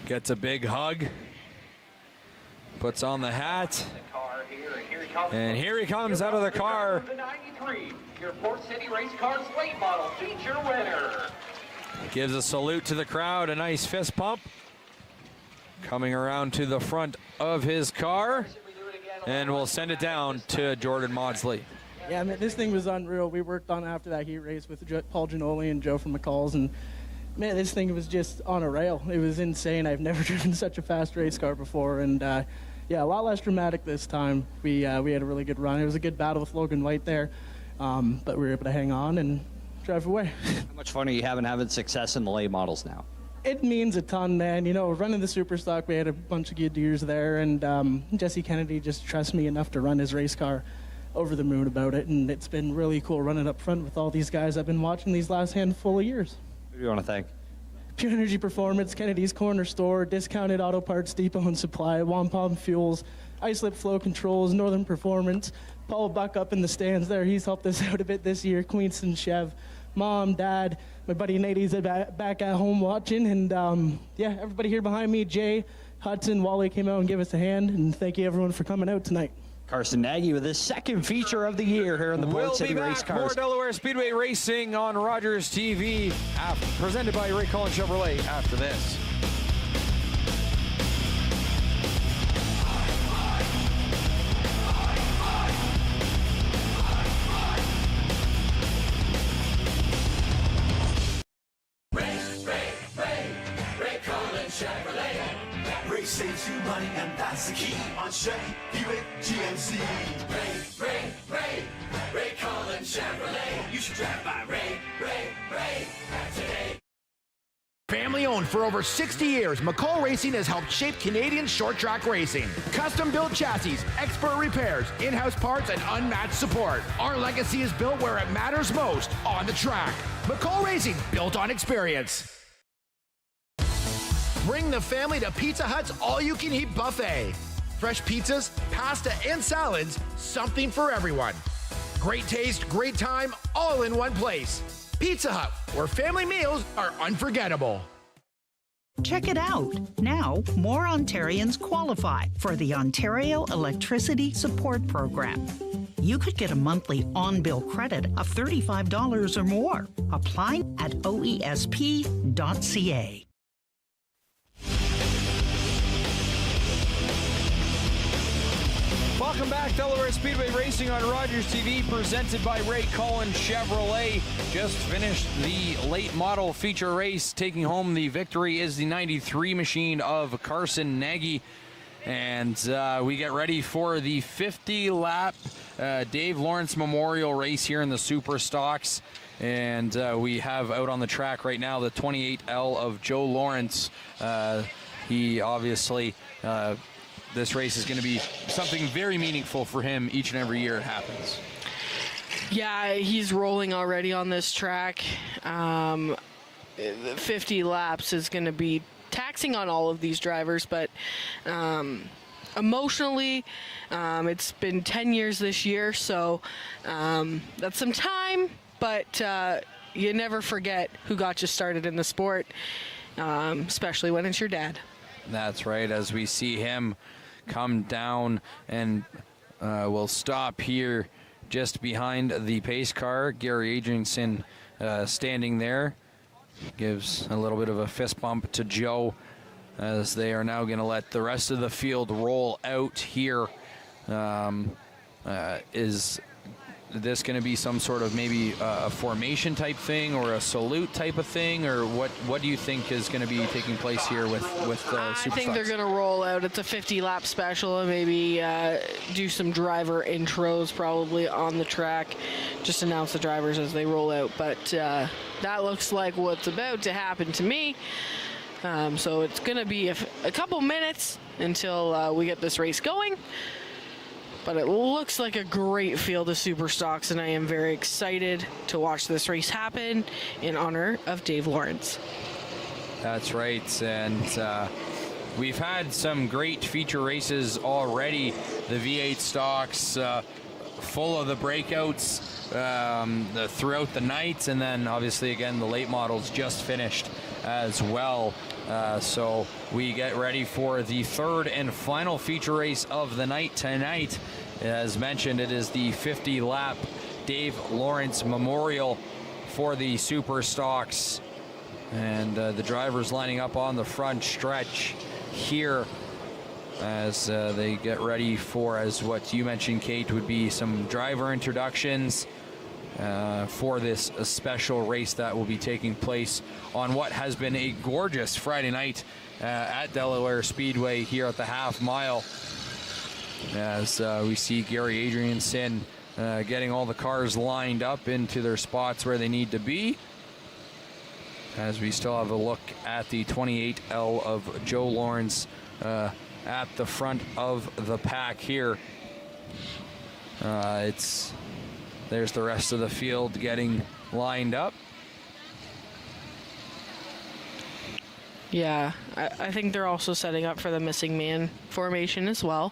S2: Gets a big hug, puts on the hat, and here he comes out of the car.
S4: Your Port City Race Cars late model feature winner.
S2: Gives a salute to the crowd, a nice fist pump. Coming around to the front of his car, and we'll send it down to Jordan Maudsley.
S16: Yeah, I mean, this thing was unreal. We worked on after that heat race with Paul Ginoli and Joe from McCall's, and man, this thing was just on a rail. It was insane. I've never driven such a fast race car before, and yeah, a lot less dramatic this time. We had a really good run. It was a good battle with Logan White there, but we were able to hang on and drive away.
S19: How much fun are you having success in the late models now?
S16: It means a ton, man. You know, running the super stock, we had a bunch of good years there, and Jesse Kennedy just trusts me enough to run his race car. Over the moon about it, and it's been really cool running up front with all these guys I've been watching these last handful of years.
S19: Who do you want to thank?
S16: Pure Energy Performance, Kennedy's Corner Store, Discounted Auto Parts Depot and Supply, Wampum Fuels, Islip Flow Controls, Northern Performance, Paul Buck up in the stands there. He's helped us out a bit this year. Queenston Chev, Mom, Dad, my buddy Nate's back at home watching, and yeah, everybody here behind me, Jay, Hudson, Wally came out and gave us a hand, and thank you everyone for coming out tonight.
S19: Carson Nagy with his second feature of the year here in the Port City Race Cars.
S2: More Delaware Speedway Racing on Rogers TV, presented by Ray Cullen Chevrolet after this.
S4: Ray Cullen Chevrolet. Ray saves you money, and that's the key on Chevy, Buick, GMC. Ray Cullen Chevrolet. You should drive by Ray today.
S5: Family owned for over 60 years, McCall Racing has helped shape Canadian short track racing. Custom built chassis, expert repairs, in-house parts, and unmatched support. Our legacy is built where it matters most, on the track. McCall Racing, built on experience. Bring the family to Pizza Hut's all-you-can-eat buffet. Fresh pizzas, pasta, and salads, something for everyone. Great taste, great time, all in one place. Pizza Hut, where family meals are unforgettable.
S6: Check it out. Now, more Ontarians qualify for the Ontario Electricity Support Program. You could get a monthly on-bill credit of $35 or more. Apply at oesp.ca.
S2: Welcome back, Delaware Speedway Racing on Rogers TV, presented by Ray Cullen Chevrolet. Just finished the late model feature race. Taking home the victory is the 93 machine of Carson Nagy. And we get ready for the 50-lap Dave Lawrence Memorial race here in the Super Stocks. And we have out on the track right now the 28L of Joe Lawrence. He obviously... this race is going to be something very meaningful for him each and every year it happens.
S1: Yeah, he's rolling already on this track. 50 laps is going to be taxing on all of these drivers, but emotionally, it's been 10 years this year, so that's some time, but you never forget who got you started in the sport, especially when it's your dad.
S2: That's right, as we see him come down, and we'll stop here just behind the pace car. Gary Adrianson standing there gives a little bit of a fist bump to Joe, as they are now going to let the rest of the field roll out here. Is this going to be some sort of maybe a formation type thing or a salute type of thing, or what do you think is going to be taking place here with Super
S1: I think
S2: Stocks?
S1: they're going to roll out. It's a 50-lap special, and maybe do some driver intros probably on the track. Just announce the drivers as they roll out. But that looks like what's about to happen to me. So it's going to be a couple minutes until we get this race going. But it looks like a great field of Super Stocks, and I am very excited to watch this race happen in honor of Dave Lawrence.
S2: That's right, and we've had some great feature races already. The V8 stocks full of the breakouts throughout the night, and then obviously again the late models just finished as well. So we get ready for the third and final feature race of the night tonight. As mentioned, it is the 50-lap Dave Lawrence Memorial for the Super Stocks. And the drivers lining up on the front stretch here as they get ready for, as what you mentioned, Kate, would be some driver introductions for this special race that will be taking place on what has been a gorgeous Friday night at Delaware Speedway here at the half mile, as we see Gary Adrianson getting all the cars lined up into their spots where they need to be, as we still have a look at the 28L of Joe Lawrence at the front of the pack here. There's the rest of the field getting lined up.
S1: Yeah, I think they're also setting up for the missing man formation as well.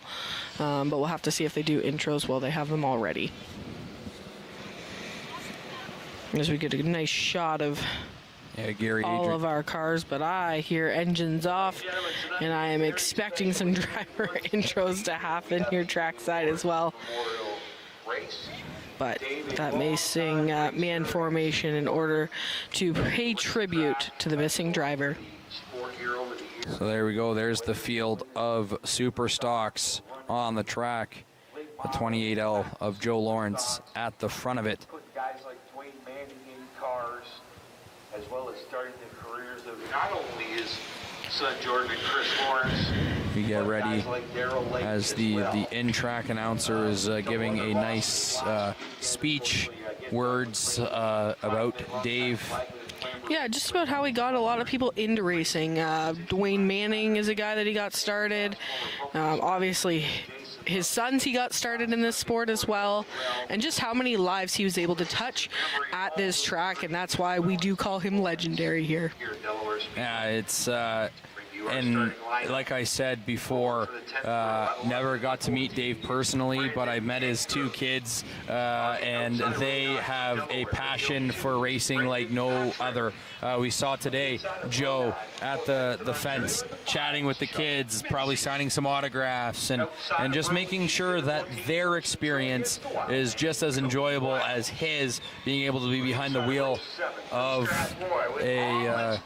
S1: But we'll have to see if they do intros while they have them all ready. As we get a nice shot of all of our cars, but I hear engines off, and I am expecting some driver intros to happen here trackside as well. But that missing man formation in order to pay tribute to the missing driver.
S2: So there we go. There's the field of Super Stocks on the track. The 28L of Joe Lawrence at the front of it.
S9: Put guys like Dwayne Manning in cars, as well as starting the careers of not only his son Jordan and Chris Lawrence.
S2: We get ready as the in-track announcer is giving a nice speech, words about Dave.
S1: Yeah, just about how he got a lot of people into racing. Dwayne Manning is a guy that he got started. Obviously, his sons he got started in this sport as well, and just how many lives he was able to touch at this track, and that's why we do call him legendary here.
S2: Yeah, it's and like I said before, never got to meet Dave personally, but I met his two kids, and they have a passion for racing like no other. We saw today Joe at the fence chatting with the kids, probably signing some autographs, and just making sure that their experience is just as enjoyable as his, being able to be behind the wheel of a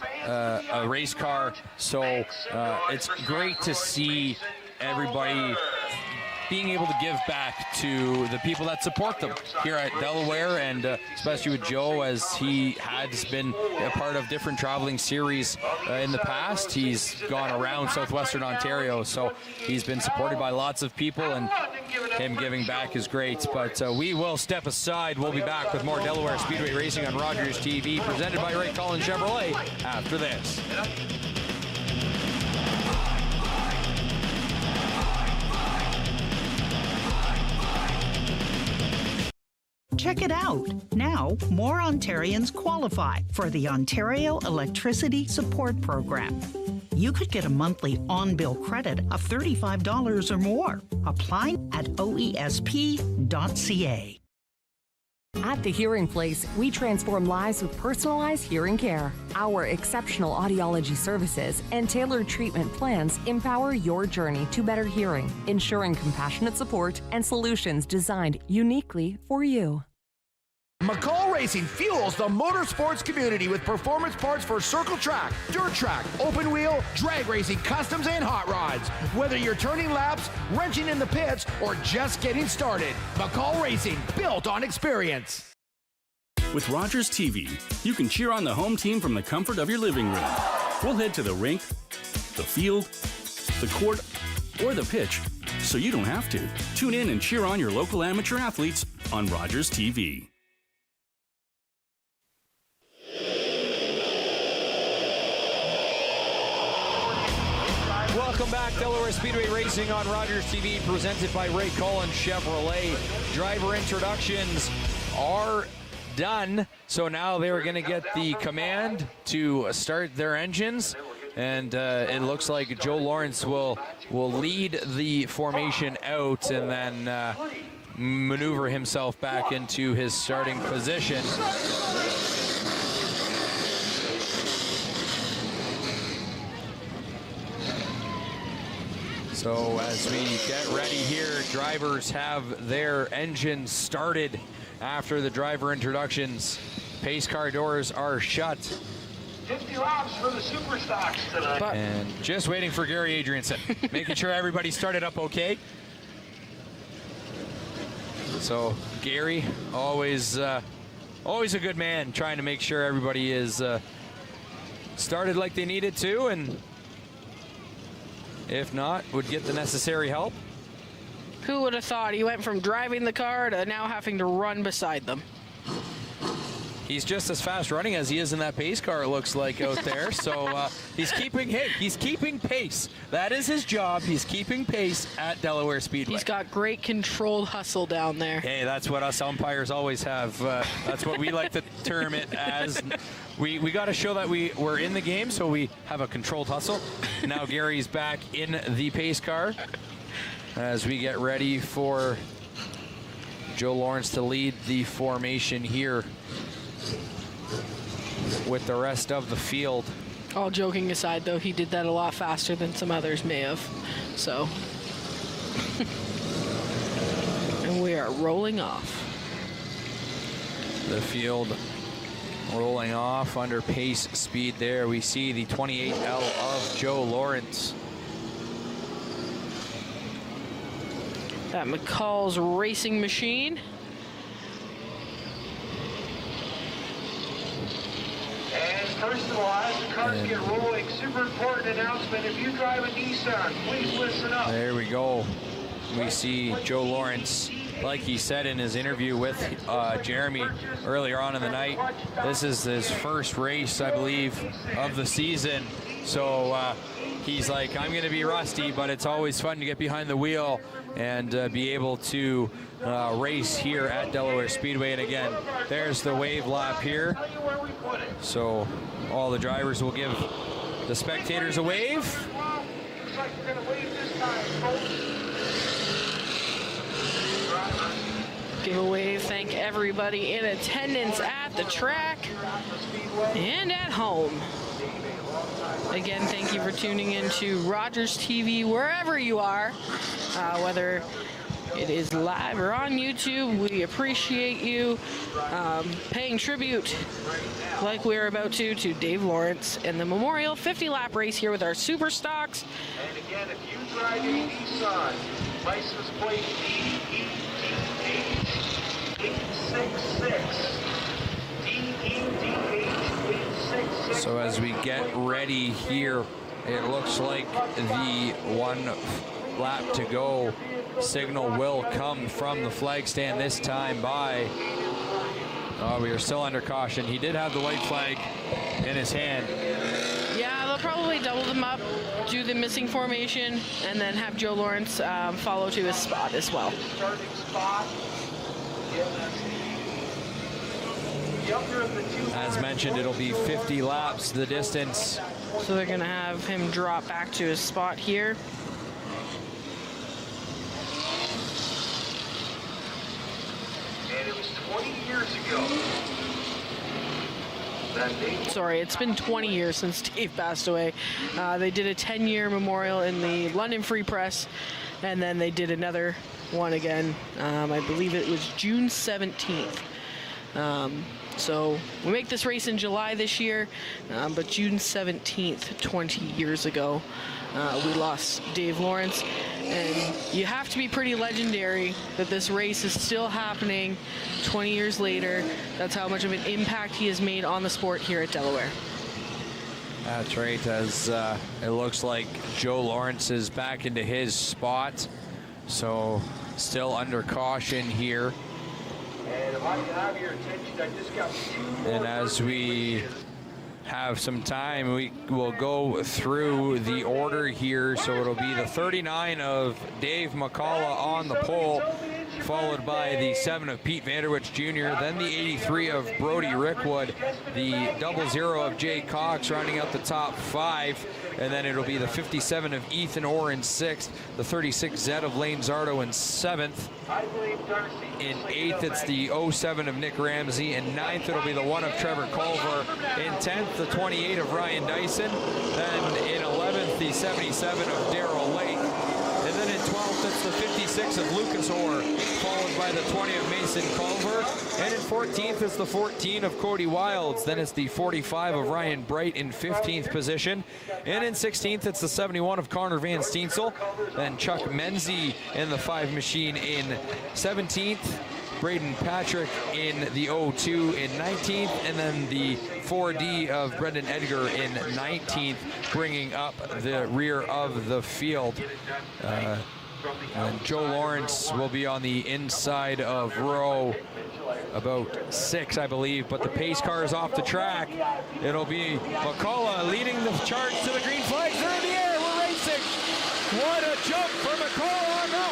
S2: race car. So it's great to see everybody being able to give back to the people that support them here at Delaware, and especially with Joe, as he has been a part of different traveling series in the past. He's gone around southwestern Ontario, so he's been supported by lots of people, and him giving back is great. But we will step aside. We'll be back with more Delaware Speedway Racing on Rogers TV, presented by Ray Cullen Chevrolet, after this.
S6: Check it out. Now, more Ontarians qualify for the Ontario Electricity Support Program. You could get a monthly on-bill credit of $35 or more. Apply at oesp.ca.
S11: At The Hearing Place, we transform lives with personalized hearing care. Our exceptional audiology services and tailored treatment plans empower your journey to better hearing, ensuring compassionate support and solutions designed uniquely for you.
S5: McCall Racing fuels the motorsports community with performance parts for circle track, dirt track, open wheel, drag racing, customs, and hot rods. Whether you're turning laps, wrenching in the pits, or just getting started, McCall Racing, built on experience.
S12: With Rogers TV, you can cheer on the home team from the comfort of your living room. We'll head to the rink, the field, the court, or the pitch, so you don't have to. Tune in and cheer on your local amateur athletes on Rogers TV.
S2: Welcome back, Delaware Speedway Racing on Rogers TV, presented by Ray Cullen Chevrolet. Driver introductions are done, so now they're going to get the command to start their engines, and it looks like Joe Lawrence will lead the formation out and then maneuver himself back into his starting position. So as we get ready here, drivers have their engines started after the driver introductions. Pace car doors are shut.
S9: 50 laps for the super stocks tonight.
S2: And just waiting for Gary Adrianson, making sure everybody started up okay. So Gary, always a good man, trying to make sure everybody is started like they needed to, and if not, would get the necessary help.
S1: Who would have thought he went from driving the car to now having to run beside them?
S2: He's just as fast running as he is in that pace car, it looks like, out there. So he's keeping pace. That is his job. He's keeping pace at Delaware Speedway.
S1: He's got great controlled hustle down there.
S2: Hey, that's what us umpires always have. That's what we like to term it as. We got to show that we're in the game, so we have a controlled hustle. Now Gary's back in the pace car as we get ready for Joe Lawrence to lead the formation here with the rest of the field.
S1: All joking aside, though, he did that a lot faster than some others may have. So, and we are rolling off.
S2: The field rolling off under pace speed there. We see the 28L of Joe Lawrence.
S1: That McCall's racing machine.
S9: And first of all, as the cars get rolling, super important announcement. If you drive a Nissan, please listen up.
S2: There we go. We see Joe Lawrence, like he said in his interview with Jeremy earlier on in the night, this is his first race, I believe, of the season. So he's like, I'm going to be rusty, but it's always fun to get behind the wheel and be able to race here at Delaware Speedway. And again, there's the wave lap here. So all the drivers will give the spectators a wave.
S9: Looks like we're going to wave this time, folks.
S1: Give a wave, thank everybody in attendance at the track and at home. Again, thank you for tuning in to Rogers TV wherever you are, whether it is live or on YouTube. We appreciate you paying tribute, like we're about to Dave Lawrence and the Memorial 50-lap race here with our Super Stocks.
S9: And again, if you drive a Nissan, License plate DEDH866. DEDH866.
S2: So as we get ready here, it looks like the 1 lap to go signal will come from the flag stand, this time by, we are still under caution. He did have the white flag in his hand.
S1: Yeah, they'll probably double them up, do the missing formation, and then have Joe Lawrence follow to his spot as well.
S2: As mentioned, it'll be 50 laps the distance.
S1: So they're going to have him drop back to his spot here.
S9: And it was 20 years ago.
S1: Sorry, it's been 20 years since Dave passed away. They did a 10-year memorial in the London Free Press, and then they did another one again. I believe it was June 17th. So we make this race in July this year, but June 17th, 20 years ago, we lost Dave Lawrence. And you have to be pretty legendary that this race is still happening 20 years later. That's how much of an impact he has made on the sport here at Delaware.
S2: That's right, as it looks like Joe Lawrence is back into his spot. So still under caution here.
S9: And if I can have your attention, I just got 2 more.
S2: And as we have some time, we will go through the order here. So it'll be the 39 of Dave McCullough on the pole, followed by the 7 of Pete Vanderwich Jr., then the 83 of Brody Rickwood, the 00 of Jay Cox rounding out the top 5, and then it'll be the 57 of Ethan Orr in 6th, the 36 Z of Lane Zardo in 7th. In 8th, it's the 07 of Nick Ramsey. In 9th, it'll be the 1 of Trevor Culver. In 10th, the 28 of Ryan Dyson. Then in 11th, the 77 of Darrell Lake. And then in 12th, it's the 56 of Lucas Orr, followed by the 20 of Mason Culver. And in 14th, it's the 14 of Cody Wilds. Then it's the 45 of Ryan Bright in 15th position. And in 16th, it's the 71 of Connor Van Steensel. Then Chuck Menzie in the 5 machine in 17th. Braden Patrick in the 02 in 19th, and then the 4D of Brendan Edgar in 19th, bringing up the rear of the field. And Joe Lawrence will be on the inside of row about 6, I believe, but the pace car is off the track. It'll be McCullough leading the charge to the green flags. They're in the air. We're racing. What a jump for McCullough on that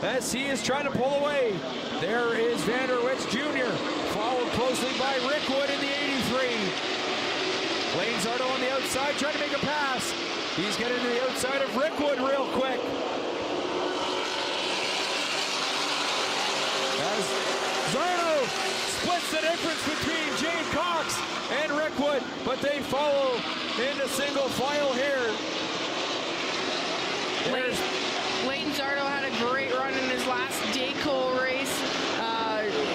S2: one, as he is trying to pull away. There is Vanderwich Jr., followed closely by Rickwood in the 83. Lane Zardo on the outside, trying to make a pass. He's getting to the outside of Rickwood real quick. As Zardo splits the difference between Jade Cox and Rickwood, but they follow into single file here.
S1: Lane Zardo had a great run in his last Dayco race.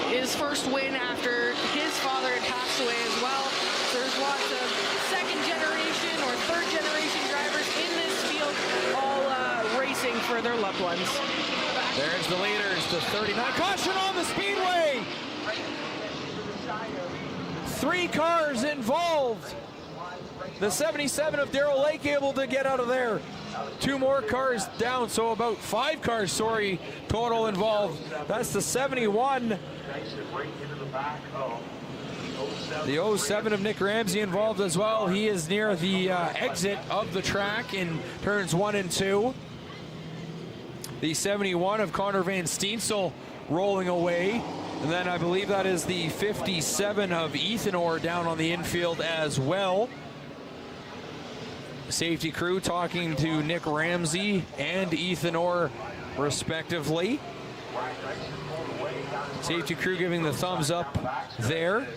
S1: His first win after his father had passed away as well. So there's lots of second generation or third generation drivers in this field, all racing for their loved ones.
S2: There's the leaders, the 39. Caution on the speedway! 3 cars involved. The 77 of Darrell Lake able to get out of there. 2 more cars down, so about 5 cars, total involved. That's the 71. The 07 of Nick Ramsey involved as well. He is near the exit of the track in turns 1 and 2. The 71 of Connor Van Steensel rolling away. And then I believe that is the 57 of Ethan Orr down on the infield as well. Safety crew talking to Nick Ramsey and Ethan Orr respectively. Safety crew giving the thumbs up there.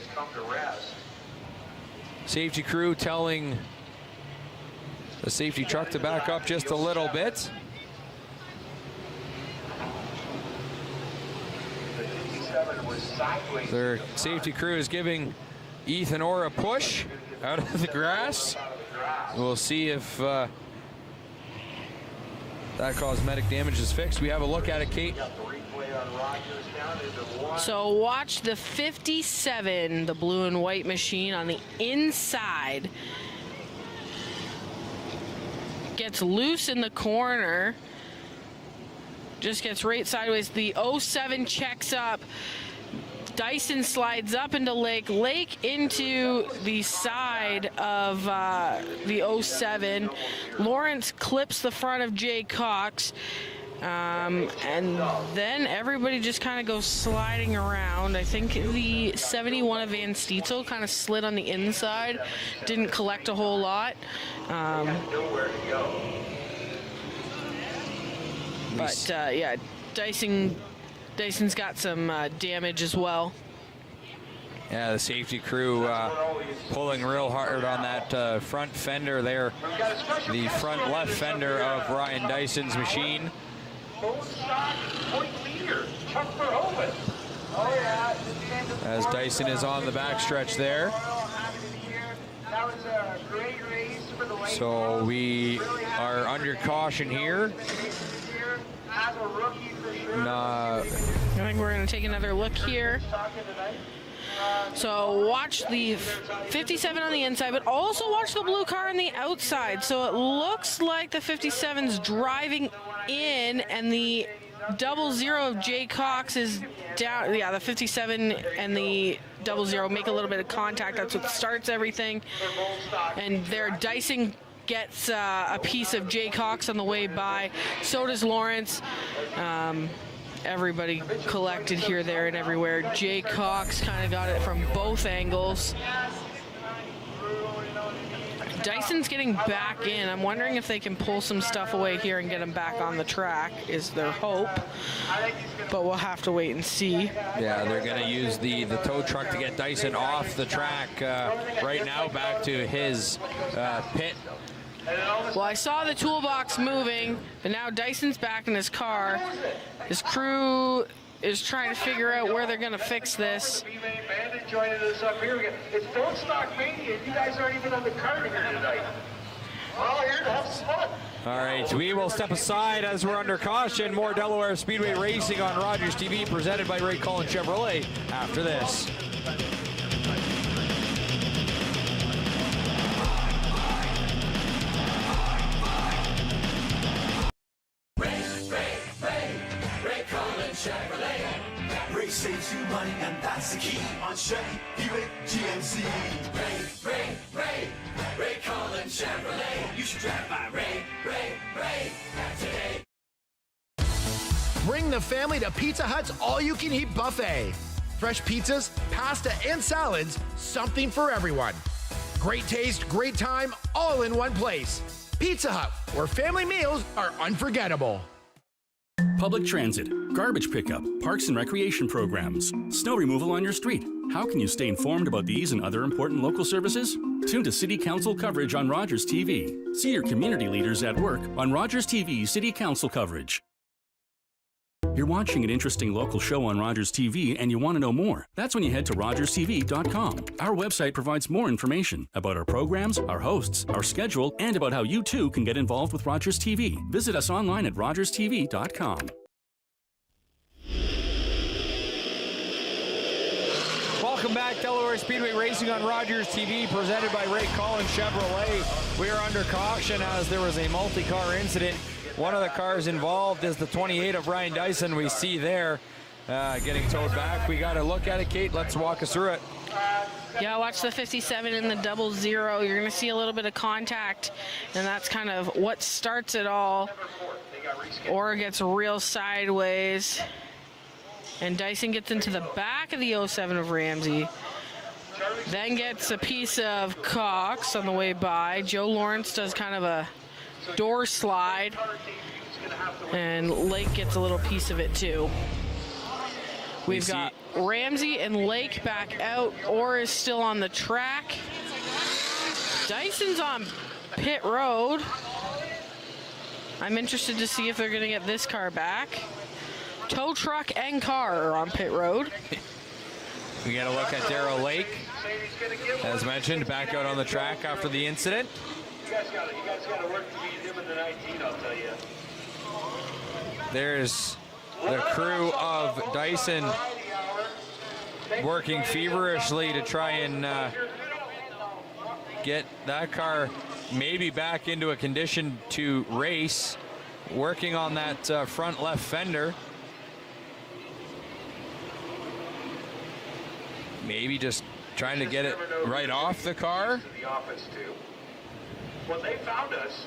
S2: Safety crew telling the safety truck to back up just a little bit. Their safety crew is giving Ethan Orr a push out of the grass. We'll see if that cosmetic damage is fixed. We have a look at it, Kate.
S1: So watch the 57, the blue and white machine on the inside. Gets loose in the corner. Just gets right sideways. The 07 checks up. Dyson slides up into Lake. Lake into the side of the 07. Lawrence clips the front of Jay Cox. And then everybody just kind of goes sliding around. I think the 71 of Van Stietzel kind of slid on the inside. Didn't collect a whole lot. But yeah, Dyson's got some damage as well.
S2: Yeah, the safety crew pulling real hard on that front fender there. The front left fender of Ryan Dyson's machine. As Dyson is on the backstretch there. So we are under caution here.
S1: I think we're going to take another look here. So watch the 57 on the inside, but also watch the blue car on the outside. So it looks like the 57's driving in, and the 00 of Jay Cox is down. Yeah, the 57 and the 00 make a little bit of contact. That's what starts everything. And there, Dyson gets a piece of Jay Cox on the way by. So does Lawrence. Everybody collected here, there, and everywhere. Jay Cox kind of got it from both angles. Dyson's getting back in. I'm wondering if they can pull some stuff away here and get him back on the track, is their hope. But we'll have to wait and see.
S2: Yeah, they're going to use the tow truck to get Dyson off the track right now, back to his pit.
S1: Well, I saw the toolbox moving, and now Dyson's back in his car. His crew is trying to figure out where they're going to fix this.
S9: It's Don't Stock Mania. You guys aren't even on the card here tonight. Well, here to have some fun.
S2: All right, we will step aside as we're under caution. More Delaware Speedway racing on Rogers TV, presented by Ray Cullen Chevrolet after this.
S4: Chevrolet. Ray saves you money, and that's the key on Buick GMC. Ray Cullen Chevrolet. You should drive by Ray today.
S5: Bring the family to Pizza Hut's all-you-can-eat buffet. Fresh pizzas, pasta, and salads, something for everyone. Great taste, great time, all in one place. Pizza Hut, where family meals are unforgettable.
S12: Public transit, garbage pickup, parks and recreation programs, snow removal on your street. How can you stay informed about these and other important local services? Tune to City Council coverage on Rogers TV. See your community leaders at work on Rogers TV City Council coverage. You're watching an interesting local show on Rogers TV and you want to know more. That's when you head to rogerstv.com. Our website provides more information about our programs, our hosts, our schedule, and about how you too can get involved with Rogers TV. Visit us online at rogerstv.com.
S2: Welcome back, Delaware Speedway Racing on Rogers TV, presented by Ray Cullen Chevrolet. We are under caution as there was a multi-car incident. One of the cars involved is the 28 of Ryan Dyson we see there getting towed back. We got to look at it, Kate. Let's walk us through it.
S1: Yeah, watch the 57 and the 00. You're going to see a little bit of contact, and that's kind of what starts it all. Or gets real sideways. And Dyson gets into the back of the 07 of Ramsey. Then gets a piece of Cox on the way by. Joe Lawrence does kind of a door slide, and Lake gets a little piece of it too. We've got Ramsey and Lake back out. Orr is still on the track. Dyson's on pit road. I'm interested to see if they're going to get this car back. Tow truck and car are on pit road.
S2: We got to look at Darrell Lake, as mentioned, back out on the track after the incident.
S9: You guys got to work to beat him in the 19, I'll tell you.
S2: There's the crew of Dyson working feverishly to try and get that car maybe back into a condition to race, working on that front left fender. Maybe just trying to get it right off the car.
S9: When they found us,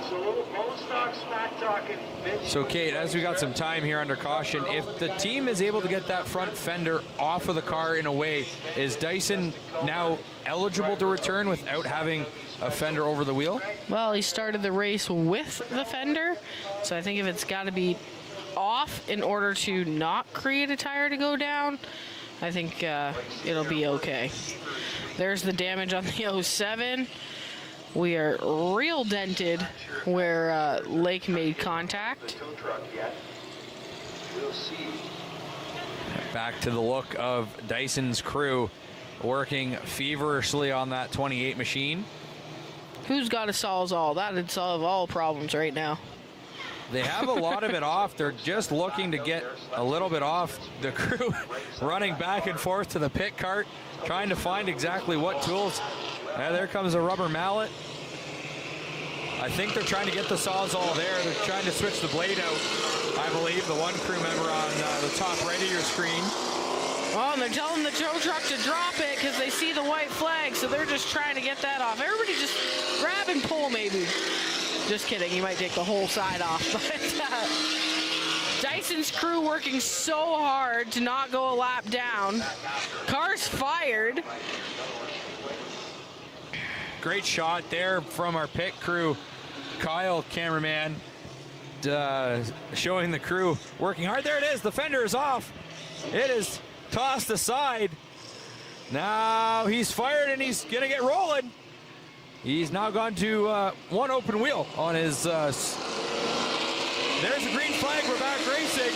S9: so little bone stock smack talking.
S2: So Kate, as we got some time here under caution, if the team is able to get that front fender off of the car in a way, is Dyson now eligible to return without having a fender over the wheel?
S1: Well, he started the race with the fender, so I think if it's got to be off in order to not create a tire to go down, I think it'll be okay. There's the damage on the 07. We are real dented where Lake made contact.
S2: Back to the look of Dyson's crew working feverishly on that 28 machine.
S1: Who's got to solve all? That would solve all problems right now.
S2: They have a lot of it off. They're just looking to get a little bit off. The crew running back and forth to the pit cart, trying to find exactly what tools. There comes a rubber mallet. I think they're trying to get the Sawzall there. They're trying to switch the blade out. I believe the one crew member on the top right of your screen.
S1: Oh, and they're telling the tow truck to drop it because they see the white flag, so they're just trying to get that off. Everybody just grab and pull, maybe. Just kidding, you might take the whole side off. But Dyson's crew working so hard to not go a lap down. Car's fired.
S2: Great shot there from our pit crew, Kyle, cameraman, showing the crew working hard. There it is, the fender is off. It is tossed aside. Now he's fired and he's gonna get rolling. He's now gone to one open wheel on his, there's the green flag, we're back racing.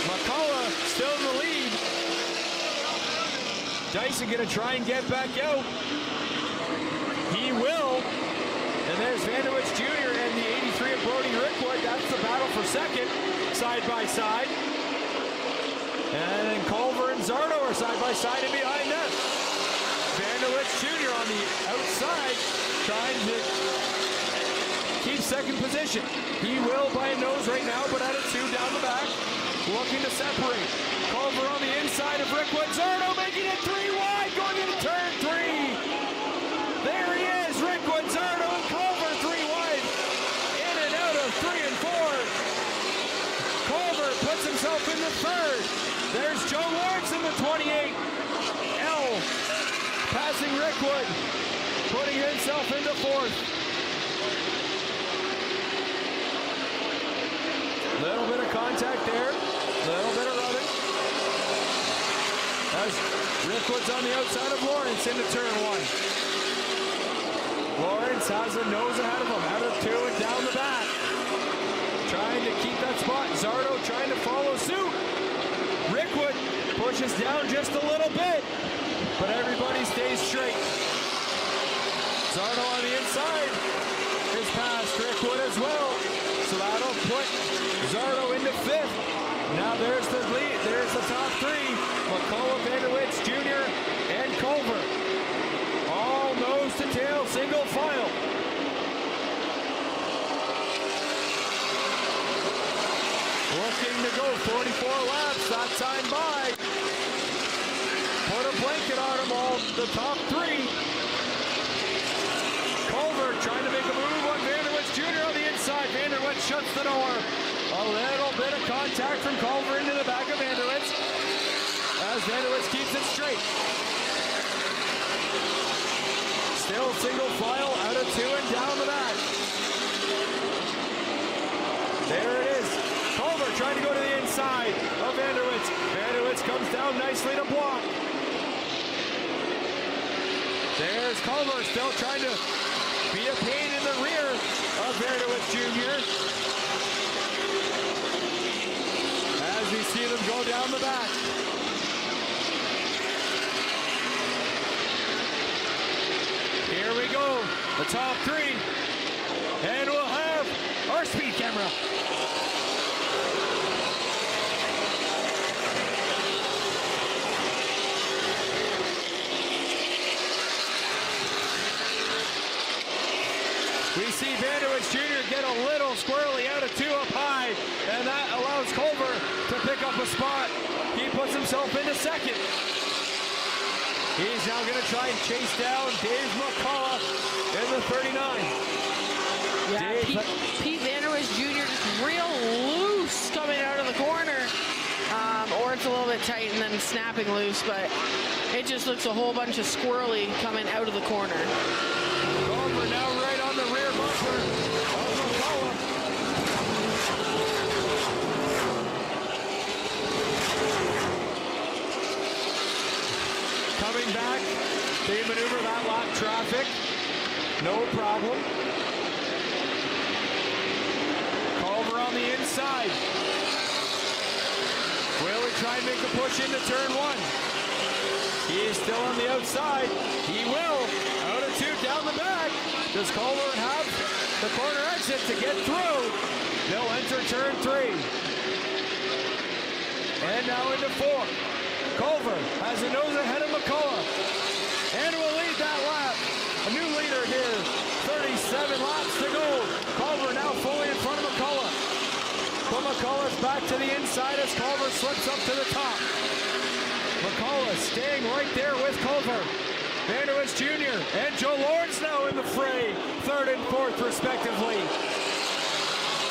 S2: McCullough still in the lead. Dyson gonna try and get back out. He will. And there's Vanderwitz Jr. and the 83 of Brody Rickwood. That's the battle for second, side by side. And then Culver and Zardo are side by side and behind them. Vanderwitz Jr. on the outside, trying to keep second position. He will by a nose right now, but at a 2 down the back, looking to separate. Culver on the inside of Rickwood. Zardo making it 3 wide, going into turn 3. There he is, Rickwood, Zardo, and Culver 3 wide. In and out of 3 and 4. Culver puts himself in the third. There's Joe Lawrence in the 28. L passing Rickwood, putting himself into fourth. Little bit of contact there, little bit of rubbing. As Rickwood's on the outside of Lawrence into turn 1. Lawrence has a nose ahead of him, out of 2 and down the back. Trying to keep that spot. Zardo trying to follow suit. Rickwood pushes down just a little bit, but everybody stays straight. Zardo on the inside is past Rickwood as well, so that'll put Zardo into 5th. Now there's the lead, there's the top 3. McCullough, Vanderwitz Jr., and Culver. All nose to tail, single file. Looking to go 44 laps, that time by. Put a blanket on them all, the top 3. Culver trying to make a move on Vanderwitz Jr. on the inside. Vanderwitz shuts the door. A little bit of contact from Culver into the back of Vanderwitz as Vanderwitz keeps it straight. Still single file, out of 2 and down the back. There it is. Culver trying to go to the inside of Vanderwitz. Vanderwitz comes down nicely to block. There's Culver still trying to be a pain in the rear of Vanderwitz Jr. As we see them go down the back. Here we go, the top 3. And we'll have a
S5: our speed camera.
S2: We see Vanderwich Jr. get a little squirrely out of 2 up high, and that allows Culver to pick up a spot. He puts himself into second. He's now going to try and chase down Dave McCullough in the 39.
S1: Yeah, Pete Vanderwich Jr. just real loose coming out of the corner. Or it's a little bit tight and then snapping loose, but it just looks a whole bunch of squirrely coming out of the corner.
S2: Culver now right on the rear bumper of McCullough. Coming back, they maneuver that lap traffic. No problem. Culver on the inside. Will he try and make a push into turn 1? He is still on the outside. He will. Out of 2 down the back. Does Culver have the corner exit to get through? They'll enter turn 3. And now into 4. Culver has a nose ahead of McCullough. And will lead that lap. A new leader here. 37 laps to go. Culver now fully in front of McCullough. But McCullough's back to the inside as Culver slips up to the top. McCullough staying right there with Culver. Vanderwich Jr. and Joe Lawrence now in the fray, 3rd and 4th respectively.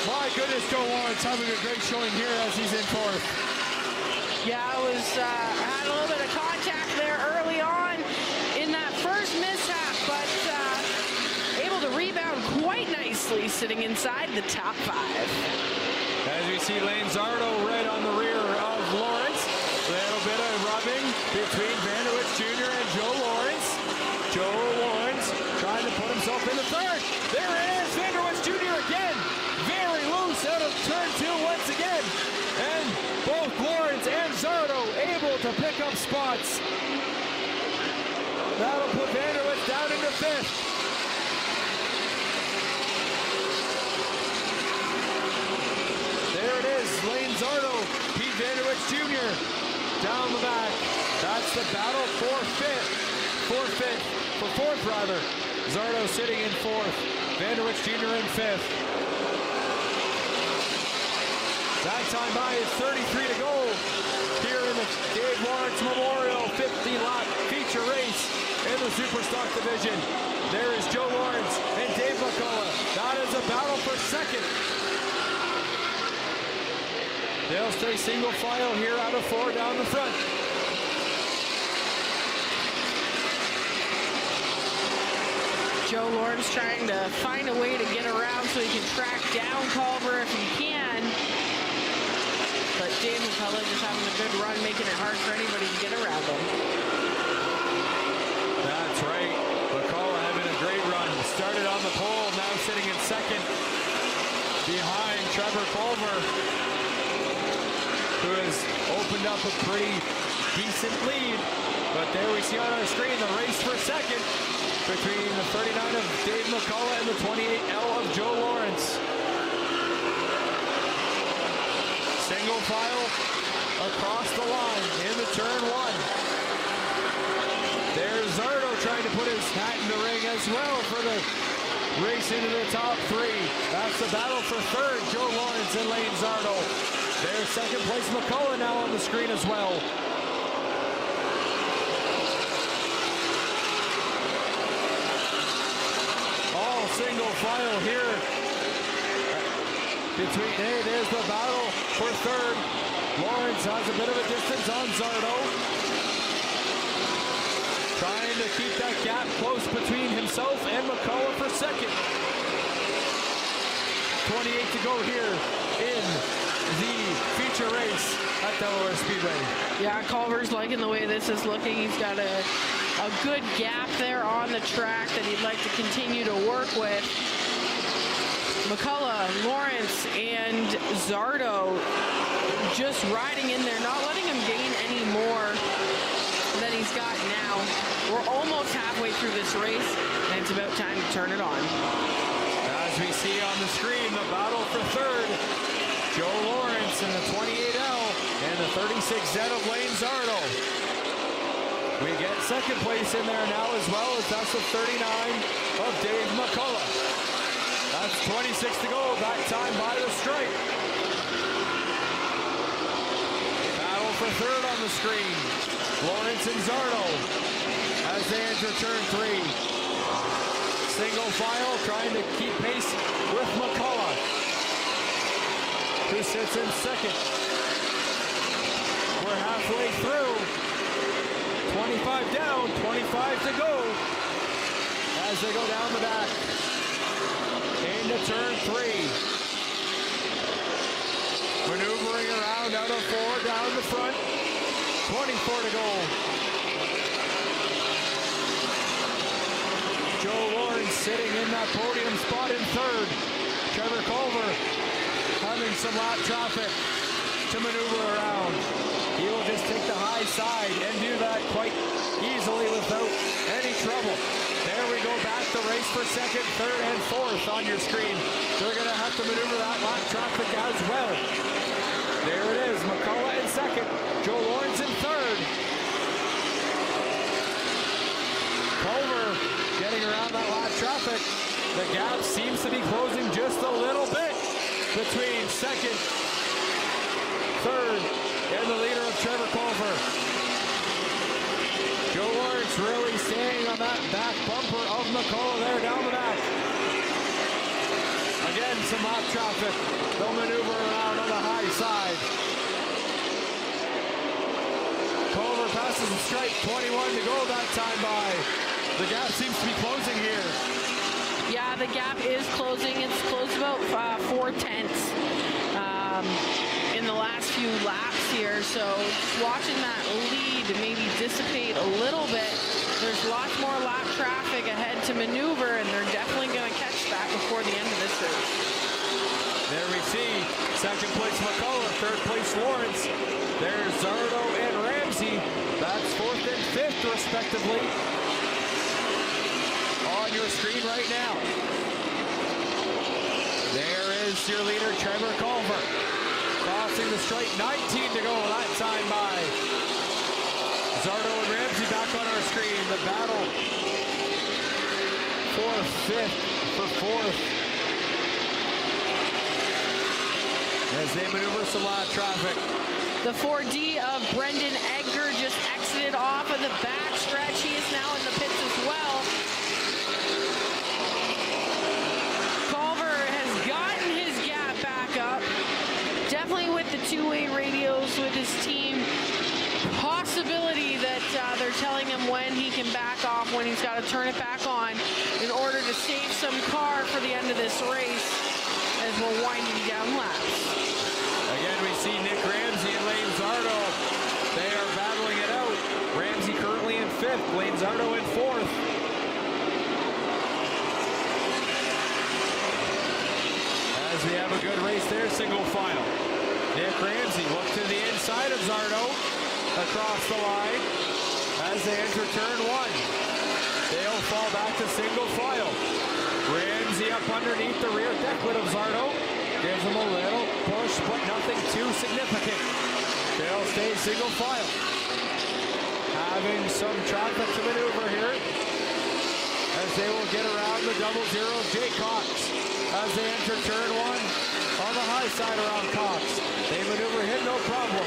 S2: My goodness, Joe Lawrence having a great showing here as he's in 4th.
S1: Yeah, I was had a little bit of contact there early on in that first mishap, but able to rebound quite nicely, sitting inside the top 5.
S2: As we see Lane Zardo right on the rear of Lawrence. A little bit of rubbing between Vanderwich Jr. and Joe Lawrence. Joe Lawrence trying to put himself into 3rd. There it is, Vanderwich Jr. again. Very loose out of turn 2 once again. And both Lawrence and Zardo able to pick up spots. That'll put Vanderwich down into 5th. There it is, Lane Zardo, Pete Vanderwich Jr. down the back. That's the battle for 4th rather. Zardo sitting in 4th, Vanderwich Jr. in 5th. That time by is 33 to go here in the Dave Lawrence Memorial 50-lap feature race in the Superstock division. There is Joe Lawrence and Dave McCullough. That is a battle for 2nd. They'll stay single file here out of 4 down the front.
S1: Joe Lawrence trying to find a way to get around so he can track down Culver if he can. But Dave McCullough just having a good run, making it hard for anybody to get around him.
S2: That's right. McCullough having a great run. Started on the pole, now sitting in 2nd behind Trevor Culver, who has opened up a pretty decent lead. But there we see on our screen the race for 2nd between the 39 of Dave McCullough and the 28L of Joe Lawrence. Single file across the line into turn 1. There's Zardo trying to put his hat in the ring as well for the race into the top 3. That's the battle for 3rd, Joe Lawrence and Lane Zardo. There's 2nd place McCullough now on the screen as well. All single file here. There's the battle for 3rd. Lawrence has a bit of a distance on Zardo. Trying to keep that gap close between himself and McCullough for 2nd. 28 to go here in the feature race at Delaware Speedway.
S1: Yeah, Culver's liking the way this is looking. He's got a good gap there on the track that he'd like to continue to work with. McCullough, Lawrence, and Zardo just riding in there, not letting him gain any more than he's got now. We're almost halfway through this race, and it's about time to turn it on.
S2: As As we see on the screen, the battle for third. Joe Lawrence in the 28L and the 36Z of Lane Zardo. We get second place in there now as well as that's the 39 of Dave McCullough. That's 26 to go, that time by the stripe. Battle for third on the screen. Lawrence and Zardo as they enter turn 3. Single file trying to keep pace with McCullough, who sits in second. We're halfway through. 25 down, 25 to go as they go down the back. Into turn 3. Maneuvering around out of 4 down the front. 24 to go. Joe Lawrence sitting in that podium spot in third. Trevor Culver having some lap traffic to maneuver around. He will just take the high side and do that quite easily without any trouble. There we go, back to race for second, third, and fourth on your screen. They're going to have to maneuver that lap traffic as well. There it is, McCullough in second, Joe Lawrence in third. Culver getting around that lap traffic. The gap seems to be closing just a little bit between second, third, and the leader of Trevor Culver. Joe Lawrence really staying on that back bumper of McCullough there down the back. Again, some lap traffic. They'll maneuver around on the high side. Culver passes the stripe, 21 to go that time by. The gap seems to be closing here.
S1: Yeah, the gap is closing. It's closed about 4 tenths in the last few laps here. So watching that lead maybe dissipate a little bit. There's lots more lap traffic ahead to maneuver, and they're definitely going to catch that before the end of this race.
S2: There we see second place McCullough, third place Lawrence. There's Zardo and Ramsey. That's fourth and fifth respectively on your screen right now. There is your leader, Trevor Culver. Crossing the stripe, 19 to go that time by. Zardo and Ramsey back on our screen. The battle for fifth, for fourth. As they maneuver some lap traffic.
S1: The 4D of Brendan Edgar just exited off of the back stretch. He is now in the pits as well. Culver has gotten his gap back up. Definitely with the two-way radios with his team. Possibility that they're telling him when he can back off, when he's got to turn it back on in order to save some car for the end of this race as we're winding down laps.
S2: Again, we see Nick Ramsey and Lane Zardo. They are battling it out. Ramsey currently in fifth, Lane Zardo in fourth. As we have a good race there, single file. Nick Ramsey look to the inside of Zardo across the line as they enter turn 1. They'll fall back to single file. Ramsey up underneath the rear decklet of Zardo. Gives him a little push, but nothing too significant. They'll stay single file. Having some traffic to maneuver here as they will get around the 00 Jay Cox as they enter turn 1 on the high side around Cox. They maneuver him, no problem.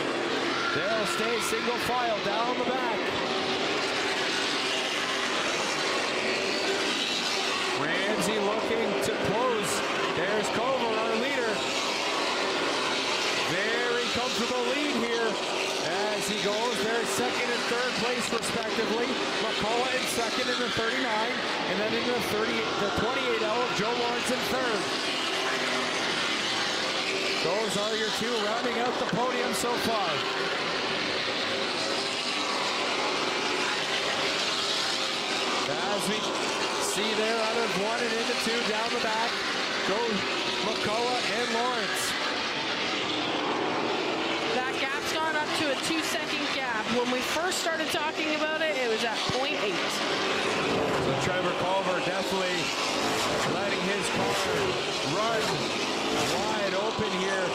S2: They'll stay single file down the back. Ramsey looking to close. There's Culver, our leader. Very comfortable lead here as he goes. There's second and third place respectively. McCullough in second in the 39, and then in the 28L of Joe Lawrence in third. Those are your two rounding out the podium so far. As we see there out of 1 and into 2 down the back, go McCullough and Lawrence.
S1: That gap's gone up to a 2-second gap. when we first started talking about it, it was at 0.8.
S2: So Trevor Culver definitely letting his car run wide open here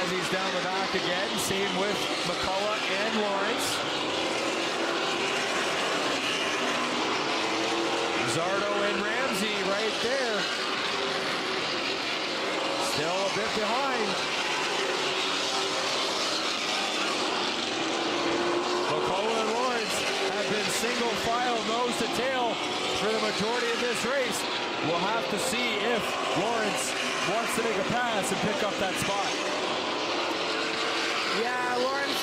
S2: as he's down the back again. Same with McCullough and Lawrence. Zardo and Ramsey right there. Still a bit behind. McCullough and Lawrence have been single file nose to tail for the majority of this race. We'll have to see if Lawrence wants to make a pass and pick up that spot.
S1: Yeah, Lawrence,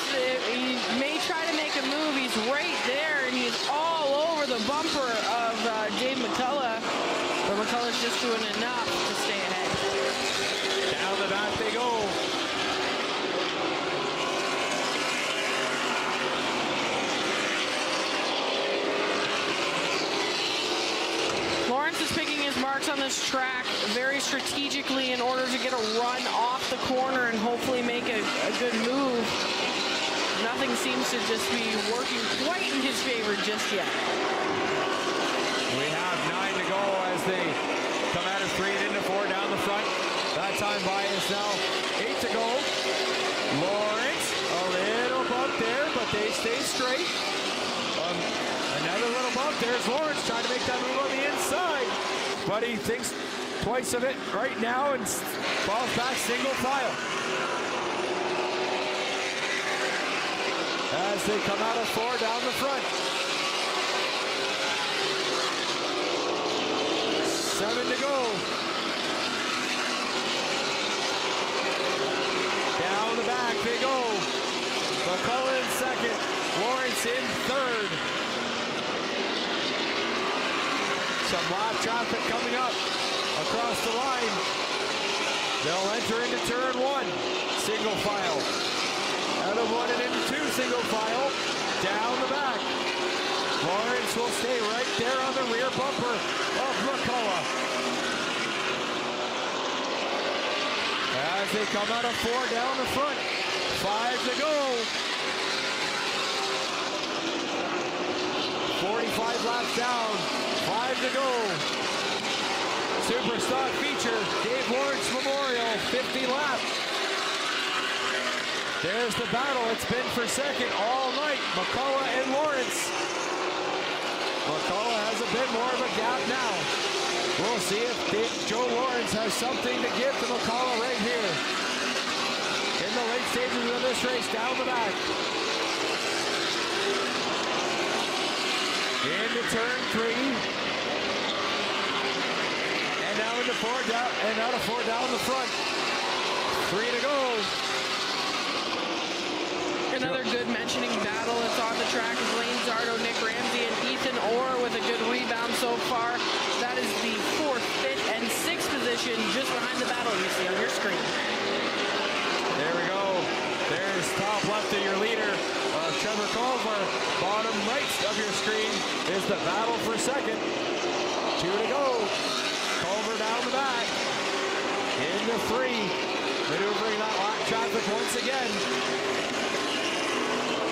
S1: he may try to make a move. He's right there, and he's all over the bumper of Dave McCullough. But McCullough's just doing enough to stay ahead.
S2: Down the back they go.
S1: Lawrence is picking his marks on this track very strategically in order to get a run off the corner and hopefully make a good move. Nothing seems to just be working quite in his favor just yet.
S2: We have 9 to go as they come out of 3 and into 4 down the front. That time by is now 8 to go. Lawrence, a little bump there, but they stay straight. Another little bump. There's Lawrence trying to make that move on the inside, but he thinks twice of it right now and falls back single file. As they come out of 4 down the front. 7 to go. Down the back they go. McCullough in second. Lawrence in third. Some live traffic coming up across the line. They'll enter into turn 1. Single file. Out of 1 and into 2 single file. Down the back. Lawrence will stay right there on the rear bumper of McCullough. As they come out of 4 down the front. 5 to go. 45 laps down. 5 to go. Super stock feature. Dave Lawrence Memorial. 50 laps. There's the battle. It's been for second all night. McCullough and Lawrence. McCullough has a bit more of a gap now. We'll see if Joe Lawrence has something to give to McCullough right here. In the late stages of this race, down the back. Into turn 3. And now into 4 down, and out of 4 down the front. 3 to go.
S1: Another good mentioning battle that's on the track is Lane Zardo, Nick Ramsey, and Ethan Orr with a good rebound so far. That is the 4th, 5th, and 6th position just behind the battle you see on your screen.
S2: There we go. There's top left of your leader, Trevor Culver. Bottom right of your screen is the battle for second. 2 to go. Culver down the back. Into 3. Maneuvering that lap traffic once again.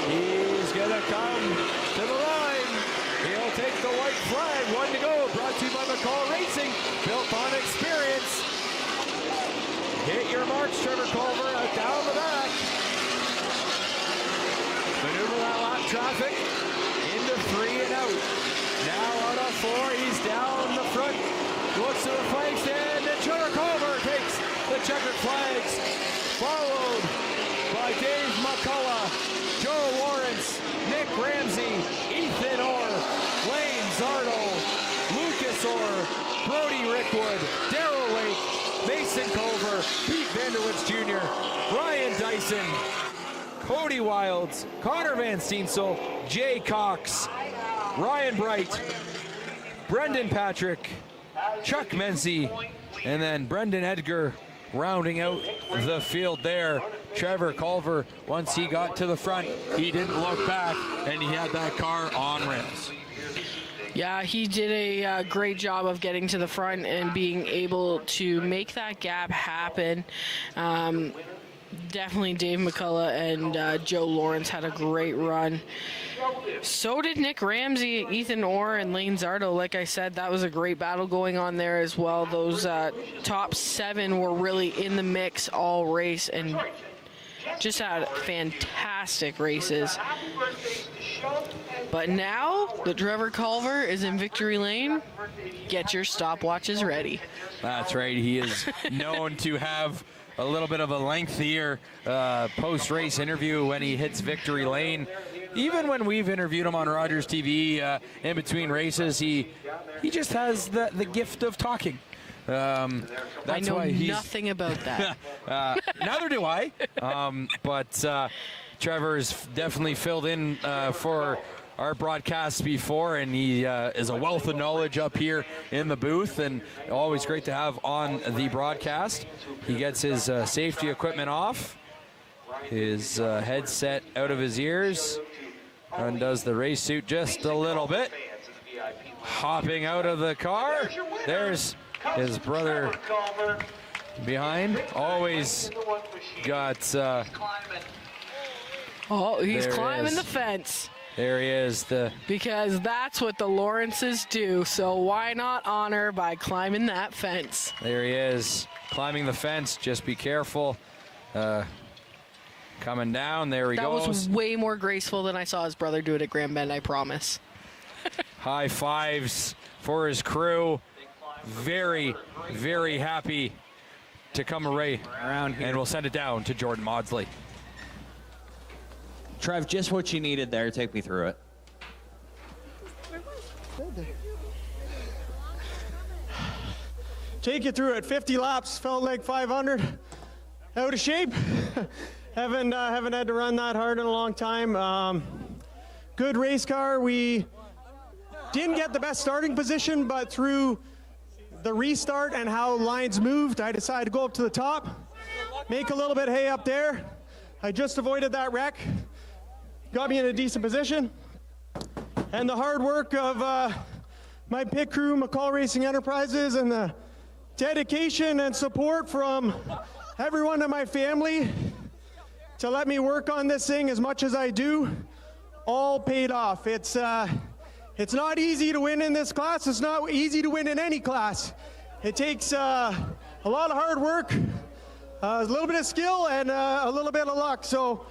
S2: He's gonna come to the line. He'll take the white flag. 1 to go. Brought to you by McCall Racing. Built on experience. Hit your marks, Trevor Culver, down the back. Maneuver that lap traffic into 3 and out. Now out of 4, he's down the front. Looks to the flag stand, and Trevor Culver takes the checkered flags. Followed by Dave McCullough, Joe Lawrence, Nick Ramsey, Ethan Orr, Lane Zardo, Lucas Orr, Brody Rickwood, Darrell Lake, Mason Culver, Pete Vanderwitz Jr., Ryan Dyson, Cody Wilds, Connor Van Steensel, Jay Cox, Ryan Bright, Brendan Patrick, Chuck Menzie, and then Brendan Edgar rounding out the field there. Trevor Culver, once he got to the front, he didn't look back, and he had that car on rails.
S1: Yeah, he did a great job of getting to the front and being able to make that gap happen. Definitely Dave McCullough and Joe Lawrence had a great run. So did Nick Ramsey, Ethan Orr, and Lane Zardo. Like I said, that was a great battle going on there as well. Those top 7 were really in the mix all race and just had fantastic races. But now that Trevor Culver is in victory lane, get your stopwatches ready.
S2: That's right. He is known to have a little bit of a lengthier post-race interview when he hits victory lane. Even when we've interviewed him on Rogers TV in between races, he just has the gift of talking. That's
S1: I know
S2: why he's
S1: nothing about that.
S2: Neither do I. But Trevor's definitely filled in for our broadcasts before, and he is a wealth of knowledge up here in the booth, and always great to have on the broadcast. He gets his safety equipment off, his headset out of his ears, undoes the race suit just a little bit. Hopping out of the car, there's his brother behind. Always got...
S1: he's climbing the fence.
S2: There he is.
S1: Because that's what the Lawrences do, so why not honor by climbing that fence?
S2: There he is, climbing the fence. Just be careful. Coming down, there he goes.
S1: That was way more graceful than I saw his brother do it at Grand Bend, I promise.
S2: High fives for his crew. Very, very happy to come around here. And we'll send it down to Jordan Maudsley.
S19: Trev, just what you needed there. Take me through it.
S18: Take you through it. 50 laps, felt like 500. Out of shape. haven't had to run that hard in a long time. Good race car. We didn't get the best starting position, but through the restart and how lines moved, I decided to go up to the top, make a little bit of hay up there. I just avoided that wreck. Got me in a decent position. And the hard work of my pit crew, McCall Racing Enterprises, and the dedication and support from everyone in my family to let me work on this thing as much as I do, all paid off. It's not easy to win in this class. It's not easy to win in any class. It takes a lot of hard work, a little bit of skill, and a little bit of luck. So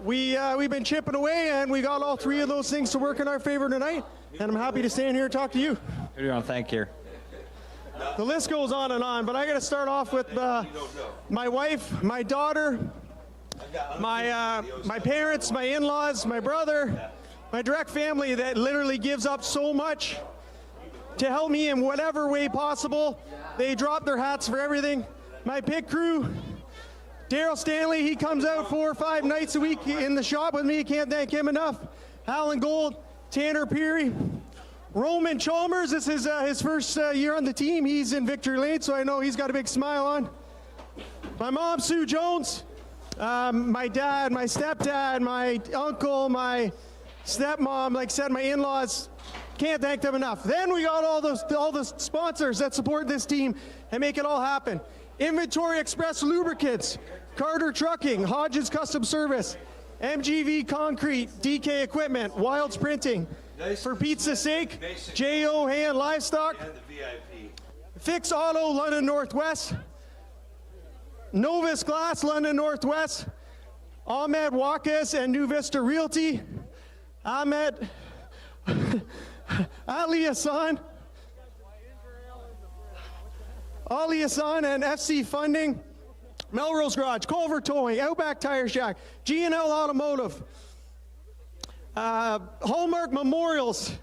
S18: we've been chipping away, and we got all 3 of those things to work in our favor tonight, and I'm happy to stand here and talk to you.
S19: Who do you want to thank here?
S18: The list goes on and on, but I got to start off with my wife, my daughter, my parents, my in-laws, my brother, my direct family that literally gives up so much to help me in whatever way possible. They drop their hats for everything. My pit crew, Daryl Stanley, he comes out 4 or 5 nights a week in the shop with me. Can't thank him enough. Alan Gold, Tanner Peary, Roman Chalmers. This is his first year on the team. He's in victory lane, so I know he's got a big smile on. My mom, Sue Jones, my dad, my stepdad, my uncle, my stepmom, like I said, my in-laws. Can't thank them enough. Then we got all the sponsors that support this team and make it all happen. Inventory Express Lubricants, Carter Trucking, Hodges Custom Service, MGV Concrete, DK Equipment, Wilds Printing, For Pizza's Sake, J.O. Hand Livestock, Fix Auto, London Northwest, Novus Glass, London Northwest, Ahmed Wakas and New Vista Realty, Ahmed Ali Hassan, and FC Funding, Melrose Garage, Culver Towing, Outback Tire Shack, G&L Automotive, Hallmark Memorials,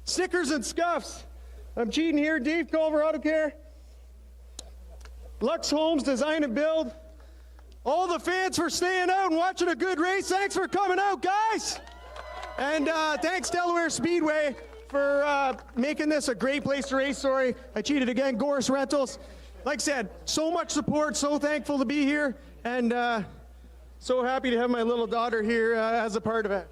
S18: Stickers and Scuffs. I'm cheating here. Dave Culver Auto Care, Lux Homes Design and Build. All the fans for staying out and watching a good race. Thanks for coming out, guys. And thanks Delaware Speedway for making this a great place to race. Sorry, I cheated again. Goris Rentals. Like I said, so much support, so thankful to be here, and so happy to have my little daughter here as a part of it.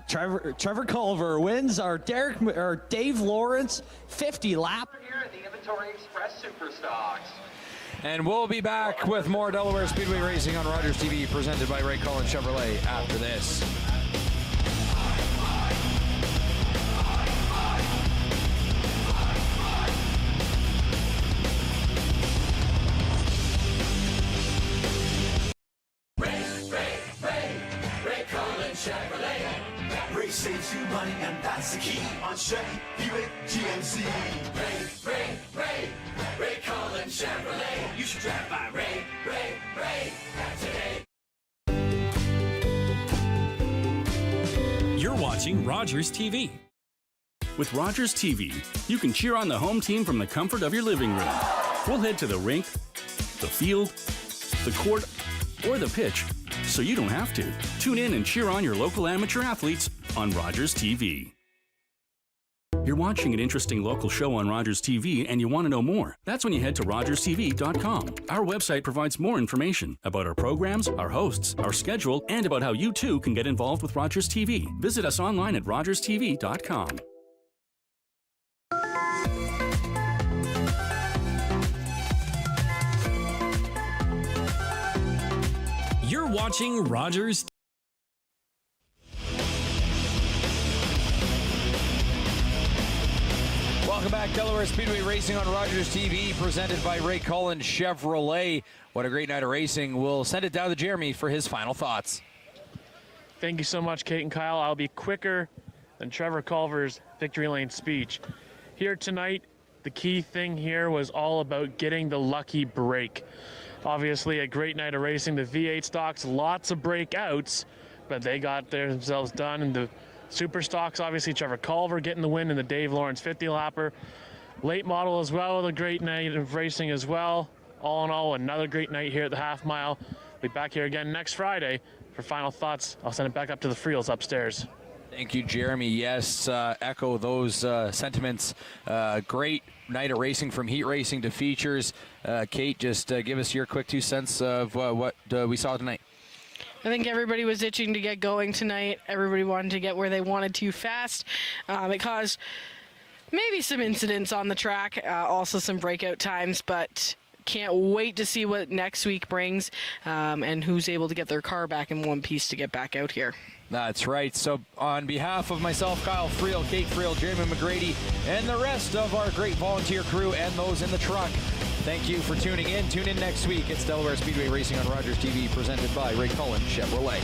S19: Trevor Culver wins our Dave Lawrence 50 lap.
S4: Here at the Inventory Express Superstocks.
S2: And we'll be back with more Delaware Speedway Racing on Rogers TV, presented by Ray Cullen Chevrolet after this.
S4: Ray saves you money, and that's the key on Chevy Buick GMC. Ray Cullen Chevrolet. You should drive by Ray today.
S12: You're watching Rogers TV. With Rogers TV, you can cheer on the home team from the comfort of your living room. We'll head to the rink, the field, the court, or the pitch, so you don't have to. Tune in and cheer on your local amateur athletes on Rogers TV. You're watching an interesting local show on Rogers TV and you want to know more. That's when you head to rogerstv.com. Our website provides more information about our programs, our hosts, our schedule, and about how you too can get involved with Rogers TV. Visit us online at rogerstv.com.
S20: You're watching Rogers.
S2: Welcome back, Delaware Speedway Racing on Rogers TV, presented by Ray Cullen Chevrolet. What a great night of racing. We'll send it down to Jeremy for his final thoughts.
S7: Thank you so much, Kate and Kyle. I'll be quicker than Trevor Culver's Victory Lane speech. Here tonight, the key thing here was all about getting the lucky break. Obviously, a great night of racing. The V8 stocks, lots of breakouts, but they got themselves done. And the super stocks, obviously, Trevor Culver getting the win in the Dave Lawrence 50-lapper. Late model as well, with a great night of racing as well. All in all, another great night here at the half mile. We'll be back here again next Friday for final thoughts. I'll send it back up to the Friels upstairs.
S2: Thank you, Jeremy. Yes, echo those sentiments. Great night of racing, from heat racing to features. Kate, just give us your quick 2 cents of what we saw tonight.
S1: I think everybody was itching to get going tonight. Everybody wanted to get where they wanted to fast. It caused maybe some incidents on the track, also some breakout times, but can't wait to see what next week brings and who's able to get their car back in one piece to get back out here.
S2: That's right. So on behalf of myself, Kyle Friel, Kate Friel, Jeremy McGrady, and the rest of our great volunteer crew and those in the truck, thank you for tuning in. Tune in next week. It's Delaware Speedway Racing on Rogers TV, presented by Ray Cullen Chevrolet.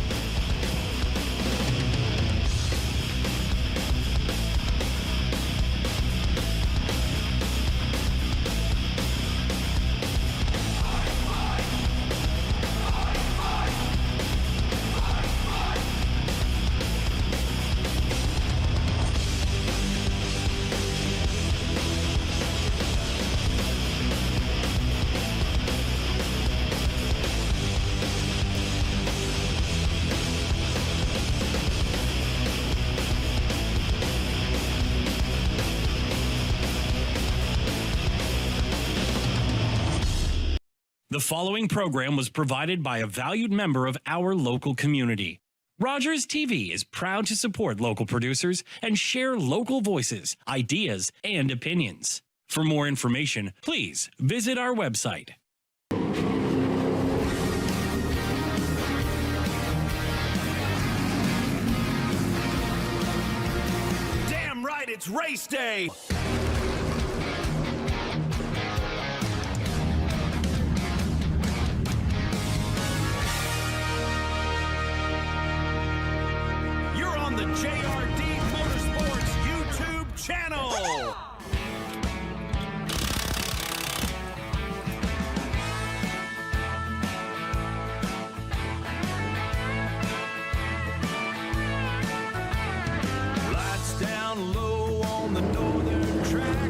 S20: The following program was provided by a valued member of our local community. Rogers TV is proud to support local producers and share local voices, ideas, and opinions. For more information, please visit our website.
S4: Damn right, it's race day! You're on the JRD Motorsports YouTube channel! Lights down low on the northern track.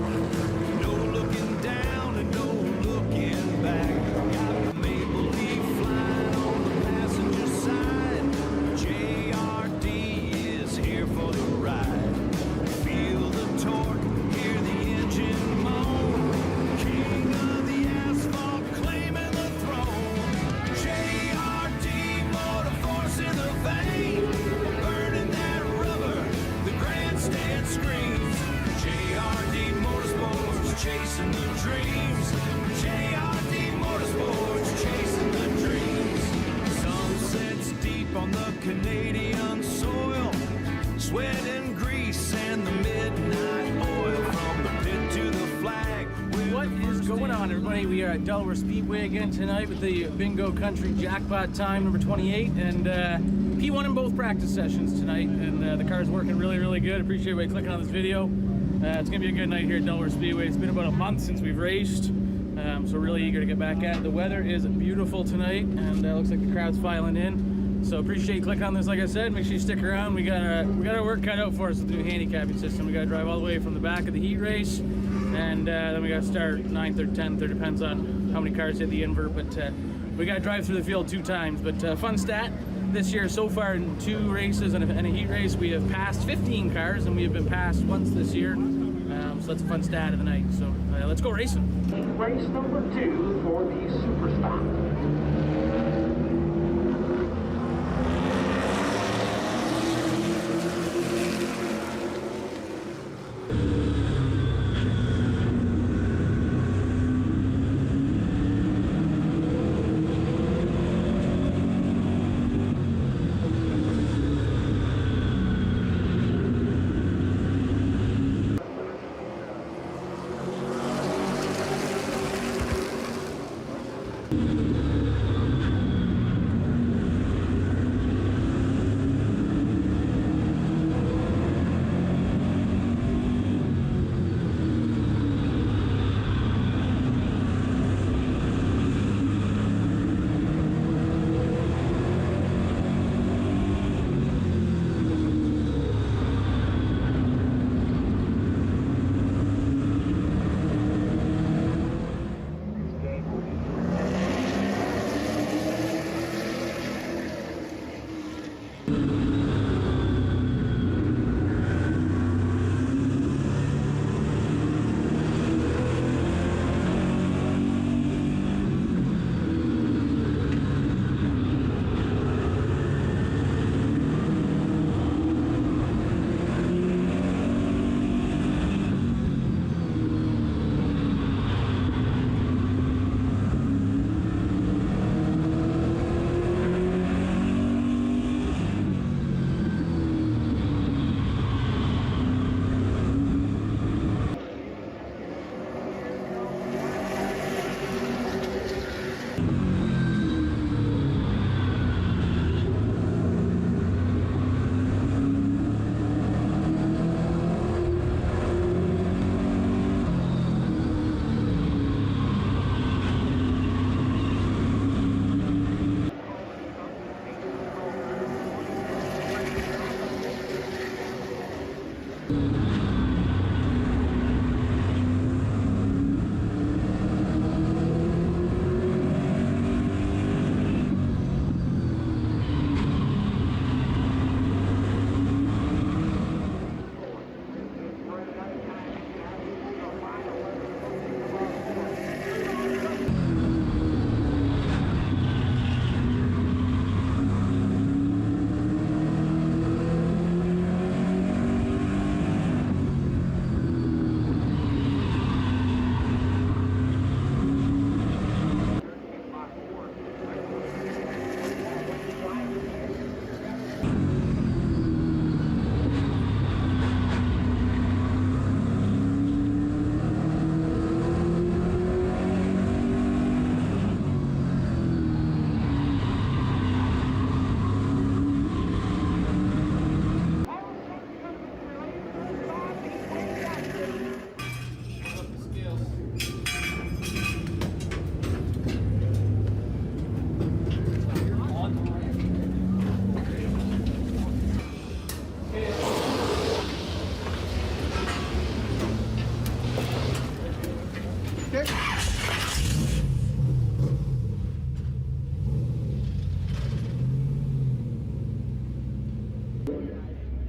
S4: No looking down and no looking back. Got the maple leaf flying on the passenger side. JRD is here for the ride. Feel the torque. on the Canadian soil, sweat and grease and the midnight oil from the pit to the flag.
S21: What is going on, everybody? We are at Delaware Speedway again tonight with the Bingo Country Jackpot time number 28, and P1 in both practice sessions tonight, and the car's working really, really good. Appreciate everybody clicking on this video. It's gonna be a good night here at Delaware Speedway. It's been about a month since we've raced, so really eager to get back at it. The weather is beautiful tonight, and looks like the crowd's filing in. So appreciate you clicking on this. Like I said, make sure you stick around. We got our work cut out for us with the new handicapping system. We got to drive all the way from the back of the heat race, and then we got to start 9th or 10th, or depends on how many cars hit the invert. But we got to drive through the field 2 times. But fun stat. This year, so far in 2 races and a heat race, we have passed 15 cars, and we have been passed once this year. So that's a fun stat of the night. So let's go racing.
S22: Race number 2 for the Super Stock.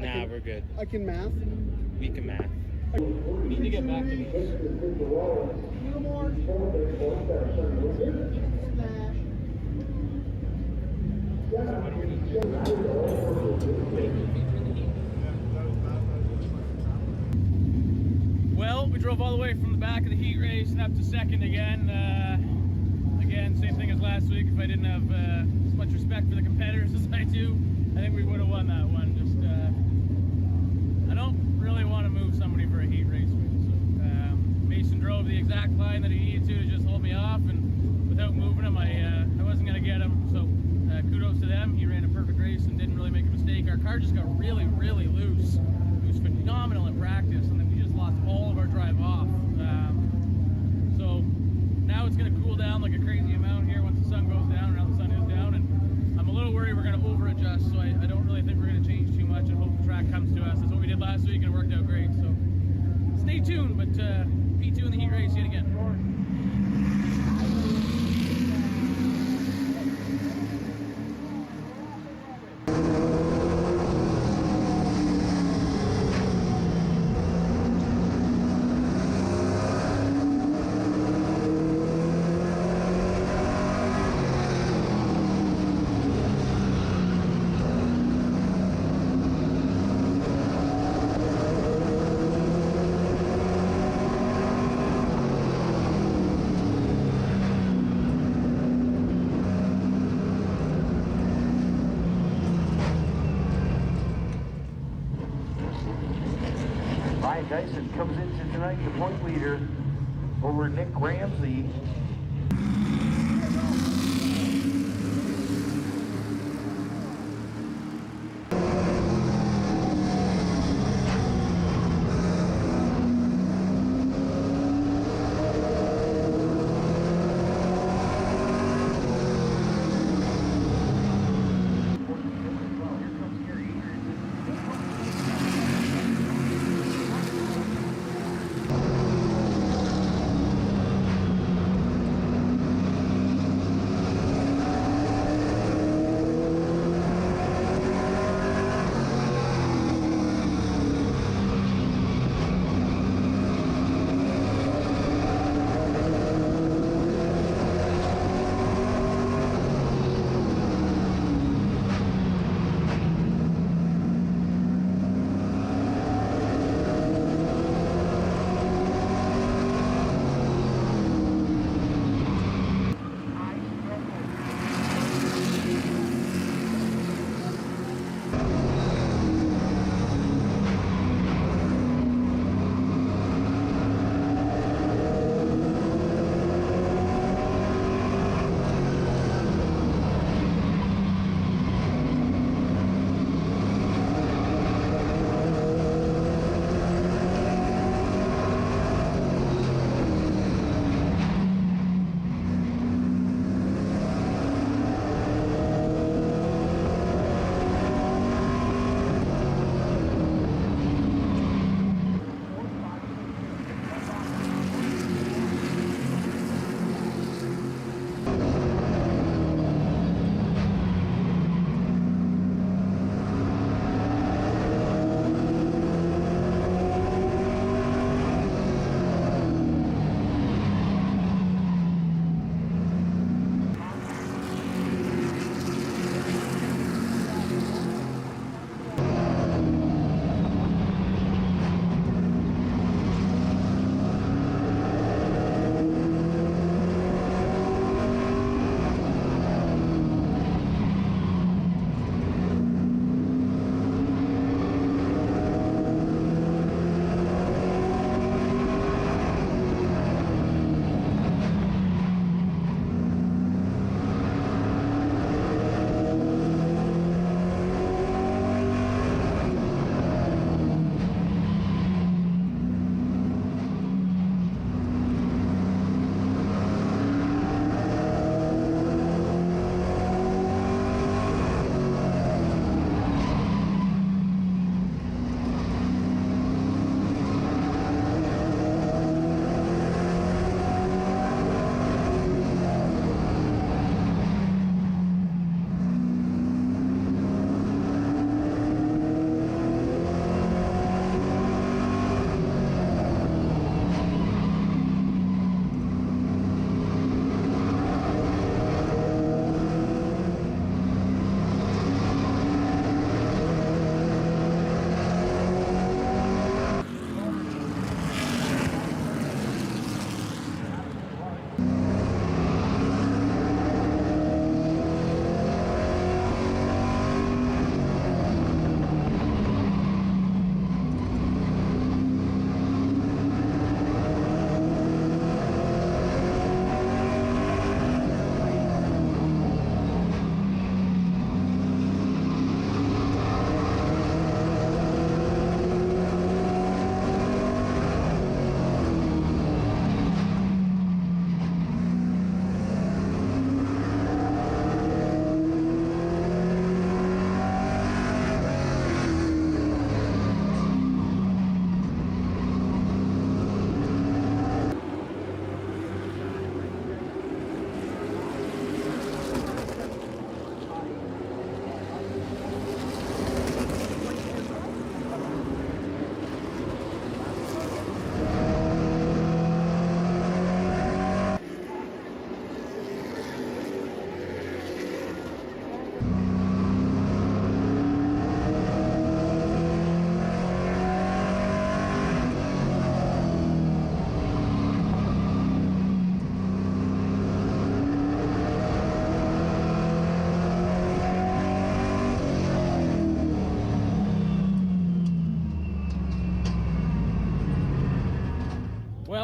S23: Nah, we're good.
S24: I can math.
S23: We can math.
S21: We need to get back to these. Well, we drove all the way from the back of the heat race and up to second again. Again, same thing as last week. If I didn't have as much respect for the competitors as I do, I think we would have won that one. Just I don't really want to move somebody for a heat race win. So Mason drove the exact line that he needed to just hold me off, and without moving him, I wasn't going to get him. So kudos to them. He ran a perfect race and didn't really make a mistake. Our car just got really, really loose. It was phenomenal in practice, and then we just lost all of our drive off. So now it's going to cool down like a crazy amount here once the sun goes down, or now the sun is down, and I'm a little worried we're going to over adjust, so I don't really think we're going to change too much and hope the track comes to us. That's what we did last week, and it worked out great. So stay tuned, but P2 in the heat race yet again.
S22: Ryan Dyson comes into tonight the point leader over Nick Ramsey.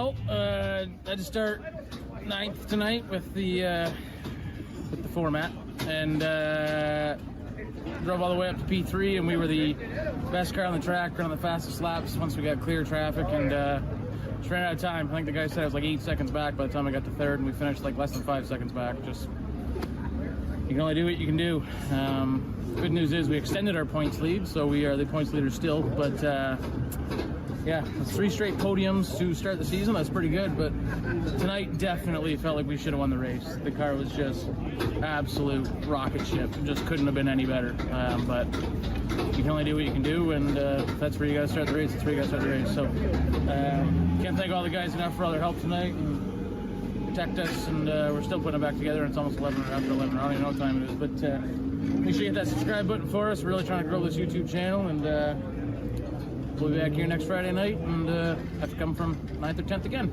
S21: Well, I had to start 9th tonight with the format, and drove all the way up to P3, and we were the best car on the track, running the fastest laps once we got clear traffic, and just ran out of time. I think the guy said I was like 8 seconds back by the time I got to 3rd, and we finished like less than 5 seconds back. Just, you can only do what you can do. Good news is we extended our points lead, so we are the points leader still, but yeah, it's 3 straight podiums to start the season. That's pretty good, but tonight definitely felt like we should have won the race. The car was just absolute rocket ship. It just couldn't have been any better, but you can only do what you can do, and that's where you got to start the race. That's where you got to start the race. So can't thank all the guys enough for all their help tonight and protect us, and we're still putting it back together. It's almost 11 or after 11. I don't even know what time it is, but make sure you hit that subscribe button for us. We're really trying to grow this YouTube channel, and we'll be back here next Friday night, and have to come from 9th or 10th again.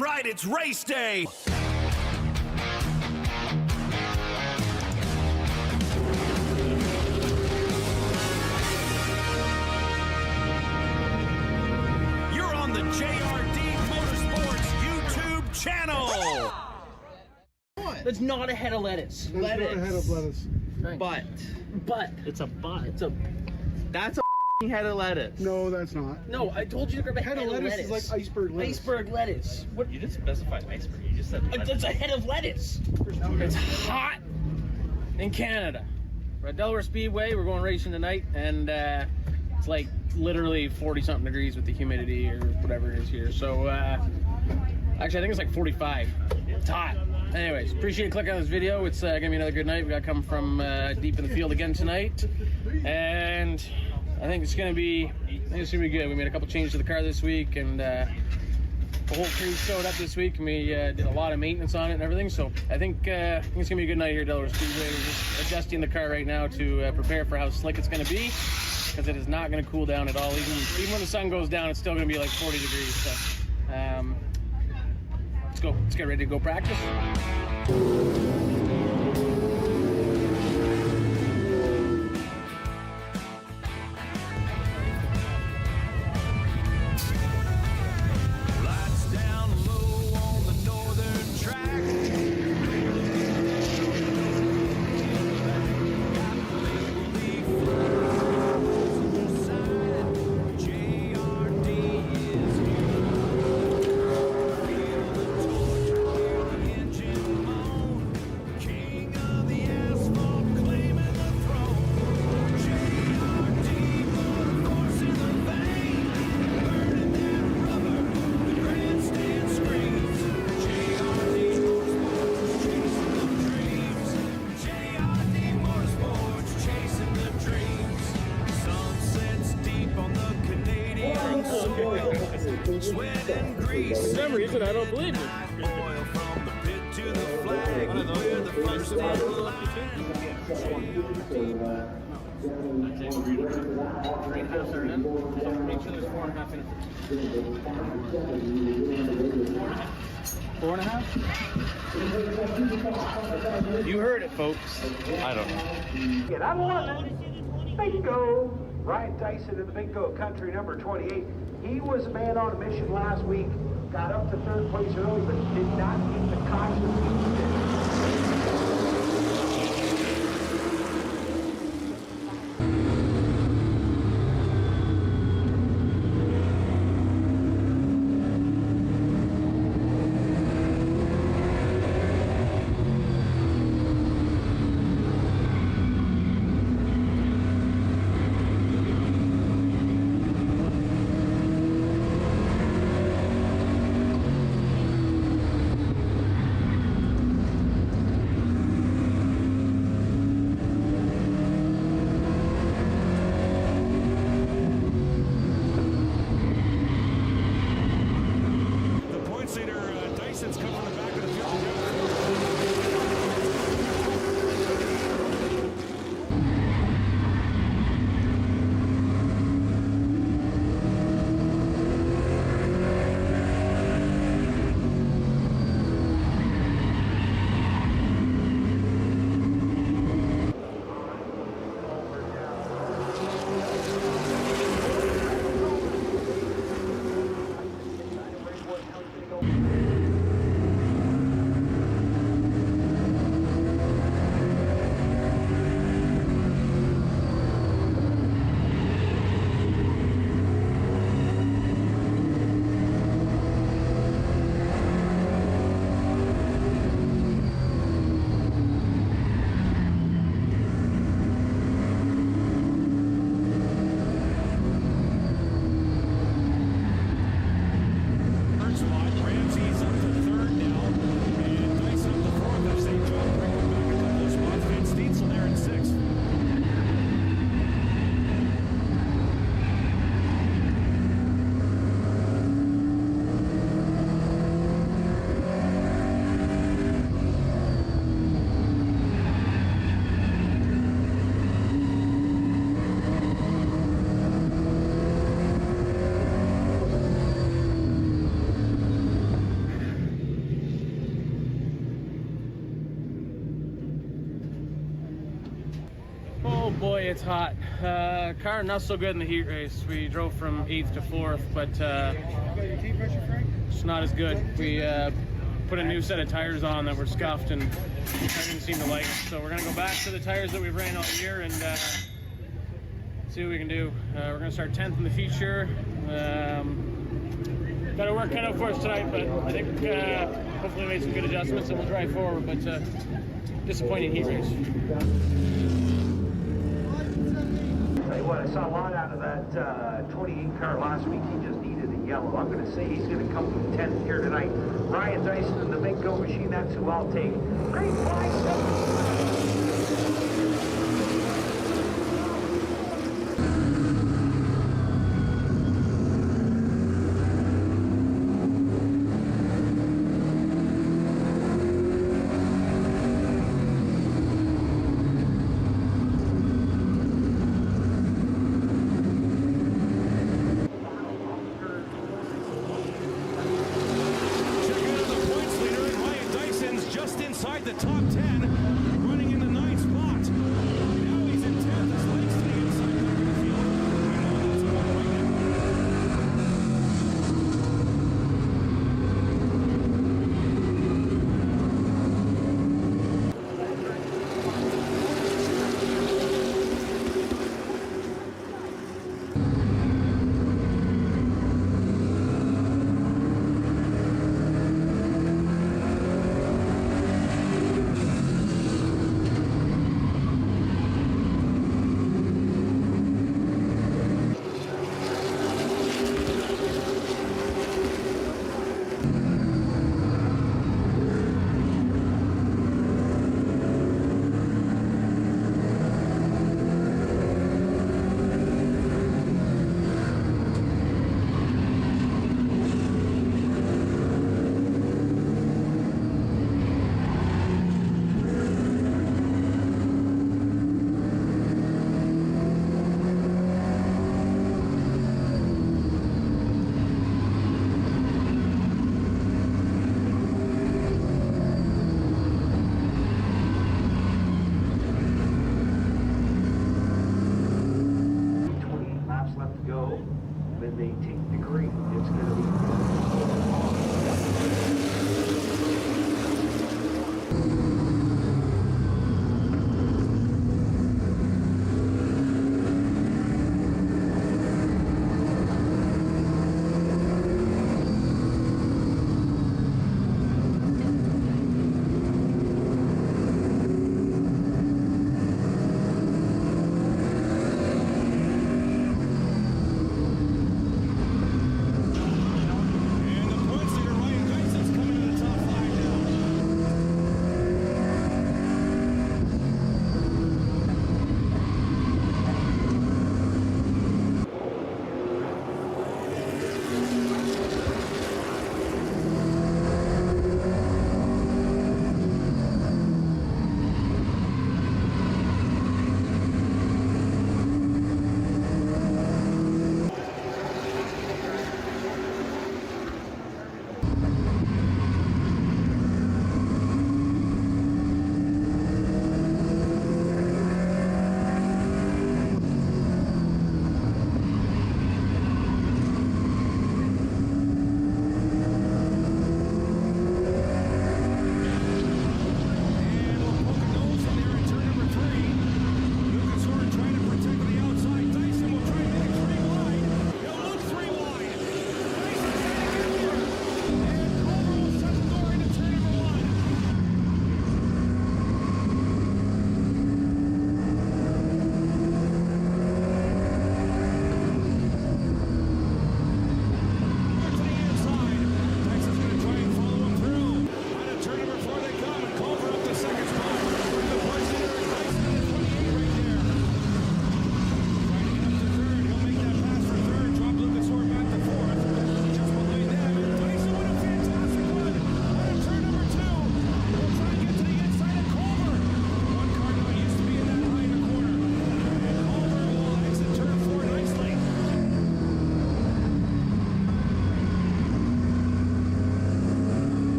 S4: Right, it's race day! You're on the JRD Motorsports YouTube channel!
S3: That's not a head of lettuce.
S8: That's not a head of lettuce.
S3: But. It's a butt. That's a head of lettuce.
S8: No, that's not.
S3: No, I told you to grab a head of lettuce.
S8: Is like iceberg lettuce.
S3: Iceberg lettuce. What?
S21: You didn't specify iceberg. You just said lettuce.
S3: It's a head of lettuce.
S21: It's hot in Canada. We're at Delaware Speedway. We're going racing tonight, and it's like literally 40-something degrees with the humidity or whatever it is here. So actually, I think it's like 45. It's hot. Anyways, appreciate you clicking on this video. It's gonna be another good night. We got to come from deep in the field again tonight, and I think it's gonna be good. We made a couple changes to the car this week, and the whole crew showed up this week, and we did a lot of maintenance on it and everything. So I think it's gonna be a good night here at Delaware Speedway. We're just adjusting the car right now to prepare for how slick it's gonna be, because it is not gonna cool down at all. Even when the sun goes down, it's still gonna be like 40 degrees. So let's go. Let's get ready to go practice.
S4: Sweat and grease.
S21: For some reason, I don't believe you.
S4: Oil from the pit to the flag. We're the first in line.
S21: Make sure there's 4.5 in it. 4.5? You heard it, folks. I don't know.
S22: Get out of London. Bingo. Ryan Dyson in the Bingo Country number 28. He was a man on a mission last week. Got up to 3rd place early, but did not get the caution.
S21: it's hot. Car not so good in the heat race. We drove from 8th to 4th, but it's not as good. We put a new set of tires on that were scuffed and I didn't seem to like it. So we're gonna go back to the tires that we've ran all year and see what we can do. We're gonna start 10th in the feature. Got our work cut out for us tonight, but I think hopefully made some good adjustments and we'll drive forward. But disappointing heat race.
S9: Tell you what, I saw a lot out of that 28 car last week. He just needed a yellow. I'm going to say he's going to come from 10th here tonight. Ryan Dyson in the Big Go machine, that's who I'll take. Great flag.
S4: Just inside the top 10, running in the 9th spot. Now he's in 10th, his legs to the inside back of the field. We know that's about right when they take the green, it's going to be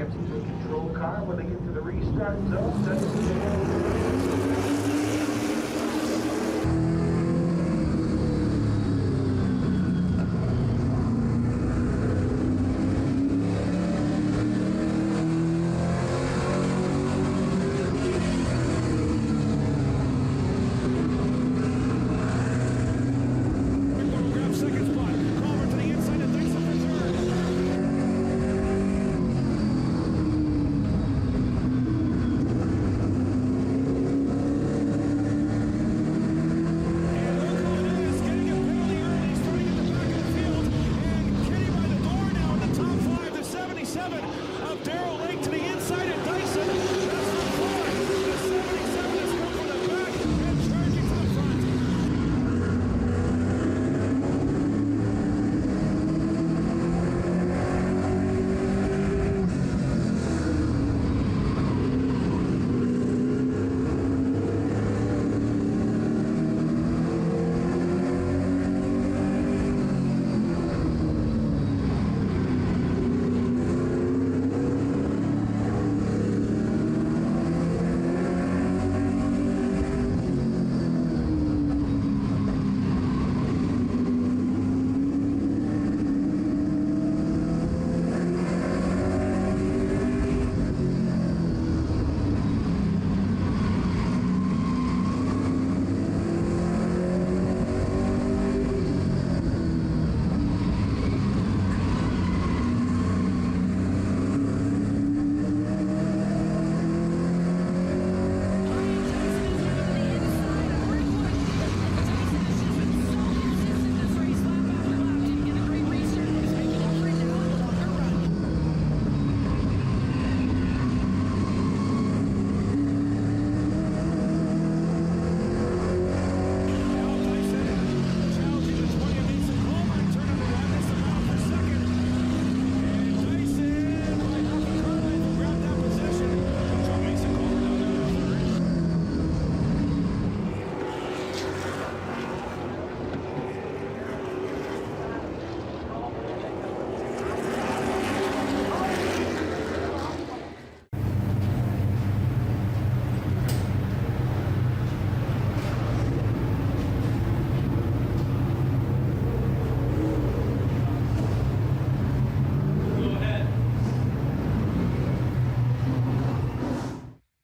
S9: ramps into a control car. When they get to the restart zone, Dyson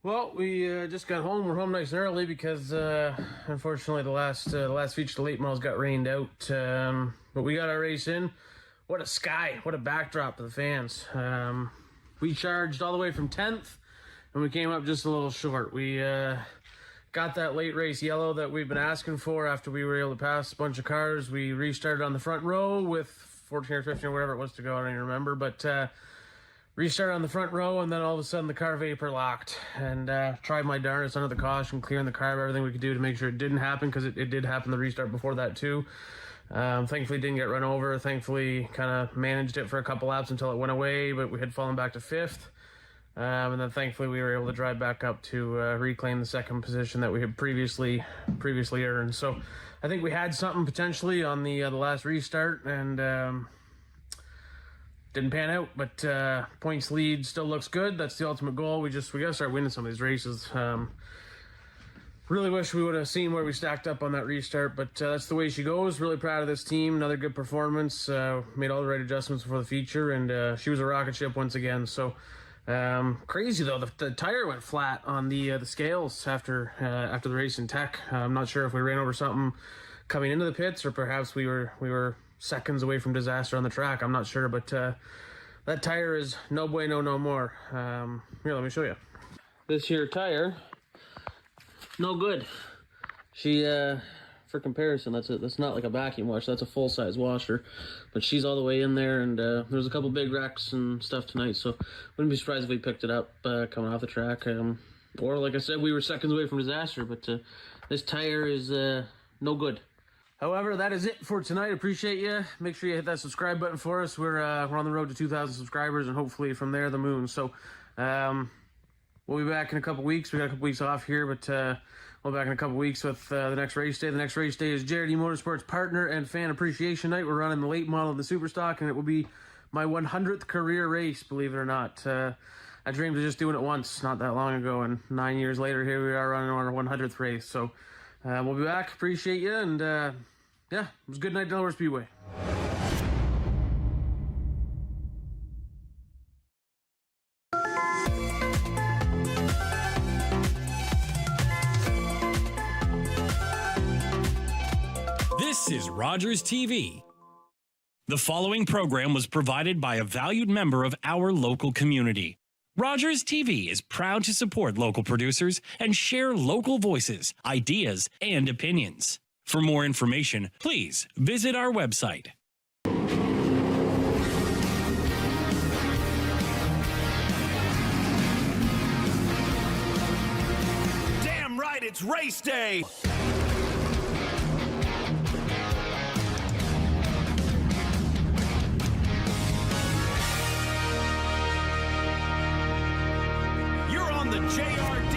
S21: Well, we just got home. We're home nice and early because, unfortunately, the last feature, the late models, got rained out. But we got our race in. What a sky! What a backdrop for the fans. We charged all the way from 10th, and we came up just a little short. We got that late race yellow that we've been asking for after we were able to pass a bunch of cars. We restarted on the front row with 14 or 15 or whatever it was to go. I don't even remember, but restarted on the front row, and then all of a sudden the car vapor locked, and tried my darndest under the caution, clearing the car of everything we could do to make sure it didn't happen, because it did happen the restart before that too. Thankfully didn't get run over. Thankfully kind of managed it for a couple laps until it went away, but we had fallen back to 5th. And then thankfully we were able to drive back up to reclaim the second position that we had previously earned. So I think we had something potentially on the last restart, and didn't pan out, but points lead still looks good. That's the ultimate goal. We gotta start winning some of these races. Really wish we would have seen where we stacked up on that restart, but that's the way she goes. Really proud of this team. Another good performance. Made all the right adjustments before the feature, and she was a rocket ship once again. So crazy though, the tire went flat on the scales after the race in tech. I'm not sure if we ran over something coming into the pits, or perhaps we were seconds away from disaster on the track. I'm not sure, but that tire is no bueno no more. Here, let me show you. This here tire, no good. She, for comparison, that's not like a vacuum wash, that's a full-size washer, but she's all the way in there, and there's a couple big wrecks and stuff tonight, so wouldn't be surprised if we picked it up coming off the track. Or, like I said, we were seconds away from disaster, but this tire is no good. However, that is it for tonight. Appreciate you. Make sure you hit that subscribe button for us. We're on the road to 2,000 subscribers, and hopefully from there, the moon. So we'll be back in a couple weeks. We got a couple weeks off here, but we'll be back in a couple weeks with the next race day. The next race day is JRD Motorsports Partner and Fan Appreciation Night. We're running the late model of the Superstock, and it will be
S7: my 100th career race, believe it or not. I dreamed of just doing it once not that long ago, and 9 years later, here we are running our 100th race. So we'll be back. Appreciate you, and yeah, it was a good night, Delaware Speedway.
S20: This is Rogers TV. The following program was provided by a valued member of our local community. Rogers TV is proud to support local producers and share local voices, ideas, and opinions. For more information, please visit our website.
S4: Damn right, it's race day! You're on the JRD